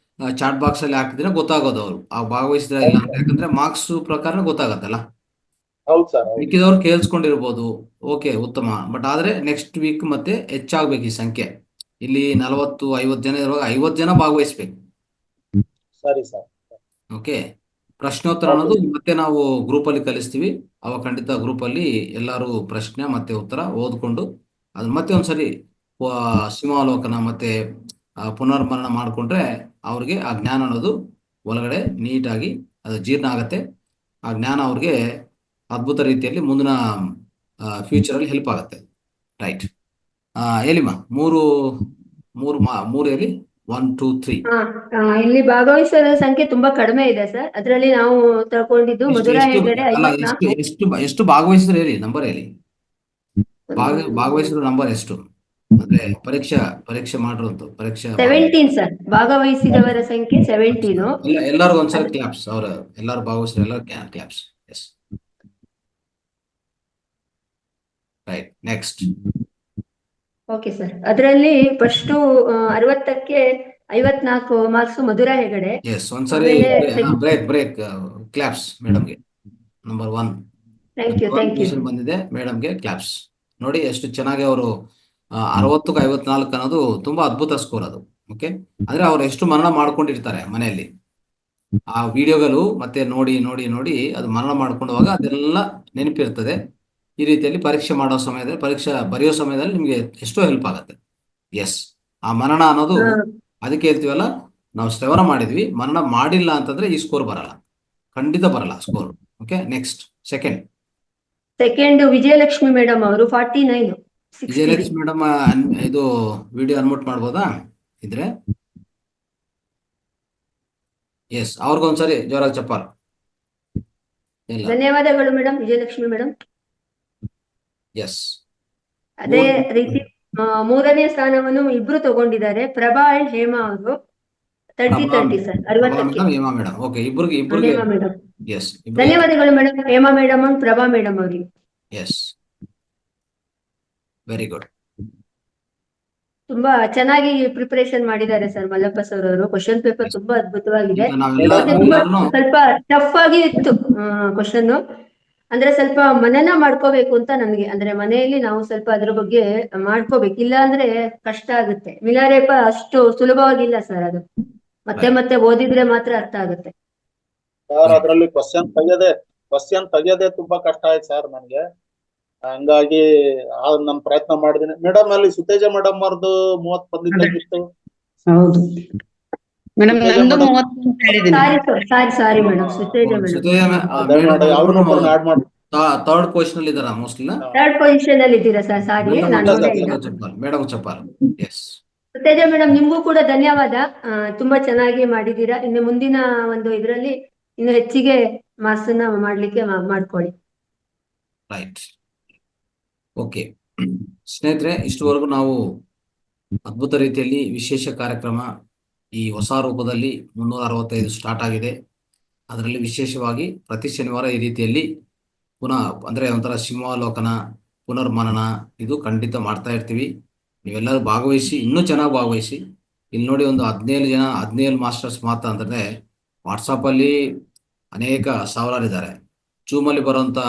ಚಾಟ್ ಬಾಕ್ಸ್ ಅಲ್ಲಿ ಹಾಕಿದ್ರೆ ಗೊತ್ತಾಗೋದು ಅವ್ರು ಭಾಗವಹಿಸಿದ್ರ ಇಲ್ಲ ಅಂತ. ಯಾಕಂದ್ರೆ ಮಾರ್ಕ್ಸ್ ಪ್ರಕಾರ ಗೊತ್ತಾಗತ್ತಲ್ಲ. ಹೌದು ಸರ್. ಮಿಕ್ಕಿದವ್ರು ಕೇಳಿಸ್ಕೊಂಡಿರ್ಬೋದು, ಓಕೆ, ಉತ್ತಮ. ಬಟ್ ಆದ್ರೆ ನೆಕ್ಸ್ಟ್ ವೀಕ್ ಮತ್ತೆ ಹೆಚ್ಚಾಗ್ಬೇಕು ಈ ಸಂಖ್ಯೆ. ಇಲ್ಲಿ 40-50 ಜನ ಇರುವಾಗ 50 ಜನ ಭಾಗವಹಿಸ್ಬೇಕು. ಸರಿ ಸರ್. ಓಕೆ. ಪ್ರಶ್ನೋತ್ತರ ಅನ್ನೋದು ಮತ್ತೆ ನಾವು ಗ್ರೂಪ್ ಅಲ್ಲಿ ಕಲಿಸ್ತೀವಿ. ಅವಾಗ ಖಂಡಿತ ಗ್ರೂಪ್ ಅಲ್ಲಿ ಎಲ್ಲರೂ ಪ್ರಶ್ನೆ ಮತ್ತೆ ಉತ್ತರ ಓದ್ಕೊಂಡು ಅದನ್ನ ಮತ್ತೆ ಒಂದ್ಸರಿ ಸಿಂಹಾವಲೋಕನ ಮತ್ತೆ ಪುನರ್ಮರಣ ಮಾಡ್ಕೊಂಡ್ರೆ ಅವ್ರಿಗೆ ಆ ಜ್ಞಾನ ಅನ್ನೋದು ಒಳಗಡೆ ನೀಟಾಗಿ ಅದು ಜೀರ್ಣ ಆಗತ್ತೆ. ಆ ಜ್ಞಾನ ಅವ್ರಿಗೆ ಅದ್ಭುತ ರೀತಿಯಲ್ಲಿ ಮುಂದಿನ ಫ್ಯೂಚರ್ ಅಲ್ಲಿ ಹೆಲ್ಪ್ ಆಗುತ್ತೆ. ರೈಟ್. ಹೇಳಿಮ್ಮ, 3 ಹೇಳಿ. 1, 2, 3. ಇಲ್ಲಿ ಭಾಗವಹಿಸೋರ ಸಂಖ್ಯೆ ತುಂಬಾ ಕಡಿಮೆ ಇದೆ ಸರ್. ಅದರಲ್ಲಿ ನಾವು ತಗೊಂಡಿದ್ದು ಮಧುರಾ ಹೆಗಡೆ 54. ಎಷ್ಟು ಭಾಗವಹಿಸಿದ್ರೆ ಹೇಳಿ, ನಂಬರ್ ಹೇಳಿ. ಭಾಗವಹಿಸಿರೋ ನಂಬರ್ ಎಷ್ಟು ಅಂದ್ರೆ ಪರೀಕ್ಷೆ ಮಾಡಿರೋದು ಪರೀಕ್ಷೆ 17 ಸರ್. ಭಾಗವಹಿಸಿದವರ ಸಂಖ್ಯೆ 17. ಎಲ್ಲರಿಗೂ ಒಂದ್ಸರಿ ಕ್ಲಾಪ್ಸ್. ಎಲ್ಲರೂ ಭಾಗವಹಿಸಿರೋ ಎಲ್ಲರೂ claps. Yes, right. Next. Okay sir. ಅದರಲ್ಲಿ ಫಸ್ಟ್ 60ಕ್ಕೆ 54 ಮಾರ್ಕ್ಸ್ ಮಧುರಾ ಹೆಗಡೆ. ಎಸ್, ಒಂದ್ಸರಿ ಬ್ರೇಕ್ ಕ್ಲಾಪ್ಸ್ ಮೇಡಮ್ಗೆ. ನಂಬರ್ 1 ಥ್ಯಾಂಕ್ ಯು ಬಂದಿದೆ, ಮೇಡಮ್ಗೆ ಕ್ಲಾಪ್ಸ್. ನೋಡಿ ಎಷ್ಟು ಚೆನ್ನಾಗಿ ಅವರು 60ಕ್ಕೆ 54 ಅನ್ನೋದು ತುಂಬಾ ಅದ್ಭುತ ಸ್ಕೋರ್ ಅದು. ಓಕೆ. ಅಂದ್ರೆ ಅವ್ರು ಎಷ್ಟು ಮರಣ ಮಾಡ್ಕೊಂಡಿರ್ತಾರೆ ಮನೆಯಲ್ಲಿ, ಆ ವಿಡಿಯೋಗಳು ಮತ್ತೆ ನೋಡಿ ನೋಡಿ ನೋಡಿ ಅದು ಮರಣ ಮಾಡ್ಕೊಂಡಾಗ ಅದೆಲ್ಲ ನೆನಪಿರ್ತದೆ. ಈ ರೀತಿಯಲ್ಲಿ ಪರೀಕ್ಷೆ ಮಾಡೋ ಸಮಯದಲ್ಲಿ, ಪರೀಕ್ಷೆ ಬರೆಯೋ ಸಮಯದಲ್ಲಿ ನಿಮ್ಗೆ ಎಷ್ಟೋ ಹೆಲ್ಪ್ ಆಗುತ್ತೆ. ಎಸ್, ಆ ಮರಣ ಅನ್ನೋದು ಅದಕ್ಕೆ ಹೇಳ್ತೀವಲ್ಲ, ನಾವು ಶ್ರವಣ ಮಾಡಿದ್ವಿ, ಮರಣ ಮಾಡಿಲ್ಲ ಅಂತಂದ್ರೆ ಈ ಸ್ಕೋರ್ ಬರಲ್ಲ, ಖಂಡಿತ ಬರಲ್ಲ score. Okay. Next. Second Vijayalakshmi madam ಅವರು 49. ವಿಜಯಲಕ್ಷ್ಮಿ ಮೇಡಮ್ ಇದು ವಿಡಿಯೋ ಅನ್ಮ್ಯೂಟ್ ಮಾಡ್ಬೋದಾ ಇದ್ರೆ? ಎಸ್, ಅವ್ರಿಗೊಂದ್ಸರಿ ಜೋರಾಗಿ ಚಪ್ಪಾಳ. ಧನ್ಯವಾದಗಳು ಮೇಡಮ್, ವಿಜಯಲಕ್ಷ್ಮಿ ಮೇಡಮ್. ಎಸ್. ಅದೇ ರೀತಿ 3ನೇ ಸ್ಥಾನವನ್ನು ಇಬ್ರು ತಗೊಂಡಿದ್ದಾರೆ, ಪ್ರಭಾ ಅಂಡ್ ಹೇಮಾ ಅವರು 30 ಸರ್. 60ಕ್ಕೆ ಹೇಮಾ ಮೇಡಮ್. ಓಕೆ, ಇಬ್ರಿಗೆ ಹೇಮಾ ಮೇಡಮ್. ಎಸ್, ಧನ್ಯವಾದಗಳು madam, Hema madam and Prabha madam ಅವರಿಗೆ. ಎಸ್, ವೆರಿ ಗುಡ್. ತುಂಬಾ ಚೆನ್ನಾಗಿ ಪ್ರಿಪರೇಷನ್ ಮಾಡಿದ್ದಾರೆ ಸರ್ ಮಲ್ಲಪ್ಪ ಸರ್ ಅವರು. ಕ್ವಶನ್ ಪೇಪರ್ ತುಂಬಾ ಅದ್ಭುತವಾಗಿದೆ. ಸ್ವಲ್ಪ ಟಫ್ ಆಗಿ ಇತ್ತು ಕ್ವಶನ್. ಅಂದ್ರೆ ಸ್ವಲ್ಪ ಮನನ ಮಾಡ್ಕೋಬೇಕು ಅಂತ ನನಗೆ, ಅಂದ್ರೆ ಮನೆಯಲ್ಲಿ ನಾವು ಸ್ವಲ್ಪ ಅದ್ರ ಬಗ್ಗೆ ಮಾಡ್ಕೋಬೇಕು, ಇಲ್ಲ ಅಂದ್ರೆ ಕಷ್ಟ ಆಗುತ್ತೆ. ಮಿಲಾರೇಪ ಅಷ್ಟು ಸುಲಭವಾಗಿಲ್ಲ ಸರ್, ಅದು ಮತ್ತೆ ಓದಿದ್ರೆ ಮಾತ್ರ ಅರ್ಥ ಆಗುತ್ತೆ ಸರ್. ಅದ್ರಲ್ಲಿ ಕ್ವಶನ್ ತೆಗೆಯೋದೇ ತುಂಬಾ ಕಷ್ಟ ಆಯ್ತು ಸರ್ ನನ್ಗೆ. ಹಂಗಾಗಿ ನಾನು ಪ್ರಯತ್ನ ಮಾಡಿದ್ದೀನಿ ಮೇಡಮ್. ಅಲ್ಲಿ ಸುತೇಜ ಮೇಡಮ್ ಅವ್ರದ್ದು 30 ಬಂದಿತ್ತು. ಹೌದು. ಮೇಡಮ್ ನಂದು 30 ಅಂತ ಹೇಳಿದ್ದೀನಿ. ಸಾರಿ ಮೇಡಮ್, ಸುತೇಜ ಮೇಡಮ್ ದಯಮಾಡಿ ಅವ್ರನ್ನೂ ಒಬ್ಬರನ್ನ ಆಡ್ ಮಾಡಿ. ಥರ್ಡ್ ಪೊಸಿಷನ್ ಅಲ್ಲಿ ಇದಾರ ಮೋಸ್ಟ್ಲಿ. ಥರ್ಡ್ ಪೊಸಿಷನ್ ಅಲ್ಲಿ ಇದ್ದೀರಾ ಸರ್? ಸಾರಿ, ನಾನು ಮೇಡಮ್ ಚಪ್ಪಾಲ್. ಎಸ್ ಸುತೇಜ ಮೇಡಮ್, ನಿಮ್ಗೂ ಕೂಡ ಧನ್ಯವಾದ. ತುಂಬಾ ಚೆನ್ನಾಗಿ ಮಾಡಿದ್ದೀರಾ. ಇನ್ನು ಮುಂದಿನ ಒಂದು ಇದರಲ್ಲಿ ಇನ್ನು ಹೆಚ್ಚಿಗೆ ಮಾರ್ಕ್ಸ್ ಅನ್ನ ಮಾಡ್ಲಿಕ್ಕೆ ಮಾಡ್ಕೊಳ್ಳಿ. ರೈಟ್. ಓಕೆ ಸ್ನೇಹಿತರೆ, ಇಷ್ಟುವರೆಗೂ ನಾವು ಅದ್ಭುತ ರೀತಿಯಲ್ಲಿ ವಿಶೇಷ ಕಾರ್ಯಕ್ರಮ ಈ ಹೊಸ ರೂಪದಲ್ಲಿ 365 ಸ್ಟಾರ್ಟ್ ಆಗಿದೆ. ಅದರಲ್ಲಿ ವಿಶೇಷವಾಗಿ ಪ್ರತಿ ಶನಿವಾರ ಈ ರೀತಿಯಲ್ಲಿ ಪುನಃ ಅಂದರೆ ಒಂಥರ ಸಿಂಹಾವಲೋಕನ, ಪುನರ್ಮನನ ಇದು ಖಂಡಿತ ಮಾಡ್ತಾ ಇರ್ತೀವಿ. ನೀವೆಲ್ಲರೂ ಭಾಗವಹಿಸಿ, ಇನ್ನೂ ಚೆನ್ನಾಗಿ ಭಾಗವಹಿಸಿ. ಇಲ್ಲಿ ನೋಡಿ, ಒಂದು 17 ಮಾಸ್ಟರ್ಸ್ ಮಾತ್ರ ಅಂತಂದರೆ ವಾಟ್ಸಪ್ಪಲ್ಲಿ ಅನೇಕ ಸಾವಿರಾರಿದ್ದಾರೆ. ಜೂಮಲ್ಲಿ ಬರುವಂಥ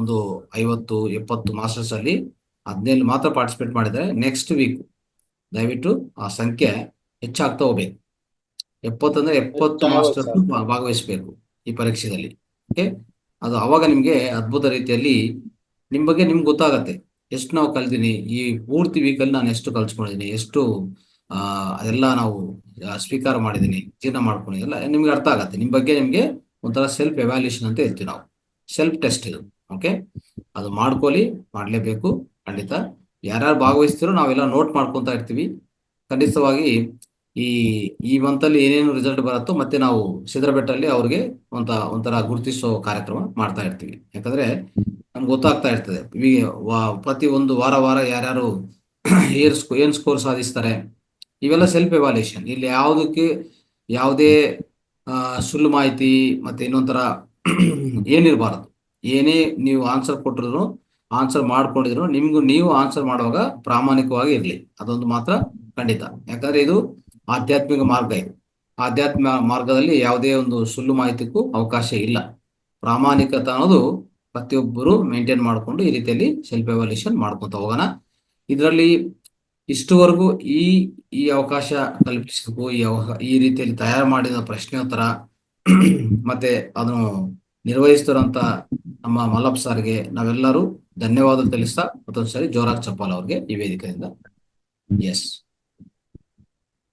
ಒಂದು 50-70 ಮಾಸ್ಟರ್ಸಲ್ಲಿ 17 ಮಾತ್ರ ಪಾರ್ಟಿಸಿಪೇಟ್ ಮಾಡಿದ್ದಾರೆ. ನೆಕ್ಸ್ಟ್ ವೀಕ್ ದಯವಿಟ್ಟು ಆ ಸಂಖ್ಯೆ ಹೆಚ್ಚಾಗ್ತಾ ಹೋಗ್ಬೇಕು. 70 ಅಂದರೆ 70 ಮಾಸ್ಟರ್ಸ್ ಭಾಗವಹಿಸಬೇಕು ಈ ಪರೀಕ್ಷೆಯಲ್ಲಿ. ಓಕೆ, ಅದು ಅವಾಗ ನಿಮಗೆ ಅದ್ಭುತ ರೀತಿಯಲ್ಲಿ ನಿಮ್ಮ ಬಗ್ಗೆ ನಿಮ್ಗೆ ಗೊತ್ತಾಗತ್ತೆ. ಎಷ್ಟು ನಾವು ಕಲ್ತೀನಿ, ಈ ಪೂರ್ತಿ ವೀಕಲ್ಲಿ ನಾನು ಎಷ್ಟು ಕಲ್ಸ್ಕೊಂಡಿದ್ದೀನಿ, ಎಷ್ಟು ಅದೆಲ್ಲ ನಾವು ಸ್ವೀಕಾರ ಮಾಡಿದ್ದೀನಿ, ಜೀರ್ಣ ಮಾಡ್ಕೊಂಡಿದ್ದೆಲ್ಲ ನಿಮ್ಗೆ ಅರ್ಥ ಆಗತ್ತೆ. ನಿಮ್ಮ ಬಗ್ಗೆ ನಿಮಗೆ ಒಂಥರ ಸೆಲ್ಫ್ ಎವ್ಯಾಲ್ಯೂಷನ್ ಅಂತ ಹೇಳ್ತೀವಿ ನಾವು, ಸೆಲ್ಫ್ ಟೆಸ್ಟ್ ಇದು. ಓಕೆ, ಅದು ಮಾಡಲೇಬೇಕು ಖಂಡಿತ. ಯಾರ್ಯಾರು ಭಾಗವಹಿಸ್ತಿರೋ ನಾವೆಲ್ಲ ನೋಟ್ ಮಾಡ್ಕೊತಾ ಇರ್ತೀವಿ. ಖಂಡಿತವಾಗಿ ಈ ಮಂತಲ್ಲಿ ಏನೇನು ರಿಸಲ್ಟ್ ಬರುತ್ತೋ ಮತ್ತೆ ನಾವು ಸಿದ್ರಬೆಟ್ಟಲ್ಲಿ ಅವ್ರಿಗೆ ಒಂಥರ ಗುರುತಿಸೋ ಕಾರ್ಯಕ್ರಮ ಮಾಡ್ತಾ ಇರ್ತೀವಿ. ಯಾಕಂದ್ರೆ ನಮ್ಗೆ ಗೊತ್ತಾಗ್ತಾ ಇರ್ತದೆ ಪ್ರತಿ ಒಂದು ವಾರ ಯಾರ್ಯಾರು ಏನ್ ಸ್ಕೋರ್ ಸಾಧಿಸ್ತಾರೆ, ಇವೆಲ್ಲ ಸೆಲ್ಫ್ ಎವಾಲ್ಯೂಷನ್. ಇಲ್ಲಿ ಯಾವುದೇ ಸುಳ್ಳು ಮಾಹಿತಿ ಮತ್ತೆ ಇನ್ನೊಂಥರ ಏನಿರಬಾರದು. ಏನೇ ನೀವು ಆನ್ಸರ್ ಕೊಟ್ಟಿದ್ರು, ಆನ್ಸರ್ ಮಾಡ್ಕೊಂಡಿದ್ರು, ನೀವು ಆನ್ಸರ್ ಮಾಡುವಾಗ ಪ್ರಾಮಾಣಿಕವಾಗಿ ಇರಲಿ. ಅದೊಂದು ಮಾತ್ರ ಖಂಡಿತ. ಯಾಕಂದ್ರೆ ಇದು ಆಧ್ಯಾತ್ಮಿಕ ಮಾರ್ಗ. ಇದು ಆಧ್ಯಾತ್ಮಿಕ ಮಾರ್ಗದಲ್ಲಿ ಯಾವುದೇ ಒಂದು ಸುಳ್ಳು ಮಾಹಿತಿಗೂ ಅವಕಾಶ ಇಲ್ಲ. ಪ್ರಾಮಾಣಿಕತೆ ಅನ್ನೋದು ಪ್ರತಿಯೊಬ್ಬರು ಮೇಂಟೈನ್ ಮಾಡಿಕೊಂಡು ಈ ರೀತಿಯಲ್ಲಿ ಸೆಲ್ಫ್ ಎವಾಲ್ಯೂಷನ್ ಮಾಡ್ಕೊತ ಹೋಗೋಣ. ಇದರಲ್ಲಿ ಇಷ್ಟುವರೆಗೂ ಈ ಅವಕಾಶ ಕಲ್ಪಿಸಬೇಕು. ಈ ರೀತಿಯಲ್ಲಿ ತಯಾರು ಮಾಡಿದ ಪ್ರಶ್ನೋತ್ತರ ಮತ್ತೆ ಅದನ್ನು ನಿರ್ವಹಿಸ್ತಿರೋಂಥ ನಮ್ಮ ಮಲ್ಲಪ್ಪ ಸರ್ಗೆ ನಾವೆಲ್ಲರೂ ಧನ್ಯವಾದ ತಿಳಿಸ್ತಾ ಮತ್ತೊಂದ್ಸರಿ ಜೋರಾಗಿ ಚಪ್ಪಾಲ್ ಅವ್ರಿಗೆ ಈ ವೇದಿಕೆಯಿಂದ.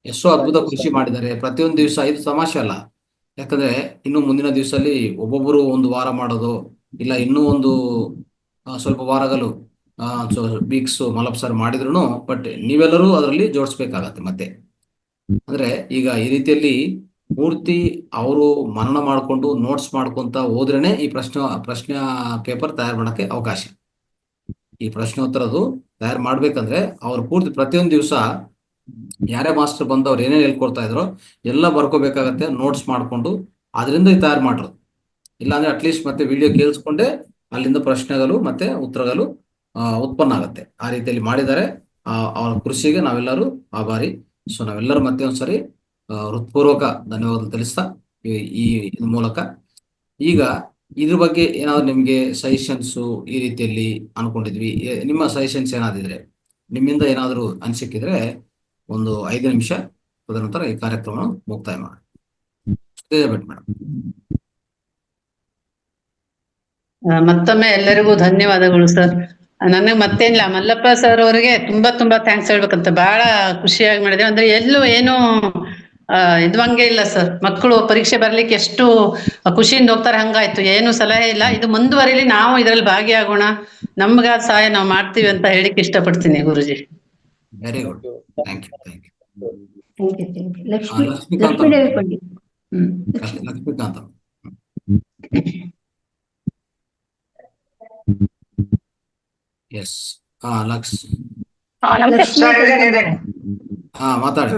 ಎಷ್ಟೋ ಅದ್ಭುತ ಕೃಷಿ ಮಾಡಿದ್ದಾರೆ. ಪ್ರತಿಯೊಂದು ದಿವಸ ಇದು ತಮಾಷೆ ಅಲ್ಲ. ಯಾಕಂದ್ರೆ ಇನ್ನು ಮುಂದಿನ ದಿವಸದಲ್ಲಿ ಒಬ್ಬೊಬ್ಬರು ಒಂದು ವಾರ ಮಾಡೋದು, ಇಲ್ಲ ಇನ್ನೂ ಒಂದು ಸ್ವಲ್ಪ ವಾರಗಳು ವೀಕ್ಸ್ ಮಲ್ಲಪ್ಪ ಸರ್ ಮಾಡಿದ್ರು, ಬಟ್ ನೀವೆಲ್ಲರೂ ಅದರಲ್ಲಿ ಜೋಡಿಸ್ಬೇಕಾಗತ್ತೆ. ಮತ್ತೆ ಅಂದ್ರೆ ಈಗ ಈ ರೀತಿಯಲ್ಲಿ ಪೂರ್ತಿ ಅವರು ಮನನ ಮಾಡಿಕೊಂಡು ನೋಟ್ಸ್ ಮಾಡ್ಕೊಂತ ಹೋದ್ರೇನೆ ಈ ಪ್ರಶ್ನೆ ಪೇಪರ್ ತಯಾರು ಮಾಡೋಕ್ಕೆ ಅವಕಾಶ. ಈ ಪ್ರಶ್ನೋತ್ತರದು ತಯಾರು ಮಾಡ್ಬೇಕಂದ್ರೆ ಅವ್ರು ಪೂರ್ತಿ ಪ್ರತಿಯೊಂದು ದಿವಸ ಯಾರೇ ಮಾಸ್ಟರ್ ಬಂದು ಅವ್ರು ಏನೇನು ಹೇಳ್ಕೊಡ್ತಾ ಇದ್ರು ಎಲ್ಲ ಬರ್ಕೋಬೇಕಾಗತ್ತೆ, ನೋಟ್ಸ್ ಮಾಡ್ಕೊಂಡು ಅದರಿಂದ ತಯಾರು ಮಾಡಿರೋದು. ಇಲ್ಲಾಂದ್ರೆ ಅಟ್ಲೀಸ್ಟ್ ಮತ್ತೆ ವಿಡಿಯೋ ಕೇಳಿಸ್ಕೊಂಡೆ ಅಲ್ಲಿಂದ ಪ್ರಶ್ನೆಗಳು ಮತ್ತೆ ಉತ್ತರಗಳು ಉತ್ಪನ್ನ ಆಗತ್ತೆ. ಆ ರೀತಿಯಲ್ಲಿ ಮಾಡಿದ್ದಾರೆ. ಅವರ ಕೃಷಿಗೆ ನಾವೆಲ್ಲರೂ ಆಭಾರಿ. ಸೊ ನಾವೆಲ್ಲರೂ ಮತ್ತೆ ಒಂದ್ಸರಿ ಹೃತ್ಪೂರ್ವಕ ಧನ್ಯವಾದ ತಿಳಿಸ್ತಾ ಈ ಮೂಲಕ ಈಗ ಇದ್ರ ಬಗ್ಗೆ ಏನಾದ್ರು ನಿಮ್ಗೆ ಸಜೆಷನ್ಸು ಈ ರೀತಿಯಲ್ಲಿ ಅನ್ಕೊಂಡಿದ್ವಿ, ನಿಮ್ಮ ಸಜೆಷನ್ಸ್ ಏನಾದಿದ್ರೆ, ನಿಮ್ಮಿಂದ ಏನಾದ್ರು ಅನ್ಸಿಕ್ಕಿದ್ರೆ ಒಂದು 5 ನಿಮಿಷ, ತದನಂತರ ಈ ಕಾರ್ಯಕ್ರಮ ಮುಕ್ತಾಯ ಮಾಡಿ. ಮೇಡಮ್, ಮತ್ತೊಮ್ಮೆ ಎಲ್ಲರಿಗೂ ಧನ್ಯವಾದಗಳು ಸರ್. ನನಗೆ ಮತ್ತೇನಿಲ್ಲ, ಮಲ್ಲಪ್ಪ ಸರ್ ಅವರಿಗೆ ತುಂಬಾ ಥ್ಯಾಂಕ್ಸ್ ಹೇಳ್ಬೇಕಂತ. ಬಹಳ ಖುಷಿಯಾಗಿ ಮಾಡಿದೆ. ಅಂದ್ರೆ ಎಲ್ಲೂ ಏನು ಇದ್ವಂಗೆ ಇಲ್ಲ ಸರ್. ಮಕ್ಕಳು ಪರೀಕ್ಷೆ ಬರ್ಲಿಕ್ಕೆ ಎಷ್ಟು ಖುಷಿಯಿಂದ ಹೋಗ್ತಾರೆ, ಹಂಗಾಯ್ತು. ಏನು ಸಲಹೆ ಇಲ್ಲ. ಇದು ಮುಂದುವರಿಲಿ, ನಾವು ಇದರಲ್ಲಿ ಭಾಗಿಯಾಗೋಣ, ನಮ್ಗಾದ ಸಹಾಯ ನಾವು ಮಾಡ್ತೀವಿ ಅಂತ ಹೇಳಿಕ್ಕೆ ಇಷ್ಟಪಡ್ತೀನಿ ಗುರುಜಿ. Very good, thank you. Lakshmikanta S ಮಾತಾಡಿ.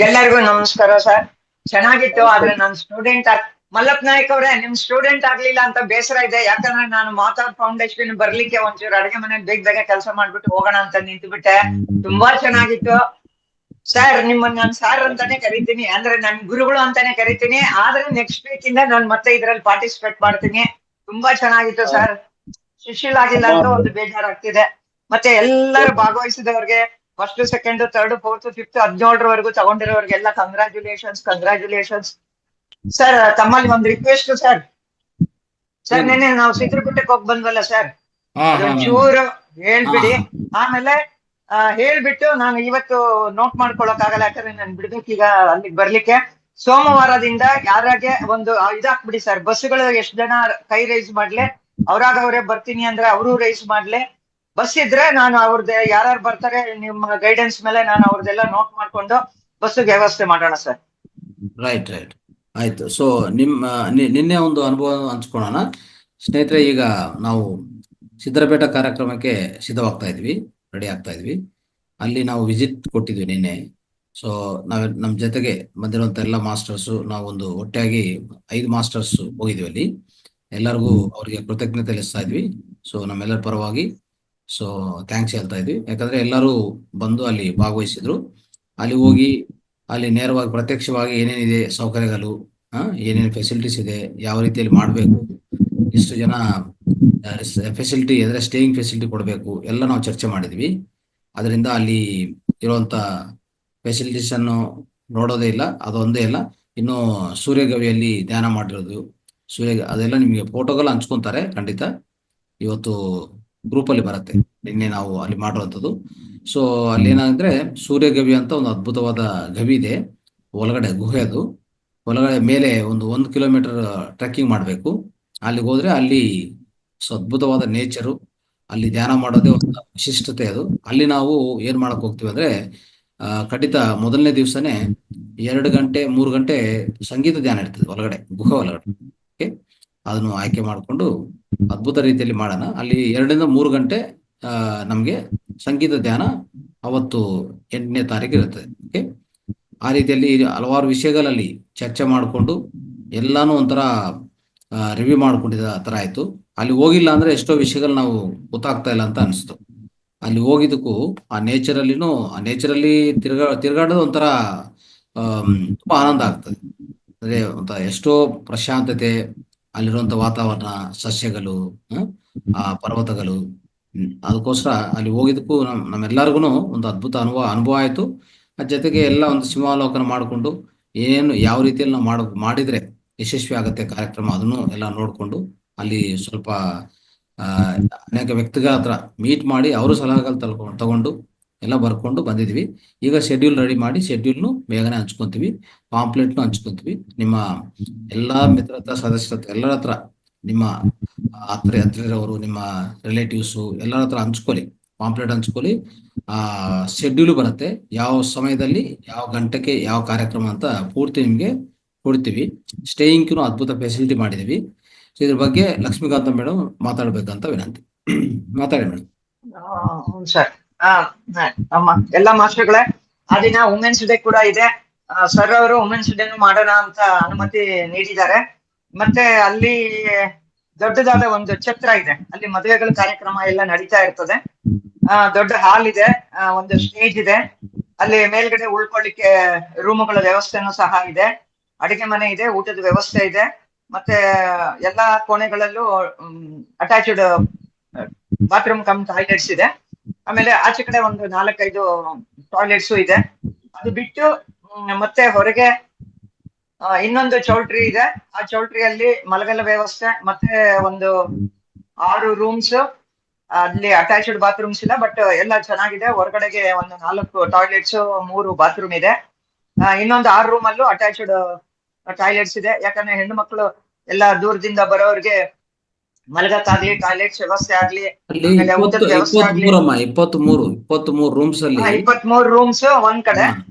ಎಲ್ಲರಿಗೂ ನಮಸ್ಕಾರ ಸರ್. ಚೆನ್ನಾಗಿತ್ತು. ಆದ್ರೆ ನಾನು ಸ್ಟೂಡೆಂಟ್ ಮಲ್ಲಪ್ಪ ನಾಯ್ಕ ಅವ್ರೆ, ನಿಮ್ ಸ್ಟೂಡೆಂಟ್ ಆಗ್ಲಿಲ್ಲ ಅಂತ ಬೇಸರ ಇದೆ. ಯಾಕಂದ್ರೆ ನಾನು ಮಾತಾಡ್ ಫೌಂಡೇಶನ್ ಬರ್ಲಿಕ್ಕೆ ಒಂಚೂರು ಅಡಿಗೆ ಮನೆ ಬೇಗ ಕೆಲಸ ಮಾಡ್ಬಿಟ್ಟು ಹೋಗೋಣ ಅಂತ ನಿಂತು ಬಿಟ್ಟೆ. ತುಂಬಾ ಚೆನ್ನಾಗಿತ್ತು ಸರ್. ನಿಮ್ಮನ್ನ ನಾನು ಸಾರ್ ಅಂತಾನೆ ಕರಿತೀನಿ, ಅಂದ್ರೆ ನನ್ ಗುರುಗಳು ಅಂತಾನೆ ಕರಿತೀನಿ. ಆದ್ರೆ ನೆಕ್ಸ್ಟ್ ವೀಕ್ ಇಂದ ನಾನು ಮತ್ತೆ ಇದ್ರಲ್ಲಿ ಪಾರ್ಟಿಸಿಪೇಟ್ ಮಾಡ್ತೀನಿ. ತುಂಬಾ ಚೆನ್ನಾಗಿತ್ತು ಸರ್. ಶಿಷ್ಯಲ್ ಆಗಿಲ್ಲ ಅಂತ ಒಂದು ಬೇಜಾರಾಗ್ತಿದೆ. ಮತ್ತೆ ಎಲ್ಲರೂ ಭಾಗವಹಿಸಿದವ್ರಿಗೆ first, second, third, fourth, fifth 17ರವರೆಗೂ ತಗೊಂಡಿರೋರ್ಗೆಲ್ಲ ಕಂಗ್ರಾಚುಲೇಷನ್ಸ್ ಸರ್. ತಮ್ಮಲ್ಲಿ ಒಂದು ರಿಕ್ವೆಸ್ಟ್ ಸರ್. ನೆನ್ನೆ ನಾವು ಸಿದ್ರಗುಟ್ಟಕ್ಕೆ ಹೋಗಿ ಬಂದ್ವಲ್ಲ ಸರ್, ಅದೊಂಚೂರು ಹೇಳ್ಬಿಡಿ. ಆಮೇಲೆ ಹೇಳ್ಬಿಟ್ಟು ನಾನು ಇವತ್ತು ನೋಟ್ ಮಾಡ್ಕೊಳಕ್ ಆಗಲ್ಲ, ಯಾಕಂದ್ರೆ ನಾನು ಬಿಡ್ಬೇಕೀಗ ಅಲ್ಲಿಗೆ ಬರ್ಲಿಕ್ಕೆ. ಸೋಮವಾರದಿಂದ ಯಾರಾಗೆ ಒಂದು ಇದಾಕ್ಬಿಡಿ ಸರ್, ಬಸ್ಗಳು ಎಷ್ಟು ಜನ ಕೈ ರೈಸ್ ಮಾಡ್ಲೆ, ಅವ್ರೇ ಬರ್ತೀನಿ ಅಂದ್ರೆ ಅವರು ರೈಸ್ ಮಾಡ್ಲೆ. ಬಸ್ ಇದ್ರೆ ನಾನು ಅವ್ರದ್ದು ಯಾರು ಬರ್ತಾರೆ ನಿಮ್ಮ ಗೈಡೆನ್ಸ್ ಮೇಲೆ ನಾನು ಅವ್ರದ್ದೆಲ್ಲ ನೋಟ್ ಮಾಡ್ಕೊಂಡು ಬಸ್ಸಿಗೆ ವ್ಯವಸ್ಥೆ ಮಾಡೋಣ ಸರ್. ರೈಟ್ ರೈಟ್ ಆಯ್ತು. ಸೊ ನಿನ್ನೆ ಒಂದು ಅನುಭವ ಹಂಚ್ಕೊಳ್ಳೋಣ ಸ್ನೇಹಿತರೆ. ಈಗ ನಾವು ಸಿದ್ದರಪೇಟ ಕಾರ್ಯಕ್ರಮಕ್ಕೆ ಸಿದ್ಧವಾಗ್ತಾ ಇದ್ವಿ, ರೆಡಿ ಆಗ್ತಾ ಇದ್ವಿ. ಅಲ್ಲಿ ನಾವು ವಿಸಿಟ್ ಕೊಟ್ಟಿದ್ವಿ ನಿನ್ನೆ. ಸೊ ನಮ್ಮ ಜೊತೆಗೆ ಬಂದಿರುವಂತ ಎಲ್ಲ ಮಾಸ್ಟರ್ಸು, ನಾವೊಂದು ಒಟ್ಟಾಗಿ 5 ಮಾಸ್ಟರ್ಸ್ ಹೋಗಿದ್ವಿ ಅಲ್ಲಿ. ಎಲ್ಲರಿಗೂ ಅವರಿಗೆ ಕೃತಜ್ಞತೆ ಸಲ್ಲಿಸ್ತಾ ಇದ್ವಿ. ಸೊ ನಮ್ಮೆಲ್ಲರ ಪರವಾಗಿ ಸೊ ಥ್ಯಾಂಕ್ಸ್ ಹೇಳ್ತಾ ಇದ್ವಿ. ಯಾಕಂದ್ರೆ ಎಲ್ಲರೂ ಬಂದು ಅಲ್ಲಿ ಭಾಗವಹಿಸಿದ್ರು. ಅಲ್ಲಿ ಹೋಗಿ ಅಲ್ಲಿ ನೇರವಾಗಿ ಪ್ರತ್ಯಕ್ಷವಾಗಿ ಏನೇನಿದೆ ಸೌಕರ್ಯಗಳು, ಏನೇನು ಫೆಸಿಲಿಟೀಸ್ ಇದೆ, ಯಾವ ರೀತಿಯಲ್ಲಿ ಮಾಡಬೇಕು, ಎಷ್ಟು ಜನ ಫೆಸಿಲಿಟಿ ಅಂದ್ರೆ ಸ್ಟೇಯಿಂಗ್ ಫೆಸಿಲಿಟಿ ಕೊಡಬೇಕು ಎಲ್ಲ ನಾವು ಚರ್ಚೆ ಮಾಡಿದ್ವಿ. ಅದರಿಂದ ಅಲ್ಲಿ ಇರುವಂತ ಫೆಸಿಲಿಟೀಸ್ ಅನ್ನು ನೋಡೋದೇ ಇಲ್ಲ, ಅದೊಂದೇ ಇಲ್ಲ. ಇನ್ನು ಸೂರ್ಯಗವಿಯಲ್ಲಿ ಧ್ಯಾನ ಮಾಡಿರೋದು, ಅದೆಲ್ಲ ನಿಮಗೆ ಫೋಟೋಗಳು ಹಂಚ್ಕೊಂತಾರೆ ಖಂಡಿತ. ಇವತ್ತು ಗ್ರೂಪ್ ಅಲ್ಲಿ ಬರುತ್ತೆ, ನಿನ್ನೆ ನಾವು ಅಲ್ಲಿ ಮಾಡಿರುವಂಥದ್ದು. ಸೊ ಅಲ್ಲಿ ಏನಂದ್ರೆ ಸೂರ್ಯಗವಿ ಅಂತ ಒಂದು ಅದ್ಭುತವಾದ ಗವಿ ಇದೆ ಒಳಗಡೆ, ಗುಹೆ. ಅದು ಒಳಗಡೆ ಮೇಲೆ 1 ಕಿಲೋಮೀಟರ್ ಟ್ರೆಕ್ಕಿಂಗ್ ಮಾಡಬೇಕು. ಅಲ್ಲಿಗೆ ಹೋದ್ರೆ ಅಲ್ಲಿ ಅದ್ಭುತವಾದ ನೇಚರು, ಅಲ್ಲಿ ಧ್ಯಾನ ಮಾಡೋದೇ ಒಂದು ವಿಶಿಷ್ಟತೆ. ಅದು ಅಲ್ಲಿ ನಾವು ಏನ್ ಮಾಡಕ್ ಹೋಗ್ತೀವಿ ಅಂದ್ರೆ ಖಂಡಿತ ಮೊದಲನೇ ದಿವಸನೇ 2 ಗಂಟೆ 3 ಗಂಟೆ ಸಂಗೀತ ಧ್ಯಾನ ಇರ್ತದೆ ಒಳಗಡೆ, ಗುಹೆ ಒಳಗಡೆ. ಅದನ್ನು ಆಯ್ಕೆ ಮಾಡಿಕೊಂಡು ಅದ್ಭುತ ರೀತಿಯಲ್ಲಿ ಮಾಡೋಣ. ಅಲ್ಲಿ 2 ರಿಂದ 3 ಗಂಟೆ ನಮ್ಗೆ ಸಂಗೀತ ಧ್ಯಾನ ಅವತ್ತು 8ನೇ ತಾರೀಕು ಇರ್ತದೆ. ಓಕೆ, ಆ ರೀತಿಯಲ್ಲಿ ಹಲವಾರು ವಿಷಯಗಳಲ್ಲಿ ಚರ್ಚೆ ಮಾಡಿಕೊಂಡು ಎಲ್ಲಾನು ಒಂಥರ ರಿವ್ಯೂ ಮಾಡ್ಕೊಂಡಿದ್ದ ತರ ಆಯ್ತು. ಅಲ್ಲಿ ಹೋಗಿಲ್ಲ ಅಂದ್ರೆ ಎಷ್ಟೋ ವಿಷಯಗಳು ನಾವು ಗೊತ್ತಾಗ್ತಾ ಇಲ್ಲ ಅಂತ ಅನಿಸ್ತು. ಅಲ್ಲಿ ಹೋಗಿದ್ದಕ್ಕೂ ಆ ನೇಚರಲ್ಲಿ ತಿರ್ಗಾಡೋದು ಒಂಥರ ತುಂಬಾ ಆನಂದ ಆಗ್ತದೆ. ಅಂದ್ರೆ ಒಂಥರ ಎಷ್ಟೋ ಪ್ರಶಾಂತತೆ, ಅಲ್ಲಿರುವಂತ ವಾತಾವರಣ, ಸಸ್ಯಗಳು, ಆ ಪರ್ವತಗಳು. ಅದಕ್ಕೋಸ್ಕರ ಅಲ್ಲಿ ಹೋಗಿದ್ದಕ್ಕೂ ನಮ್ಮೆಲ್ಲರಿಗೂ ಒಂದು ಅದ್ಭುತ ಅನುಭವ ಆಯ್ತು. ಅದ್ರ ಜೊತೆಗೆ ಎಲ್ಲ ಒಂದು ಸಿಂಹಾವಲೋಕನ ಮಾಡಿಕೊಂಡು ಏನು ಯಾವ ರೀತಿಯಲ್ಲಿ ನಾವು ಮಾಡಿದ್ರೆ ಯಶಸ್ವಿ ಆಗುತ್ತೆ ಕಾರ್ಯಕ್ರಮ, ಅದನ್ನು ಎಲ್ಲ ನೋಡ್ಕೊಂಡು ಅಲ್ಲಿ ಸ್ವಲ್ಪ ಅನೇಕ ವ್ಯಕ್ತಿಗಳ ಹತ್ರ ಮೀಟ್ ಮಾಡಿ ಅವರು ಸಲಹೆಗಳು ತಗೊಂಡು ಎಲ್ಲ ಬರ್ಕೊಂಡು ಬಂದಿದ್ವಿ. ಈಗ ಶೆಡ್ಯೂಲ್ ರೆಡಿ ಮಾಡಿ ಶೆಡ್ಯೂಲ್ನು ಬೇಗನೆ ಹಂಚ್ಕೊಂತೀವಿ, ಪಾಂಪ್ಲೆಟ್ನು ಹಂಚ್ಕೊಂತೀವಿ. ನಿಮ್ಮ ಎಲ್ಲಾ ಮಿತ್ರತ್ರ ಸದಸ್ಯರ ಎಲ್ಲರ ಹತ್ರ, ನಿಮ್ಮ ಹತ್ತಿರವರು, ನಿಮ್ಮ ರಿಲೇಟಿವ್ಸು ಎಲ್ಲರ ಹತ್ರ ಹಂಚ್ಕೊಳ್ಳಿ, ಪಾಂಪ್ಲೆಟ್ ಹಂಚ್ಕೊಳ್ಳಿ. ಶೆಡ್ಯೂಲ್ ಬರುತ್ತೆ, ಯಾವ ಸಮಯದಲ್ಲಿ ಯಾವ ಗಂಟೆಗೆ ಯಾವ ಕಾರ್ಯಕ್ರಮ ಅಂತ ಪೂರ್ತಿ ನಿಮ್ಗೆ ಕೊಡ್ತೀವಿ. ಸ್ಟೇಯಿಂಗ್ನು ಅದ್ಭುತ ಫೆಸಿಲಿಟಿ ಮಾಡಿದೀವಿ. ಇದ್ರ ಬಗ್ಗೆ ಲಕ್ಷ್ಮೀಕಾಂತ ಮೇಡಮ್ ಮಾತಾಡ್ಬೇಕಂತ ವಿನಂತಿ. ಮಾತಾಡಿ ಮೇಡಮ್. ಸರ್, ನಮ್ಮ ಎಲ್ಲಾ ಮಾಸ್ಟರ್ಗಳೇ, ಆ ದಿನ ವುಮೆನ್ಸ್ ಡೇ ಕೂಡ ಇದೆ. ಸರ್ ಅವರು ವುಮೆನ್ಸ್ ಡೇ ಮಾಡೋಣ ಅಂತ ಅನುಮತಿ ನೀಡಿದ್ದಾರೆ. ಮತ್ತೆ ಅಲ್ಲಿ ದೊಡ್ಡದಾದ ಒಂದು ಛತ್ರ ಇದೆ, ಅಲ್ಲಿ ಮದುವೆಗಳ ಕಾರ್ಯಕ್ರಮ ಎಲ್ಲ ನಡೀತಾ ಇರ್ತದೆ. ದೊಡ್ಡ ಹಾಲ್ ಇದೆ, ಒಂದು ಸ್ಟೇಜ್ ಇದೆ, ಅಲ್ಲಿ ಮೇಲ್ಗಡೆ ಉಳ್ಕೊಳ್ಳಿಕ್ಕೆ ರೂಮುಗಳ ವ್ಯವಸ್ಥೆನೂ ಸಹ ಇದೆ, ಅಡಿಗೆ ಮನೆ ಇದೆ, ಊಟದ ವ್ಯವಸ್ಥೆ ಇದೆ. ಮತ್ತೆ ಎಲ್ಲಾ ಕೋಣೆಗಳಲ್ಲೂ ಅಟ್ಯಾಚ್ಡ್ ಬಾತ್ರೂಮ್ ಕಮ್ ಟಾಯ್ಲೆಟ್ಸ್ ಇದೆ. ಆಮೇಲೆ ಆಚೆ ಕಡೆ ಒಂದು 4-5 ಟಾಯ್ಲೆಟ್ಸ್ ಇದೆ. ಅದು ಬಿಟ್ಟು ಮತ್ತೆ ಹೊರಗೆ ಇನ್ನೊಂದು ಚೌಲ್ಟ್ರಿ ಇದೆ. ಆ ಚೌಲ್ಟ್ರಿಯಲ್ಲಿ ಮಲಗಲ ವ್ಯವಸ್ಥೆ, ಮತ್ತೆ ಒಂದು 6 ರೂಮ್ಸ್, ಅಲ್ಲಿ ಅಟ್ಯಾಚ್ಡ್ ಬಾತ್ರೂಮ್ಸ್ ಇಲ್ಲ, ಬಟ್ ಎಲ್ಲ ಚೆನ್ನಾಗಿದೆ. ಹೊರಗಡೆಗೆ ಒಂದು 4 ಟಾಯ್ಲೆಟ್ಸ್, 3 ಬಾತ್ರೂಮ್ ಇದೆ. ಇನ್ನೊಂದು 6 ರೂಮ್ ಅಲ್ಲೂ ಅಟ್ಯಾಚ್ಡ್ ಟಾಯ್ಲೆಟ್ಸ್ ಇದೆ. ಯಾಕಂದ್ರೆ ಹೆಣ್ಣು ಮಕ್ಕಳು ಎಲ್ಲ ದೂರದಿಂದ ಬರೋರಿಗೆ ಮಲಗಕ್ಕಾಗ್ಲಿ, ಟಾಯ್ಲೆಟ್ಸ್ ವ್ಯವಸ್ಥೆ ಆಗ್ಲಿ, ಊಟದ ವ್ಯವಸ್ಥೆ ಆಗ್ಲಿ. 23 ರೂಮ್ಸ್ ಅಲ್ಲಿ 23 ರೂಮ್ಸ್ ಒಂದ್ ಕಡೆ,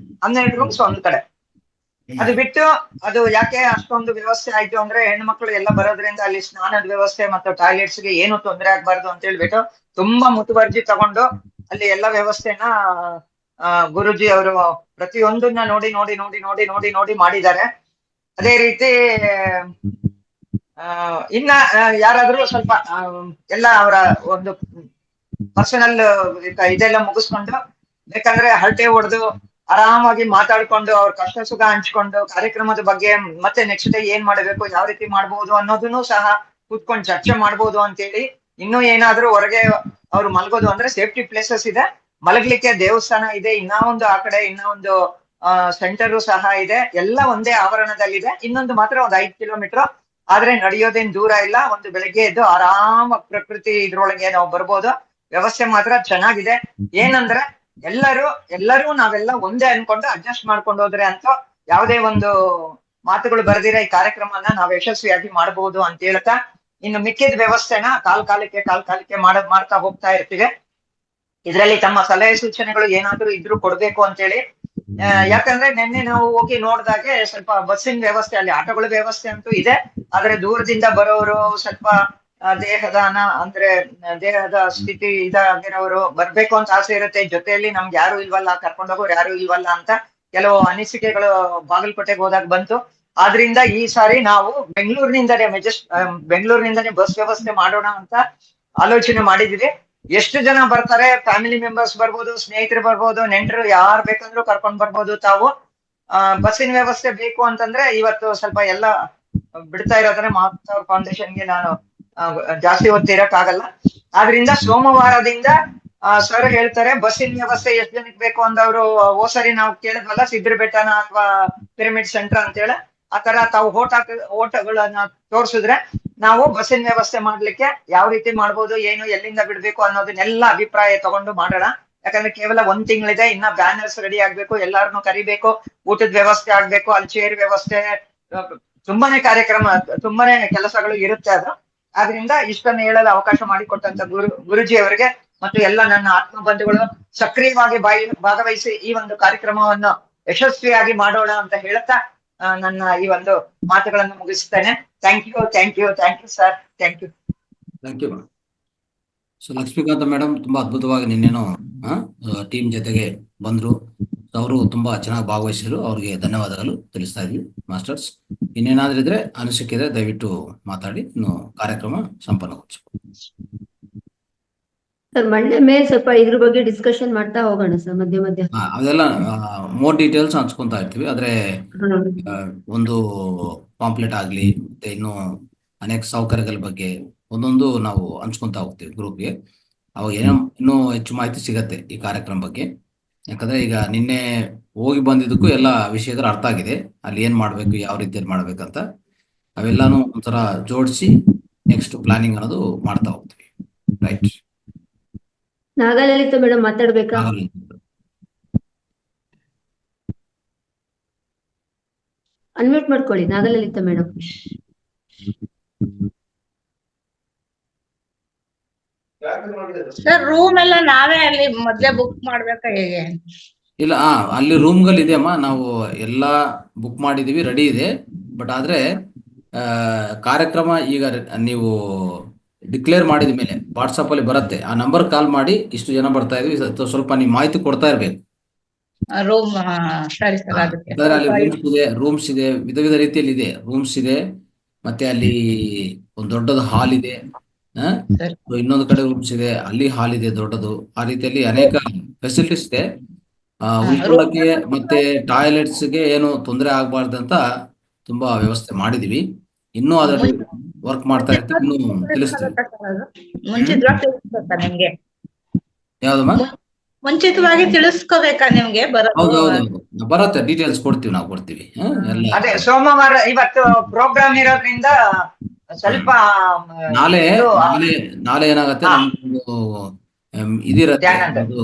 12 ರೂಮ್ಸ್ ಒಂದ್ ಕಡೆ. ಅದು ಬಿಟ್ಟು ಅದು ಯಾಕೆ ಅಷ್ಟೊಂದು ವ್ಯವಸ್ಥೆ ಆಯ್ತು ಅಂದ್ರೆ, ಹೆಣ್ಮಕ್ಳು ಎಲ್ಲ ಬರೋದ್ರಿಂದ ಅಲ್ಲಿ ಸ್ನಾನದ ವ್ಯವಸ್ಥೆ ಮತ್ತು ಟಾಯ್ಲೆಟ್ಸ್ ಗೆ ಏನು ತೊಂದರೆ ಆಗ್ಬಾರ್ದು ಅಂತ ಹೇಳ್ಬಿಟ್ಟು ತುಂಬಾ ಮುತುವರ್ಜಿ ತಗೊಂಡು ಅಲ್ಲಿ ಎಲ್ಲ ವ್ಯವಸ್ಥೆನ ಗುರುಜಿ ಅವರು ಪ್ರತಿಯೊಂದನ್ನ ನೋಡಿ ಮಾಡಿದ್ದಾರೆ. ಅದೇ ರೀತಿ ಇನ್ನ ಯಾರಾದ್ರೂ ಸ್ವಲ್ಪ ಎಲ್ಲ ಅವರ ಒಂದು ಪರ್ಸನಲ್ ಇದೆಲ್ಲ ಮುಗಿಸ್ಕೊಂಡು ಬೇಕಂದ್ರೆ ಹರಟೆ ಹೊಡೆದು ಆರಾಮಾಗಿ ಮಾತಾಡ್ಕೊಂಡು ಅವ್ರ ಕಷ್ಟ ಸುಖ ಹಂಚ್ಕೊಂಡು ಕಾರ್ಯಕ್ರಮದ ಬಗ್ಗೆ ಮತ್ತೆ ನೆಕ್ಸ್ಟ್ ಡೇ ಏನ್ ಮಾಡಬೇಕು, ಯಾವ ರೀತಿ ಮಾಡ್ಬೋದು ಅನ್ನೋದನ್ನು ಸಹ ಕೂತ್ಕೊಂಡು ಚರ್ಚೆ ಮಾಡ್ಬೋದು ಅಂತೇಳಿ. ಇನ್ನೂ ಏನಾದ್ರೂ ಹೊರಗೆ ಅವ್ರು ಮಲಗೋದು ಅಂದ್ರೆ ಸೇಫ್ಟಿ ಪ್ಲೇಸಸ್ ಇದೆ, ಮಲಗ್ಲಿಕ್ಕೆ ದೇವಸ್ಥಾನ ಇದೆ, ಆ ಕಡೆ ಇನ್ನೊಂದು ಸೆಂಟರ್ ಸಹ ಇದೆ. ಎಲ್ಲ ಒಂದೇ ಆವರಣದಲ್ಲಿದೆ. ಇನ್ನೊಂದು ಮಾತ್ರ ಒಂದು 5 ಕಿಲೋಮೀಟರ್, ಆದ್ರೆ ನಡೆಯೋದೇನ್ ದೂರ ಇಲ್ಲ. ಒಂದು ಬೆಳಗ್ಗೆ ಎದ್ದು ಆರಾಮ ಪ್ರಕೃತಿ ಇದ್ರೊಳಗೆ ನಾವು ಬರ್ಬೋದು. ವ್ಯವಸ್ಥೆ ಮಾತ್ರ ಚೆನ್ನಾಗಿದೆ. ಏನಂದ್ರೆ ಎಲ್ಲರೂ ನಾವೆಲ್ಲ ಒಂದೇ ಅನ್ಕೊಂಡು ಅಡ್ಜಸ್ಟ್ ಮಾಡ್ಕೊಂಡು ಹೋದ್ರೆ ಅಂತ ಯಾವುದೇ ಒಂದು ಮಾತುಗಳು ಬರೆದಿರೋ ಈ ಕಾರ್ಯಕ್ರಮನ ನಾವು ಯಶಸ್ವಿಯಾಗಿ ಮಾಡಬಹುದು ಅಂತ ಹೇಳ್ತಾ, ಇನ್ನು ಮಿಕ್ಕಿದ ವ್ಯವಸ್ಥೆನ ಕಾಲ್ ಕಾಲಕ್ಕೆ ಮಾಡ್ತಾ ಹೋಗ್ತಾ ಇರ್ತೀವಿ. ಇದರಲ್ಲಿ ತಮ್ಮ ಸಲಹೆ ಸೂಚನೆಗಳು ಏನಾದ್ರೂ ಇದ್ರು ಕೊಡ್ಬೇಕು ಅಂತೇಳಿ. ಯಾಕಂದ್ರೆ ನಿನ್ನೆ ನಾವು ಹೋಗಿ ನೋಡ್ದಾಗೆ ಸ್ವಲ್ಪ ಬಸ್ಸಿನ ವ್ಯವಸ್ಥೆ, ಅಲ್ಲಿ ಆಟೋಗಳ ವ್ಯವಸ್ಥೆ ಅಂತೂ ಇದೆ, ಆದ್ರೆ ದೂರದಿಂದ ಬರೋರು ಸ್ವಲ್ಪ ದೇಹದ ಸ್ಥಿತಿ ಇದಾಗಿರೋರು ಬರ್ಬೇಕು ಅಂತ ಆಸೆ ಇರುತ್ತೆ. ಜೊತೆಯಲ್ಲಿ ನಮ್ಗೆ ಯಾರು ಇಲ್ವಲ್ಲ, ಕರ್ಕೊಂಡೋಗೋರು ಯಾರು ಇಲ್ವಲ್ಲ ಅಂತ ಕೆಲವು ಅನಿಸಿಕೆಗಳು ಬಾಗಲಕೋಟೆಗೆ ಹೋದಾಗ ಬಂತು. ಆದ್ರಿಂದ ಈ ಸಾರಿ ನಾವು ಬೆಂಗಳೂರಿನಿಂದನೇ ಬಸ್ ವ್ಯವಸ್ಥೆ ಮಾಡೋಣ ಅಂತ ಆಲೋಚನೆ ಮಾಡಿದೀವಿ. ಎಷ್ಟು ಜನ ಬರ್ತಾರೆ, ಫ್ಯಾಮಿಲಿ ಮೆಂಬರ್ಸ್ ಬರ್ಬೋದು, ಸ್ನೇಹಿತರು ಬರ್ಬೋದು, ನೆಂಟರು ಯಾರು ಬೇಕಂದ್ರೂ ಕರ್ಕೊಂಡ್ ಬರ್ಬೋದು. ತಾವು ಬಸ್ಸಿನ ವ್ಯವಸ್ಥೆ ಬೇಕು ಅಂತಂದ್ರೆ ಇವತ್ತು ಸ್ವಲ್ಪ ಎಲ್ಲ ಬಿಡ್ತಾ ಇರೋದ್ರೆ ಮಾತಾವ್ ಫೌಂಡೇಶನ್ಗೆ ನಾನು ಜಾಸ್ತಿ ಹೊತ್ತು ಇರಕ್ಕಾಗಲ್ಲ. ಆದ್ರಿಂದ ಸೋಮವಾರದಿಂದ ಸರ್ ಹೇಳ್ತಾರೆ ಬಸ್ಸಿನ ವ್ಯವಸ್ಥೆ ಎಷ್ಟು ಜನಕ್ಕೆ ಬೇಕು ಅಂದವ್ರು. ಸರಿ ನಾವು ಕೇಳಿದ್ವಲ್ಲ ಸಿದ್ರ ಬೆಟ್ಟನ ಅಥವಾ ಪಿರಮಿಡ್ ಸೆಂಟರ್ ಅಂತ ಹೇಳಿ, ಆ ತರ ತಾವು ಓಟಗಳನ್ನ ತೋರ್ಸಿದ್ರೆ ನಾವು ಬಸ್ಸಿನ ವ್ಯವಸ್ಥೆ ಮಾಡ್ಲಿಕ್ಕೆ ಯಾವ ರೀತಿ ಮಾಡ್ಬೋದು, ಏನು ಎಲ್ಲಿಂದ ಬಿಡ್ಬೇಕು ಅನ್ನೋದನ್ನೆಲ್ಲ ಅಭಿಪ್ರಾಯ ತಗೊಂಡು ಮಾಡೋಣ. ಯಾಕಂದ್ರೆ ಕೇವಲ 1 ತಿಂಗಳಿದೆ, ಇನ್ನ ಬ್ಯಾನರ್ಸ್ ರೆಡಿ ಆಗ್ಬೇಕು, ಎಲ್ಲಾರನ್ನು ಕರಿಬೇಕು, ಊಟದ ವ್ಯವಸ್ಥೆ ಆಗ್ಬೇಕು, ಅಲ್ಲಿ ಚೇರ್ ವ್ಯವಸ್ಥೆ, ತುಂಬಾನೇ ಕಾರ್ಯಕ್ರಮ, ತುಂಬಾನೇ ಕೆಲಸಗಳು ಇರುತ್ತೆ ಅದು. ಆದ್ರಿಂದ ಇಷ್ಟನ್ನು ಹೇಳಲು ಅವಕಾಶ ಮಾಡಿಕೊಟ್ಟಂತ ಗುರುಜಿ ಅವರಿಗೆ ಮತ್ತು ಎಲ್ಲ ನನ್ನ ಆತ್ಮ ಬಂಧುಗಳು ಸಕ್ರಿಯವಾಗಿ ಭಾಗವಹಿಸಿ ಈ ಒಂದು ಕಾರ್ಯಕ್ರಮವನ್ನು ಯಶಸ್ವಿಯಾಗಿ ಮಾಡೋಣ ಅಂತ ಹೇಳ್ತಾ ನನ್ನ ಈ ಒಂದು ಮಾತುಗಳನ್ನು ಮುಗಿಸ್ತೇನೆ. Thank you sir. Thank you. So Lakshmikanta madam ತುಂಬಾ ಅದ್ಭುತವಾಗಿ ನಿನ್ನೇನು ಟೀಮ್ ಜೊತೆಗೆ ಬಂದ್ರು. ಅವರು ತುಂಬಾ ಚೆನ್ನಾಗಿ ಭಾಗವಹಿಸಿದ್ರು. ಅವ್ರಿಗೆ ಧನ್ಯವಾದಗಳು ತಿಳಿಸ್ತಾ ಇದ್ವಿ. ಮಾಸ್ಟರ್ಸ್ ಇನ್ನೇನಾದ್ರೂ ಇದ್ರೆ ಅನಿಸಿಕೆ ಇದ್ರೆ ದಯವಿಟ್ಟು ಮಾತಾಡಿ, ಇನ್ನು ಕಾರ್ಯಕ್ರಮ ಸಂಪನ್ನಗೊಳಿಸಬಹುದು. ಸರ್ ಮಂಡ್ಯ ಮೇಲೆ ಸ್ವಲ್ಪ ಇದ್ರ ಬಗ್ಗೆ ಡಿಸ್ಕಷನ್ ಮಾಡ್ತಾ ಹೋಗೋಣ ಸರ್, ಮಧ್ಯ ಅದೆಲ್ಲ ಮೋರ್ ಡೀಟೇಲ್ಸ್ ಹಂಚ್ಕೊಂತಾ ಇರ್ತೀವಿ. ಆದ್ರೆ ಒಂದು ಪಾಂಪ್ಲೆಟ್ ಆಗ್ಲಿ, ಮತ್ತೆ ಇನ್ನು ಅನೇಕ ಸೌಕರ್ಯಗಳ ಬಗ್ಗೆ ಒಂದೊಂದು ನಾವು ಹಂಚ್ಕೊಂತಾ ಹೋಗ್ತೀವಿ ಗ್ರೂಪ್ಗೆ. ಅವಾಗ ಏನೋ ಇನ್ನೂ ಹೆಚ್ಚು ಮಾಹಿತಿ ಸಿಗತ್ತೆ ಈ ಕಾರ್ಯಕ್ರಮ ಬಗ್ಗೆ. ಯಾಕಂದ್ರೆ ಈಗ ನಿನ್ನೆ ಹೋಗಿ ಬಂದಿದ್ದಕ್ಕೂ ಎಲ್ಲ ವಿಷಯಗಳು ಅರ್ಥ ಆಗಿದೆ. ಅಲ್ಲಿ ಏನ್ ಮಾಡ್ಬೇಕು, ಯಾವ ರೀತಿಯಲ್ಲಿ ಮಾಡ್ಬೇಕಂತ ಅವೆಲ್ಲಾನು ಒಂಥರ ಜೋಡಿಸಿ ನೆಕ್ಸ್ಟ್ ಪ್ಲಾನಿಂಗ್ ಅನ್ನೋದು ಮಾಡ್ತಾ ಹೋಗ್ತೀವಿ. ರೈಟ್. ನಾಗಲಲಿತಾ ಮೇಡಮ್ ಮಾತಾಡ್ಬೇಕಾ? ಅನ್ಮ್ಯೂಟ್ ಮಾಡ್ಕೊಳ್ಳಿ ನಾಗಲಲಿತಾ ಮೇಡಮ್. ಸರ್ ರೂಮ್ ಎಲ್ಲ ನಾವೇ ಅಲ್ಲಿ ಮೊದ್ಲೇ ಬುಕ್ ಮಾಡ್ಬೇಕಾ ಹೇಗೆ? ಇಲ್ಲ, ಅಲ್ಲಿ ರೂಮ್ಗಳು ಇದೆಯಮ್ಮ, ನಾವು ಎಲ್ಲಾ ಬುಕ್ ಮಾಡಿದೀವಿ, ರೆಡಿ ಇದೆ. ಬಟ್ ಆದ್ರೆ ಕಾರ್ಯಕ್ರಮ ಈಗ ನೀವು ಡಿಕ್ಲೇರ್ ಮಾಡಿದ ಮೇಲೆ ವಾಟ್ಸಪ್ ಅಲ್ಲಿ ಬರುತ್ತೆ, ಆ ನಂಬರ್ ಕಾಲ್ ಮಾಡಿ ಇಷ್ಟು ಜನ ಬರ್ತಾ ಇದೀವಿ, ಸ್ವಲ್ಪ ನೀವು ಮಾಹಿತಿ ಕೊಡ್ತಾ ಇರ್ಬೇಕು. ರೂಮ್ ಸರಿ ಸರ್. ಅದಕ್ಕೆ ಅಲ್ಲಿ ರೂಮ್ಸ್ ಇದೆ, ವಿಧ ವಿಧ ರೀತಿಯಲ್ಲಿ ಇದೆ. ರೂಮ್ಸ್ ಇದೆ, ಮತ್ತೆ ಅಲ್ಲಿ ಒಂದು ದೊಡ್ಡದು ಹಾಲ್ ಇದೆ, ಇನ್ನೊಂದು ಕಡೆ ರೂಮ್ಸ್ ಇದೆ, ಅಲ್ಲಿ ಹಾಲ್ ಇದೆ ದೊಡ್ಡದು. ಆ ರೀತಿಯಲ್ಲಿ ಅನೇಕ ಫೆಸಿಲಿಟೀಸ್ ಇದೆ. ಉಳ್ಕೊಳ್ಳಕ್ಕೆ ಮತ್ತೆ ಟಾಯ್ಲೆಟ್ಸ್ಗೆ ಏನು ತೊಂದರೆ ಆಗ್ಬಾರ್ದಂತ ತುಂಬಾ ವ್ಯವಸ್ಥೆ ಮಾಡಿದೀವಿ. ಇನ್ನೂ ಅದರಲ್ಲಿ ವರ್ಕ್ ಮಾಡ್ತಾ ಇರ್ತೀವಿ, ಇನ್ನು ತಿಳಿಸ್ತೀವಿ. ನಿಮ್ಗೆ ಯಾವ್ದಮ್ಮ? ಮುಂಚಿತವಾಗಿ ತಿಳಿಸ್ಕೋಬೇಕಾ ನಿಮ್ಗೆ? ಹೌದೌದು, ಬರುತ್ತೆ, ಡೀಟೇಲ್ಸ್ ಕೊಡ್ತೀವಿ, ನಾವು ಕೊಡ್ತೀವಿ ಎಲ್ಲ. ಅದೇ ಸೋಮವಾರ ಇವತ್ತು ಪ್ರೋಗ್ರಾಮ್ ಇರೋದ್ರಿಂದ ಸ್ವಲ್ಪ ನಾಳೆ ಏನಾಗತ್ತೆ, ಇದಿರತ್ತೆ, ಅದು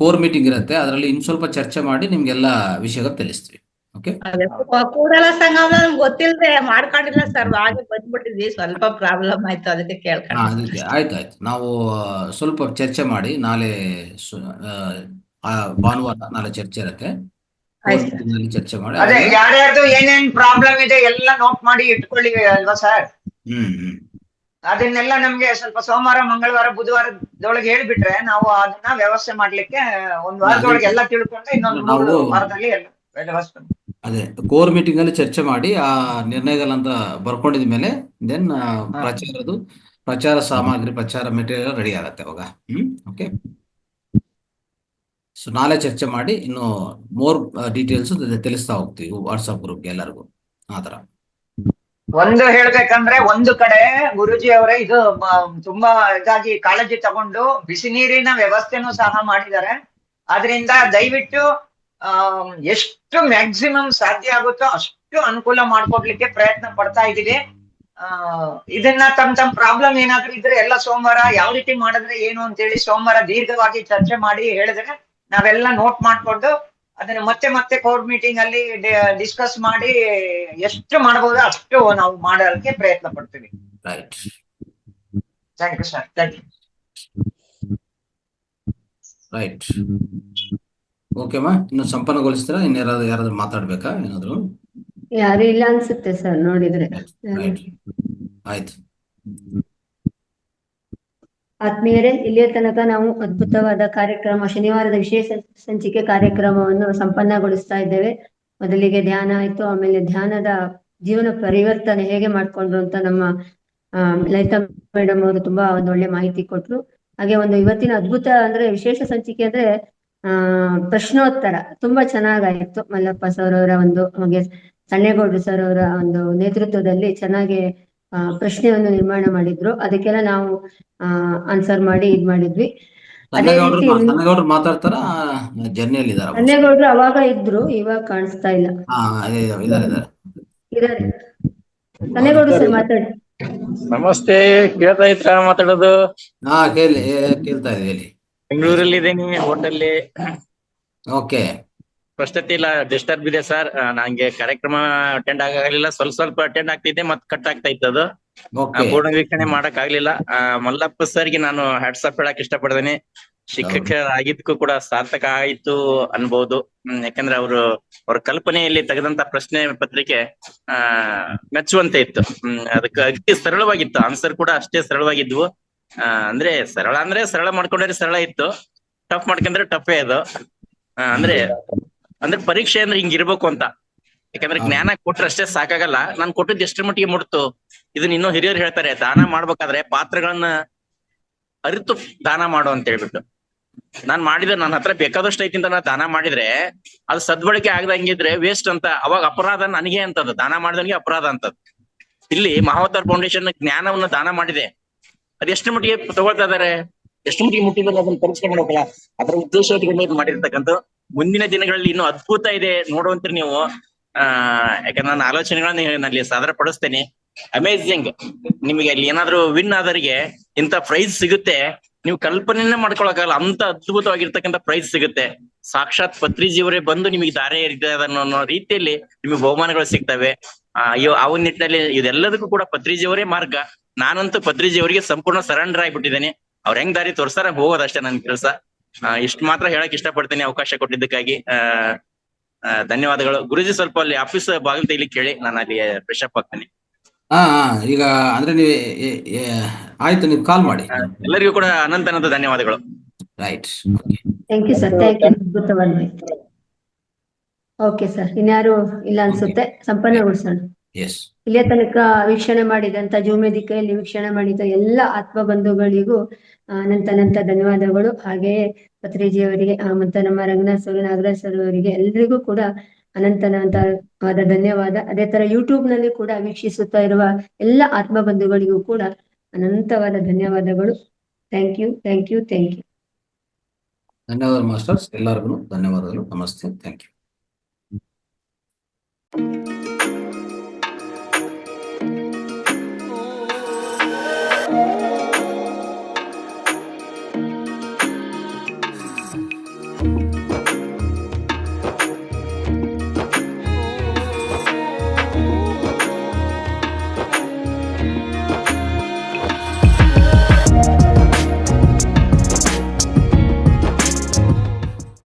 ಕೋರ್ ಮೀಟಿಂಗ್ ಇರುತ್ತೆ. ಅದರಲ್ಲಿ ಇನ್ ಸ್ವಲ್ಪ ಚರ್ಚೆ ಮಾಡಿ ನಿಮ್ಗೆಲ್ಲ ವಿಷಯಗಳು ತಿಳಿಸ್ತೀವಿ. ಓಕೆ. ಕೂಡಲ ಸಂಗಮ ಗೊತ್ತಿಲ್ಲದೆ ಮಾಡ್ಕೊಂಡಿಲ್ಲ ಸರ್, ಹಾಗೆ ಬಂದ್ಬಿಟ್ಟಿದ್ವಿ, ಸ್ವಲ್ಪ ಪ್ರಾಬ್ಲಮ್ ಆಯ್ತು, ಅದಕ್ಕೆ ಕೇಳ್ಕೊಂಡು. ಆಯ್ತು. ನಾವು ಸ್ವಲ್ಪ ಚರ್ಚೆ ಮಾಡಿ ನಾಳೆ ಭಾನುವಾರ ನಾಳೆ ಚರ್ಚೆ ಇರುತ್ತೆ, ಚರ್ಚೆ ಮಾಡಿ ಅದೇ ಯಾರ್ಯಾರ್ದು ಏನೇನ್ ಪ್ರಾಬ್ಲಮ್ ಇದೆ ಎಲ್ಲ ನೋಟ್ ಮಾಡಿ ಇಟ್ಕೊಳ್ಳಿ ಅಲ್ವಾ ಸರ್? ಅದನ್ನೆಲ್ಲ ನಮ್ಗೆ ಸ್ವಲ್ಪ ಸೋಮವಾರ, ಮಂಗಳವಾರ, ಬುಧವಾರದೊಳಗೆ ಹೇಳ್ಬಿಟ್ರೆ ನಾವು ಅದನ್ನ ವ್ಯವಸ್ಥೆ ಮಾಡ್ಲಿಕ್ಕೆ ಒಂದ್ ವಾರದೊಳಗೆ ಎಲ್ಲ ತಿಳ್ಕೊಂಡು ಇನ್ನೊಂದು ವಾರದಲ್ಲಿ ಎಲ್ಲ ವ್ಯವಸ್ಥೆ. ಅದೇ ಕೋರ್ ಮೀಟಿಂಗ್ ಅಲ್ಲಿ ಚರ್ಚೆ ಮಾಡಿ ಆ ನಿರ್ಣಯಗಳಂತ ಬರ್ಕೊಂಡಿದ ಮೇಲೆ ದೆನ್ ಪ್ರಚಾರ ಸಾಮಗ್ರಿ, ಪ್ರಚಾರ ಮೆಟೀರಿಯಲ್ ರೆಡಿ ಆಗತ್ತೆ ಅವಾಗ. ಓಕೆ. ಸೊ ನಾಳೆ ಚರ್ಚೆ ಮಾಡಿ ಇನ್ನು ಮೋರ್ ಡೀಟೇಲ್ಸ್ ತಿಳಿಸ್ತಾ ಹೋಗ್ತೀವಿ ವಾಟ್ಸ್ಆಪ್ ಗ್ರೂಪ್ಗೆ ಎಲ್ಲರಿಗೂ. ಆತರ ಒಂದು ಹೇಳ್ಬೇಕಂದ್ರೆ, ಒಂದು ಕಡೆ ಗುರುಜಿ ಅವರೇ ಇದು ತುಂಬಾ ಇದಾಗಿ ಕಾಳಜಿ ತಗೊಂಡು ಬಿಸಿ ನೀರಿನ ವ್ಯವಸ್ಥೆನೂ ಸಹ ಮಾಡಿದ್ದಾರೆ. ಆದ್ರಿಂದ ದಯವಿಟ್ಟು ಎಷ್ಟು ಮ್ಯಾಕ್ಸಿಮಮ್ ಸಾಧ್ಯ ಆಗುತ್ತೋ ಅಷ್ಟು ಅನುಕೂಲ ಮಾಡ್ಕೊಡ್ಲಿಕ್ಕೆ ಪ್ರಯತ್ನ ಪಡ್ತಾ ಇದೀವಿ. ಇದನ್ನ ತಮ್ಮ ಪ್ರಾಬ್ಲಮ್ ಏನಾದ್ರೂ ಇದ್ರೆ ಎಲ್ಲ ಸೋಮವಾರ ಯಾವ ರೀತಿ ಮಾಡಿದ್ರೆ ಏನು ಅಂತೇಳಿ ಸೋಮವಾರ ದೀರ್ಘವಾಗಿ ಚರ್ಚೆ ಮಾಡಿ ಹೇಳಿದ್ರೆ ನಾವೆಲ್ಲ ನೋಟ್ ಮಾಡ್ಕೊಂಡು ಅದನ್ನ ಮತ್ತೆ ಮತ್ತೆ ಕೋರ್ ಮೀಟಿಂಗ್ ಅಲ್ಲಿ ಡಿಸ್ಕಸ್ ಮಾಡಿ ಎಷ್ಟು ಮಾಡಬಹುದು ಅಷ್ಟು ನಾವು ಮಾಡೋದಕ್ಕೆ ಪ್ರಯತ್ನ ಪಡ್ತೀವಿ. Right. Thank you sir. Thank you. Right. ಓಕೆಮ್ಮ, ಇನ್ನು ಸಂಪನ್ನಗೊಳಿಸ್ತೀರಾ? ಯಾರಾದ್ರೂ ಮಾತಾಡ್ಬೇಕಾ ಏನಾದ್ರು? ಯಾರು ಇಲ್ಲ ಅನ್ಸುತ್ತೆ ಸರ್ ನೋಡಿದ್ರೆ. ರೈಟ್. ಆಯ್ತು. ಆತ್ಮೀಯರೇ, ಇಲ್ಲಿಯ ತನಕ ನಾವು ಅದ್ಭುತವಾದ ಕಾರ್ಯಕ್ರಮ, ಶನಿವಾರದ ವಿಶೇಷ ಸಂಚಿಕೆ ಕಾರ್ಯಕ್ರಮವನ್ನು ಸಂಪನ್ನಗೊಳಿಸ್ತಾ ಇದ್ದೇವೆ. ಮೊದಲಿಗೆ ಧ್ಯಾನ ಆಯ್ತು, ಆಮೇಲೆ ಧ್ಯಾನದ ಜೀವನ ಪರಿವರ್ತನೆ ಹೇಗೆ ಮಾಡ್ಕೊಂಡ್ರು ಅಂತ ನಮ್ಮ ಲಲಿತಾ ಮೇಡಮ್ ಅವರು ತುಂಬಾ ಒಂದು ಒಳ್ಳೆ ಮಾಹಿತಿ ಕೊಟ್ರು. ಹಾಗೆ ಒಂದು ಇವತ್ತಿನ ಅದ್ಭುತ ಅಂದ್ರೆ ವಿಶೇಷ ಸಂಚಿಕೆ ಅಂದ್ರೆ ಪ್ರಶ್ನೋತ್ತರ ತುಂಬಾ ಚೆನ್ನಾಗಾಯಿತು. ಮಲ್ಲಪ್ಪ ಸರ್ ಅವರ ಒಂದು, ಹಾಗೆ ಸಣ್ಣೇಗೌಡ್ರು ಸರ್ ಅವರ ಒಂದು ನೇತೃತ್ವದಲ್ಲಿ ಚೆನ್ನಾಗಿ ಪ್ರಶ್ನೆಯನ್ನು ನಿರ್ಮಾಣ ಮಾಡಿದ್ರು. ಅದಕ್ಕೆಲ್ಲ ನಾವು ಆನ್ಸರ್ ಮಾಡಿ ಇದ್ ಮಾಡಿದ್ವಿ. ಅದೇ ರೀತಿ ಸಣ್ಣೇಗೌಡ್ರು ಮಾತಾಡ್ತಾರ? ಜರ್ನಿಯಲ್ಲಿ ಇದಾರ? ಸಣ್ಣೇಗೌಡ್ರು ಅವಾಗ ಇದ್ರು, ಇವಾಗ ಕಾಣಿಸ್ತಾ ಇಲ್ಲ. ಇದಾರೆ. ಸಣ್ಣೇಗೌಡ್ರು ಸರ್ ಮಾತಾಡಿ. ನಮಸ್ತೆ, ಕೇಳ್ತಾ ಇದ್ರ ಮಾತಾಡೋದು? ಹಾ, ಕೇಳ್ತಾ ಇದೆ, ಹೇಳಿ. ಬೆಂಗಳೂರಲ್ಲಿ ಇದೇನಿ, ಹೋಟೆಲ್. ಓಕೆ. ಪ್ರಸ್ತುತಿ ಇಲ್ಲ, ಡಿಸ್ಟರ್ಬ್ ಇದೆ ಸರ್. ನಂಗೆ ಕಾರ್ಯಕ್ರಮ ಅಟೆಂಡ್ ಆಗಲಿಲ್ಲ, ಸ್ವಲ್ಪ ಅಟೆಂಡ್ ಆಗ್ತಿದ್ದೆ, ಮತ್ತೆ ಕಟ್ ಆಗ್ತಾ ಇತ್ತು. ಅದು ಪೂರ್ಣ ವೀಕ್ಷಣೆ ಮಾಡಕ್ ಆಗ್ಲಿಲ್ಲ. ಮಲ್ಲಪ್ಪ ಸರ್ಗೆ ನಾನು ಹ್ಯಾಟ್ಸ್ ಆಫ್ ಹೇಳಕ್ ಇಷ್ಟಪಡ್ತೇನೆ. ಶಿಕ್ಷಕರಾಗಿದ್ದಕ್ಕೂ ಕೂಡ ಸಾರ್ಥಕ ಆಯ್ತು ಅನ್ಬಹುದು. ಯಾಕಂದ್ರೆ ಅವ್ರ ಕಲ್ಪನೆಯಲ್ಲಿ ತೆಗೆದಂತ ಪ್ರಶ್ನೆ ಪತ್ರಿಕೆ ಮೆಚ್ಚುವಂತೆ ಇತ್ತು. ಅದಕ್ಕೆ ಅತಿ ಸರಳವಾಗಿತ್ತು, ಆನ್ಸರ್ ಕೂಡ ಅಷ್ಟೇ ಸರಳವಾಗಿದ್ವು. ಅಂದ್ರೆ ಸರಳ ಮಾಡ್ಕೊಂಡ್ರೆ ಸರಳ ಇತ್ತು, ಟಫ್ ಮಾಡ್ಕೊಂಡ್ರೆ ಟಫೇ ಅದು. ಅಂದ್ರೆ ಪರೀಕ್ಷೆ ಅಂದ್ರೆ ಹಿಂಗಿರ್ಬೇಕು ಅಂತ. ಯಾಕಂದ್ರೆ ಜ್ಞಾನ ಕೊಟ್ರೆ ಅಷ್ಟೇ ಸಾಕಾಗಲ್ಲ. ನಾನು ಕೊಟ್ಟಿದ್ದು ಎಷ್ಟರ ಮಟ್ಟಿಗೆ ಮುಡ್ತು, ಇದನ್ನ ಇನ್ನೂ ಹಿರಿಯರು ಹೇಳ್ತಾರೆ, ದಾನ ಮಾಡ್ಬೇಕಾದ್ರೆ ಪಾತ್ರಗಳನ್ನ ಅರಿತು ದಾನ ಮಾಡು ಅಂತ ಹೇಳ್ಬಿಟ್ಟು. ನನ್ನ ಹತ್ರ ಬೇಕಾದಷ್ಟು ಐತಿ ಅಂತ ನಾ ದಾನ ಮಾಡಿದ್ರೆ ಅದು ಸದ್ಬಳಕೆ ಆಗದಂಗಿದ್ರೆ ವೇಸ್ಟ್ ಅಂತ. ಅವಾಗ ಅಪರಾಧ ನನಗೆ ಅಂತದ್ದು, ದಾನ ಮಾಡಿದವನಿಗೆ ಅಪರಾಧ ಅಂತದ್ದು. ಇಲ್ಲಿ ಮಹಾವತಾರ್ ಫೌಂಡೇಶನ್ ಜ್ಞಾನವನ್ನ ದಾನ ಮಾಡಿದೆ, ಅದು ಎಷ್ಟು ಮಟ್ಟಿಗೆ ತಗೊಳ್ತಾ ಇದಾರೆ, ಎಷ್ಟು ಮಟ್ಟಿಗೆ ಮುಟ್ಟಿದ್ರೆ ಅದನ್ನ ಪರೀಕ್ಷೆ ಮಾಡ್ಬೇಕಲ್ಲ. ಅದರ ಉದ್ದೇಶ ಇಟ್ಕೊಂಡು ಮಾಡಿರ್ತಕ್ಕಂಥ. ಮುಂದಿನ ದಿನಗಳಲ್ಲಿ ಇನ್ನೂ ಅದ್ಭುತ ಇದೆ, ನೋಡುವಂತ್ರಿ ನೀವು. ಯಾಕಂದ್ರೆ ನನ್ನ ಆಲೋಚನೆಗಳನ್ನ ನಲ್ಲಿ ಸಾದರ ಪಡಿಸ್ತೇನೆ. ಅಮೇಝಿಂಗ್. ನಿಮಗೆ ಅಲ್ಲಿ ಏನಾದ್ರು ವಿನ್ ಆದವರಿಗೆ ಇಂಥ ಪ್ರೈಸ್ ಸಿಗುತ್ತೆ, ನೀವು ಕಲ್ಪನೆಯನ್ನೇ ಮಾಡ್ಕೊಳಕ್ಕಾಗಲ್ಲ, ಅಂತ ಅದ್ಭುತವಾಗಿರ್ತಕ್ಕಂಥ ಪ್ರೈಸ್ ಸಿಗುತ್ತೆ. ಸಾಕ್ಷಾತ್ ಪತ್ರಿಜಿಯವರೇ ಬಂದು ನಿಮಗೆ ದಾರೆ ಎರಿದ್ದಾರೆ ಅನ್ನೋ ರೀತಿಯಲ್ಲಿ ನಿಮಗೆ ಬಹುಮಾನಗಳು ಸಿಗ್ತವೆ. ಆ ನಿಟ್ಟಿನಲ್ಲಿ ಇದೆಲ್ಲದಕ್ಕೂ ಕೂಡ ಪತ್ರಿಜಿಯವರೇ ಮಾರ್ಗ. ನಾನಂತೂ ಪತ್ರಿಜಿಯವರಿಗೆ ಸಂಪೂರ್ಣ ಸರೆಂಡರ್ ಆಗಿಬಿಟ್ಟಿದ್ದೇನೆ. ಅವ್ರ ಹೆಂಗ್ ದಾರಿ ತೋರ್ಸಾರ ಹೋಗೋದಷ್ಟೇ ನನ್ನ ಕೆಲಸ. ಇಷ್ಟು ಮಾತ್ರ ಹೇಳಕ್ ಇಷ್ಟಪಡ್ತೇನೆ ಅವಕಾಶ ಕೊಟ್ಟಿದ್ದಕ್ಕಾಗಿ. ಧನ್ಯವಾದಗಳು. ಗುರುಜಿ ಸ್ವಲ್ಪ ಅಲ್ಲಿ ಆಫೀಸ್ ಬಾಗಿಲು ತೆಗಿಲಿಕ್ಕೆ ಕೇಳಿ, ನಾನು ಅಲ್ಲಿ ಫ್ರೆಶ್ ಅಪ್ ಆಗ್ತೇನೆ. ಈಗ ಅಂದ್ರೆ ನೀವು ಆಯ್ತು, ನೀವು ಕಾಲ್ ಮಾಡಿ. ಎಲ್ಲರಿಗೂ ಕೂಡ ಅನಂತ ಧನ್ಯವಾದಗಳು. Right. Thank you sir, thank you. ಅದ್ಭುತವಾದ ಮಾಹಿತಿ. ಓಕೆ ಸರ್, ಇನ್ಯಾರು ಇಲ್ಲ ಅನ್ಸುತ್ತೆ, ಸಂಪನ್ನಗೊಳಿಸೋಣ. ಇಲ್ಲಿಯ ತನಕ ವೀಕ್ಷಣೆ ಮಾಡಿದಂತ ಜೂಮ್ ವೇದಿಕೆಯಲ್ಲಿ ವೀಕ್ಷಣೆ ಮಾಡಿದ ಎಲ್ಲ ಆತ್ಮ ಬಂಧುಗಳಿಗೂ ಅನಂತ ಧನ್ಯವಾದಗಳು. ಹಾಗೆಯೇ ಪತ್ರಿಜಿಯವರಿಗೆ ಮತ್ತು ನಮ್ಮ ರಂಗನಾಥ್ ಸರ್, ನಾಗರಾಜ್ ಸರ್ ಅವರಿಗೆ ಎಲ್ರಿಗೂ ಕೂಡ ಅನಂತವಾದ ಧನ್ಯವಾದ. ಅದೇ ತರ ಯೂಟ್ಯೂಬ್ ನಲ್ಲಿ ಕೂಡ ವೀಕ್ಷಿಸುತ್ತಾ ಇರುವ ಎಲ್ಲ ಆತ್ಮ ಬಂಧುಗಳಿಗೂ ಕೂಡ ಅನಂತವಾದ ಧನ್ಯವಾದಗಳು. Thank you. ಧನ್ಯವಾದ ಮಾಸ್ಟರ್ಸ್, ಎಲ್ಲರಿಗೂ ಧನ್ಯವಾದಗಳು. ನಮಸ್ತೆ. Thank you.